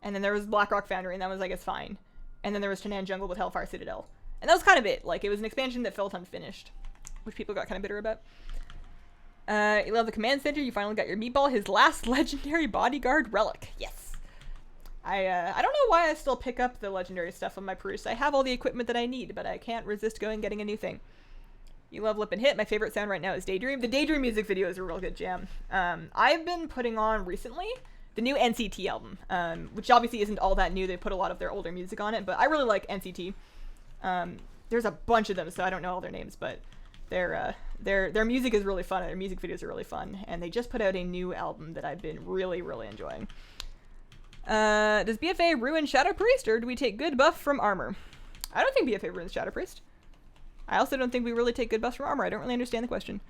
and then there was Blackrock Foundry, and that was, I guess, fine. And then there was Tanan Jungle with Hellfire Citadel, and that was kind of it. Like, it was an expansion that felt unfinished, which people got kind of bitter about. You love the command center. You finally got your meatball, his last legendary bodyguard relic. Yes. I don't know why I still pick up the legendary stuff on my Peruse. I have all the equipment that I need, but I can't resist getting a new thing. You love Lip and Hit. My favorite sound right now is Daydream. The Daydream music video is a real good jam. I've been putting on recently the new NCT album, which obviously isn't all that new. They put a lot of their older music on it, but I really like NCT. There's a bunch of them, so I don't know all their names, but their music is really fun. Their music videos are really fun, and they just put out a new album that I've been really, really enjoying. Does BFA ruin Shadow Priest, or do we take good buff from armor? I don't think BFA ruins Shadow Priest. I also don't think we really take good buffs from armor. I don't really understand the question.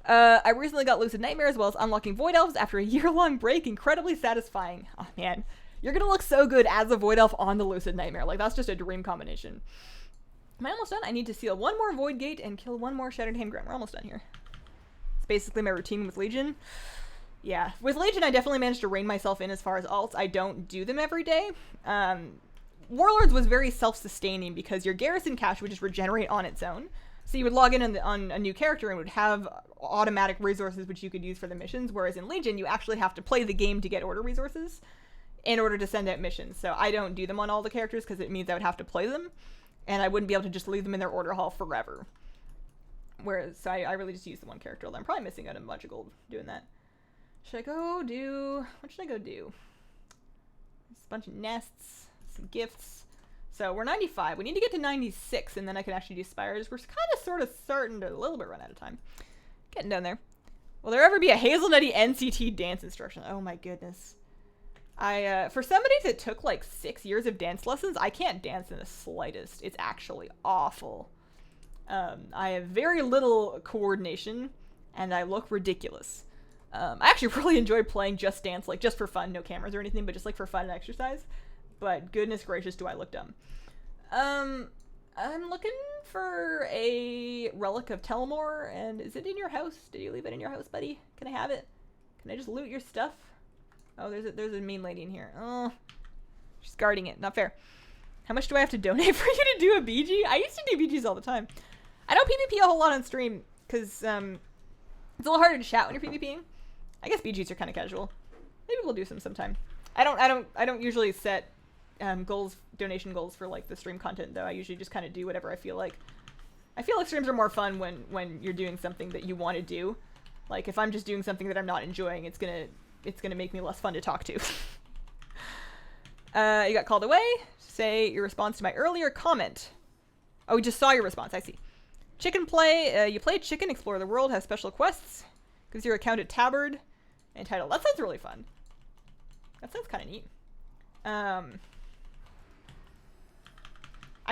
I recently got Lucid Nightmare as well as unlocking Void Elves after a year-long break. Incredibly satisfying. Oh, man. You're gonna look so good as a Void Elf on the Lucid Nightmare. Like, that's just a dream combination. Am I almost done? I need to seal one more Void Gate and kill one more Shattered Hand Grunt. We're almost done here. It's basically my routine with Legion. Yeah, with Legion, I definitely managed to rein myself in as far as alts. I don't do them every day. Warlords was very self-sustaining because your garrison cache would just regenerate on its own. So you would log in on a new character and would have automatic resources which you could use for the missions, whereas in Legion, you actually have to play the game to get order resources in order to send out missions. So I don't do them on all the characters because it means I would have to play them, and I wouldn't be able to just leave them in their order hall forever. Whereas I really just use the one character. I'm probably missing out on a bunch of gold doing that. What should I go do? Just a bunch of nests, some gifts. So we're 95. We need to get to 96, and then I can actually do spires. We're kind of sort of starting to a little bit run out of time. Getting down there. Will there ever be a Hazelnutty NCT dance instruction? Oh my goodness. For somebody that took like 6 years of dance lessons, I can't dance in the slightest. It's actually awful. I have very little coordination, and I look ridiculous. I actually really enjoy playing Just Dance, like, just for fun, no cameras or anything, but just, like, for fun and exercise. But goodness gracious, do I look dumb. I'm looking for a relic of Telmore, and is it in your house? Did you leave it in your house, buddy? Can I have it? Can I just loot your stuff? Oh, there's a mean lady in here. Oh, she's guarding it. Not fair. How much do I have to donate for you to do a BG? I used to do BGs all the time. I don't PvP a whole lot on stream, because, it's a little harder to chat when you're PvPing. I guess BGs are kind of casual. Maybe we'll do some sometime. I don't usually set donation goals for like the stream content though. I usually just kind of do whatever I feel like. I feel like streams are more fun when you're doing something that you want to do. Like if I'm just doing something that I'm not enjoying, it's gonna make me less fun to talk to. You got called away. Say your response to my earlier comment. Oh, we just saw your response. I see. Chicken play. You play chicken, explore the world, have special quests. Gives your account a tabard. Entitled. That sounds really fun. That sounds kind of neat. I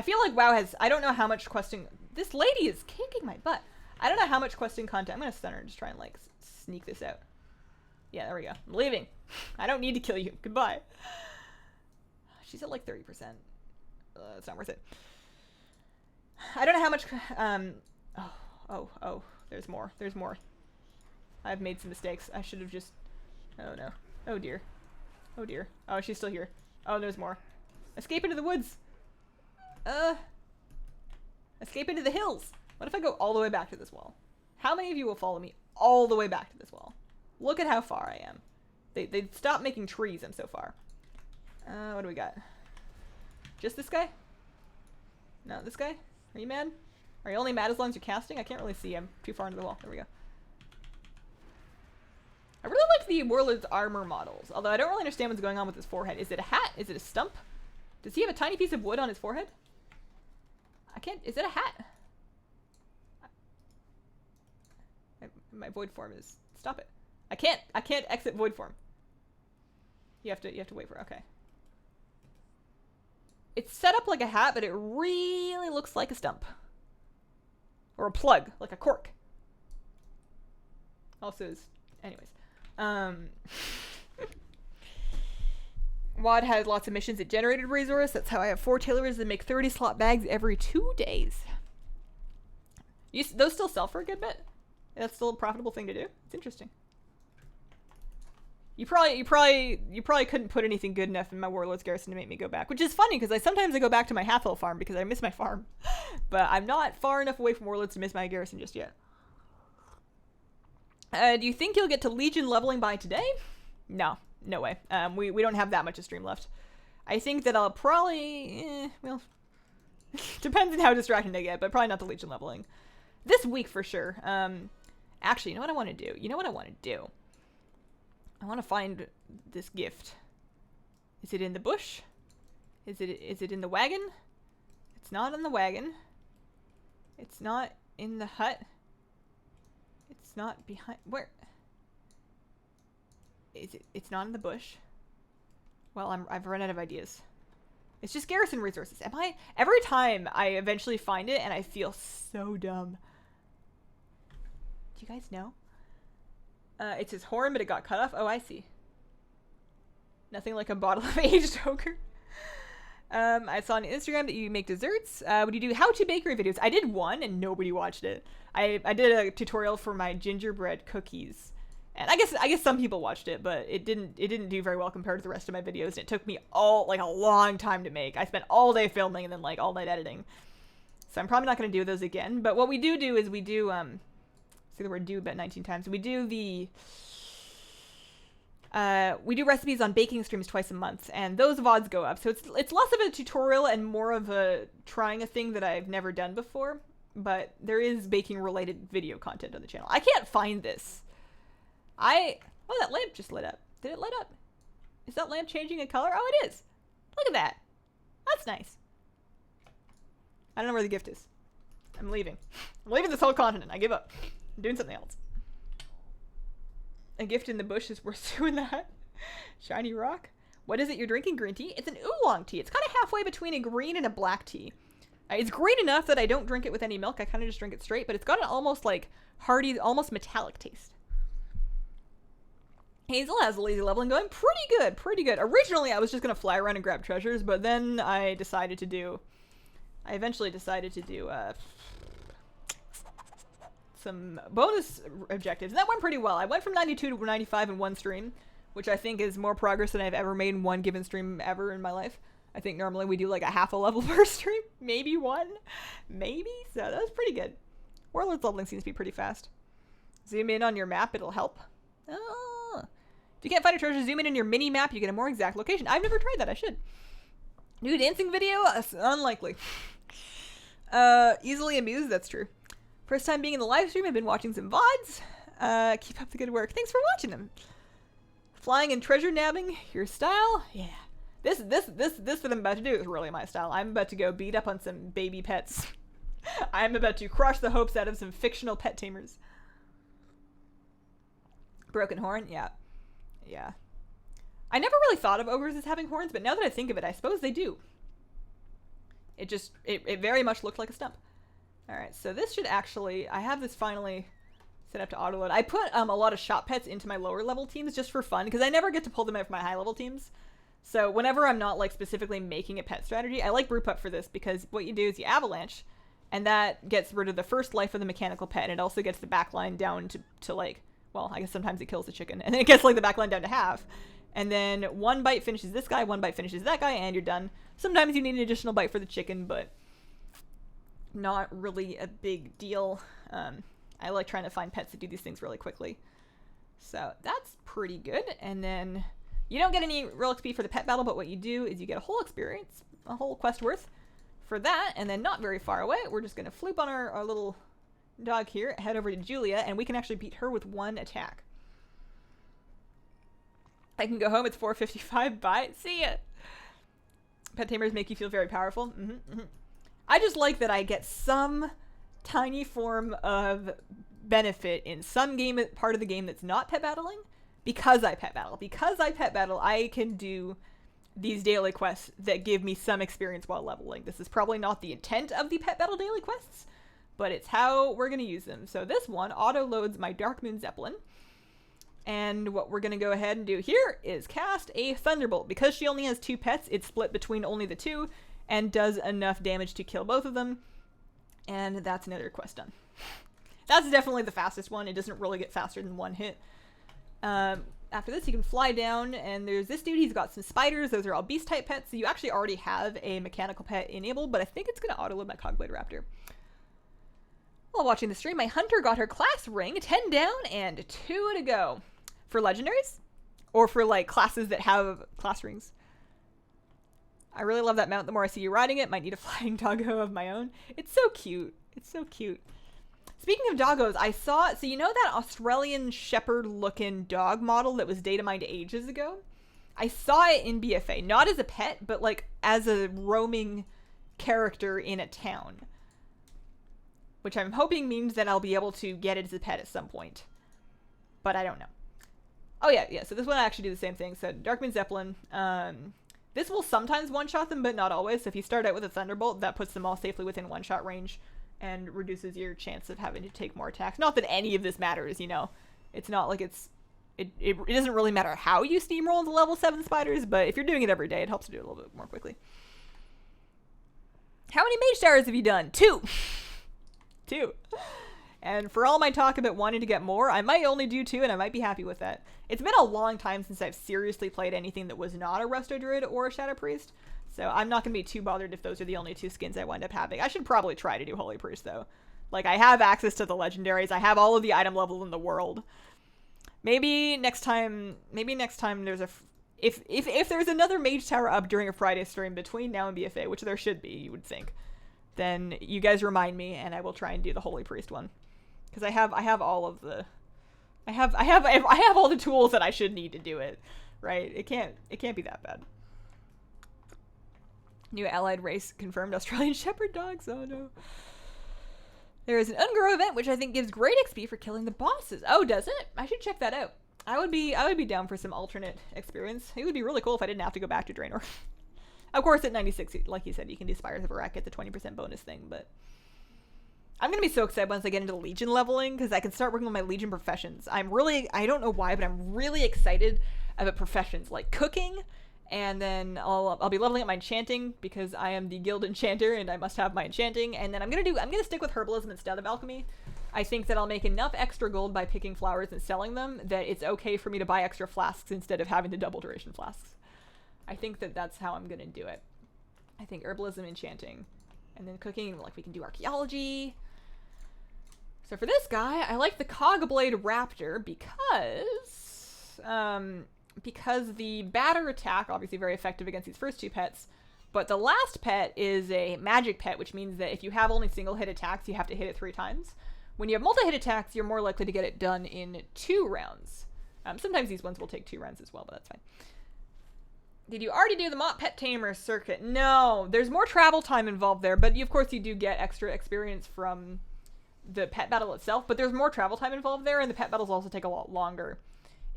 feel like WoW has... I don't know how much questing... This lady is kicking my butt. I don't know how much questing content... I'm going to stun her and just try and, like, sneak this out. Yeah, there we go. I'm leaving. I don't need to kill you. Goodbye. She's at, like, 30%. It's not worth it. I don't know how much... Oh. There's more. There's more. I've made some mistakes. I should have just... Oh, no. Oh, dear. Oh, dear. Oh, she's still here. Oh, there's more. Escape into the woods. Escape into the hills. What if I go all the way back to this wall? How many of you will follow me all the way back to this wall? Look at how far I am. They stopped making trees. I'm so far. What do we got? Just this guy? No, this guy? Are you mad? Are you only mad as long as you're casting? I can't really see. I'm too far into the wall. There we go. I really like the Warlord's armor models, although I don't really understand what's going on with his forehead. Is it a hat? Is it a stump? Does he have a tiny piece of wood on his forehead? I can't... Is it a hat? My void form is... Stop it. I can't exit void form. You have to wait for... Okay. It's set up like a hat, but it really looks like a stump. Or a plug, like a cork. Also is... Anyways. WoD has lots of missions at generated resource. That's how I have 4 tailors that make 30 slot bags every 2 days. Those still sell for a good bit? That's still a profitable thing to do? It's interesting. You probably couldn't put anything good enough in my Warlord's Garrison to make me go back, which is funny because sometimes I go back to my Hathel farm because I miss my farm. But I'm not far enough away from Warlords to miss my Garrison just yet. Do you think you'll get to Legion leveling by today? No way. We don't have that much of stream left. I think that I'll probably, well, depends on how distracted I get, but probably not the Legion leveling. This week for sure. Actually, you know what I want to do? I want to find this gift. Is it in the bush? Is it in the wagon? It's not in the wagon. It's not in the hut. It's not behind... Where? Is it? It's not in the bush. Well, I've run out of ideas. It's just garrison resources. Every time I eventually find it and I feel so dumb. Do you guys know? It's his horn, but it got cut off. Oh, I see. Nothing like a bottle of aged ogre. I saw on Instagram that you make desserts. Would you do how-to bakery videos? I did one and nobody watched it. I did a tutorial for my gingerbread cookies. And I guess some people watched it, but it didn't do very well compared to the rest of my videos. And it took me a long time to make. I spent all day filming and then like all night editing. So I'm probably not going to do those again. But what we do is we do, say the word do about 19 times. We do we do recipes on baking streams twice a month, and those VODs go up. So it's less of a tutorial and more of a trying a thing that I've never done before. But there is baking related video content on the channel. I can't find this. Oh, that lamp just lit up. Did it light up? Is that lamp changing in color? Oh, it is. Look at that. That's nice. I don't know where the gift is. I'm leaving. I'm leaving this whole continent. I give up. I'm doing something else. A gift in the bush is worth 2 in the hut. Shiny rock. What is it you're drinking? Green tea? It's an oolong tea. It's kind of halfway between a green and a black tea. It's green enough that I don't drink it with any milk. I kind of just drink it straight, but it's got an almost like hearty, almost metallic taste. Hazel has lazy leveling going. Pretty good. Originally, I was just going to fly around and grab treasures, but then I eventually decided to do some bonus objectives, and that went pretty well. I went from 92 to 95 in one stream, which I think is more progress than I've ever made in one given stream ever in my life. I think normally we do like a half a level per stream, maybe one, maybe, so that was pretty good. Warlord's leveling seems to be pretty fast. Zoom in on your map, it'll help. Oh. If you can't find a treasure, zoom in on your mini map, you get a more exact location. I've never tried that, I should. New dancing video? Unlikely. Easily amused, that's true. First time being in the live stream, I've been watching some VoDs. Keep up the good work. Thanks for watching them. Flying and treasure nabbing, your style? Yeah. This that I'm about to do is really my style. I'm about to go beat up on some baby pets. I'm about to crush the hopes out of some fictional pet tamers. Broken horn? Yeah. Yeah. I never really thought of ogres as having horns, but now that I think of it, I suppose they do. It very much looked like a stump. Alright, so this should actually... I have this finally set up to autoload. I put a lot of shop pets into my lower level teams just for fun, because I never get to pull them out of my high level teams. So whenever I'm not like specifically making a pet strategy, I like Brewpup for this, because what you do is you avalanche, and that gets rid of the first life of the mechanical pet, and it also gets the backline down to like... Well, I guess sometimes it kills the chicken, and then it gets like the backline down to half. And then one bite finishes this guy, one bite finishes that guy, and you're done. Sometimes you need an additional bite for the chicken, but not really a big deal. I like trying to find pets that do these things really quickly. So that's pretty good. And then you don't get any real XP for the pet battle, but what you do is you get a whole experience, a whole quest worth for that. And then not very far away, we're just going to floop on our little dog here, head over to Julia, and we can actually beat her with one attack. I can go home, it's 4:55, bye, see ya! Pet tamers make you feel very powerful. I just like that I get some tiny form of benefit in some part of the game that's not pet battling, because I pet battle. Because I pet battle, I can do these daily quests that give me some experience while leveling. This is probably not the intent of the pet battle daily quests, but it's how we're going to use them. So this one auto-loads my Dark Moon Zeppelin. And what we're going to go ahead and do here is cast a Thunderbolt. Because she only has 2 pets, it's split between only the 2 and does enough damage to kill both of them. And that's another quest done. That's definitely the fastest one. It doesn't really get faster than 1 hit. After this, you can fly down, and there's this dude. He's got some spiders. Those are all beast-type pets, so you actually already have a mechanical pet enabled, but I think it's going to auto-load my Cogblade Raptor. While watching the stream, my hunter got her class ring, 10 down and 2 to go. For legendaries? Or for, like, classes that have class rings? I really love that mount. The more I see you riding it, might need a flying doggo of my own. It's so cute. It's so cute. Speaking of doggos, I saw... So you know that Australian shepherd-looking dog model that was data mined ages ago? I saw it in BFA. Not as a pet, but, like, as a roaming character in a town. Which I'm hoping means that I'll be able to get it as a pet at some point. But I don't know. Oh, yeah. So this one I actually do the same thing. So Darkmoon Zeppelin. This will sometimes one-shot them, but not always. So if you start out with a Thunderbolt, that puts them all safely within one-shot range and reduces your chance of having to take more attacks. Not that any of this matters, you know. It's not like it doesn't really matter how you steamroll the level 7 spiders, but if you're doing it every day, it helps to do it a little bit more quickly. How many mage towers have you done? 2! 2. And for all my talk about wanting to get more, I might only do 2, and I might be happy with that. It's been a long time since I've seriously played anything that was not a Resto Druid or a Shadow Priest, so I'm not going to be too bothered if those are the only 2 skins I wind up having. I should probably try to do Holy Priest, though. Like, I have access to the legendaries. I have all of the item level in the world. Maybe next time there's a... If there's another Mage Tower up during a Friday stream between now and BFA, which there should be, you would think, then you guys remind me, and I will try and do the Holy Priest one. Because I have all of the... I have all the tools that I should need to do it, right? It can't be that bad. New allied race confirmed: Australian Shepherd dogs. Oh no. There is an Ungro event which I think gives great XP for killing the bosses. Oh, does it? I should check that out. I would be down for some alternate experience. It would be really cool if I didn't have to go back to Draenor. Of course, at 96, like you said, you can do Spires of Iraq, get the 20% bonus thing, but I'm gonna be so excited once I get into Legion leveling, because I can start working on my Legion professions. I don't know why, but I'm really excited about professions like cooking, and then I'll be leveling up my enchanting, because I am the guild enchanter and I must have my enchanting, and then I'm gonna stick with herbalism instead of alchemy. I think that I'll make enough extra gold by picking flowers and selling them that it's okay for me to buy extra flasks instead of having to double duration flasks. I think that that's how I'm gonna do it. I think herbalism, enchanting, and then cooking, like we can do archaeology. So for this guy, I like the Cogblade Raptor because the batter attack, obviously very effective against these first 2 pets, But the last pet is a magic pet, which means that if you have only single hit attacks, you have to hit it 3 times. When you have multi-hit attacks, you're more likely to get it done in 2 rounds. Sometimes these ones will take 2 rounds as well, but that's fine. Did you already do the Mop Pet Tamer circuit? No, there's more travel time involved there, but of course you do get extra experience from the pet battle itself, but there's more travel time involved there, and the pet battles also take a lot longer.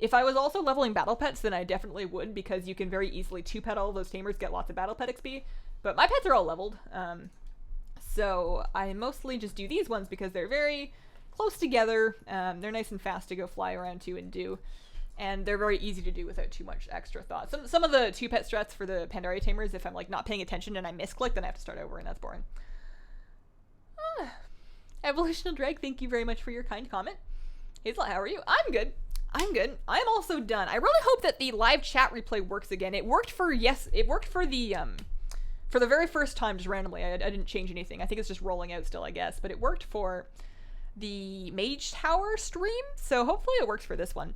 If I was also leveling battle pets, then I definitely would, because you can very easily 2-pet all of those tamers, get lots of battle pet XP, but my pets are all leveled, so I mostly just do these ones because they're very close together, they're nice and fast to go fly around to and do, and they're very easy to do without too much extra thought. Some of the 2-pet strats for the Pandaria tamers, if I'm like not paying attention and I misclick, then I have to start over, and that's boring. Evolutional Drag, thank you very much for your kind comment. Hazel, how are you? I'm good. I'm also done. I really hope that the live chat replay works again. It worked for the very first time, just randomly. I didn't change anything. I think it's just rolling out still, I guess. But it worked for the Mage Tower stream, so hopefully it works for this one.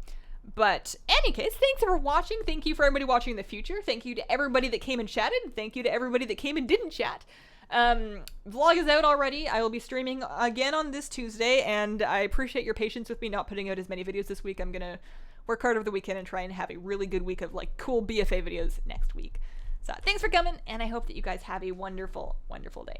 But any case, thanks for watching. Thank you for everybody watching in the future. Thank you to everybody that came and chatted. Thank you to everybody that came and didn't chat. Vlog is out already. I will be streaming again on this Tuesday, and I appreciate your patience with me not putting out as many videos this week. I'm gonna work hard over the weekend and try and have a really good week of like cool BFA videos next week. So thanks for coming, and I hope that you guys have a wonderful, wonderful day.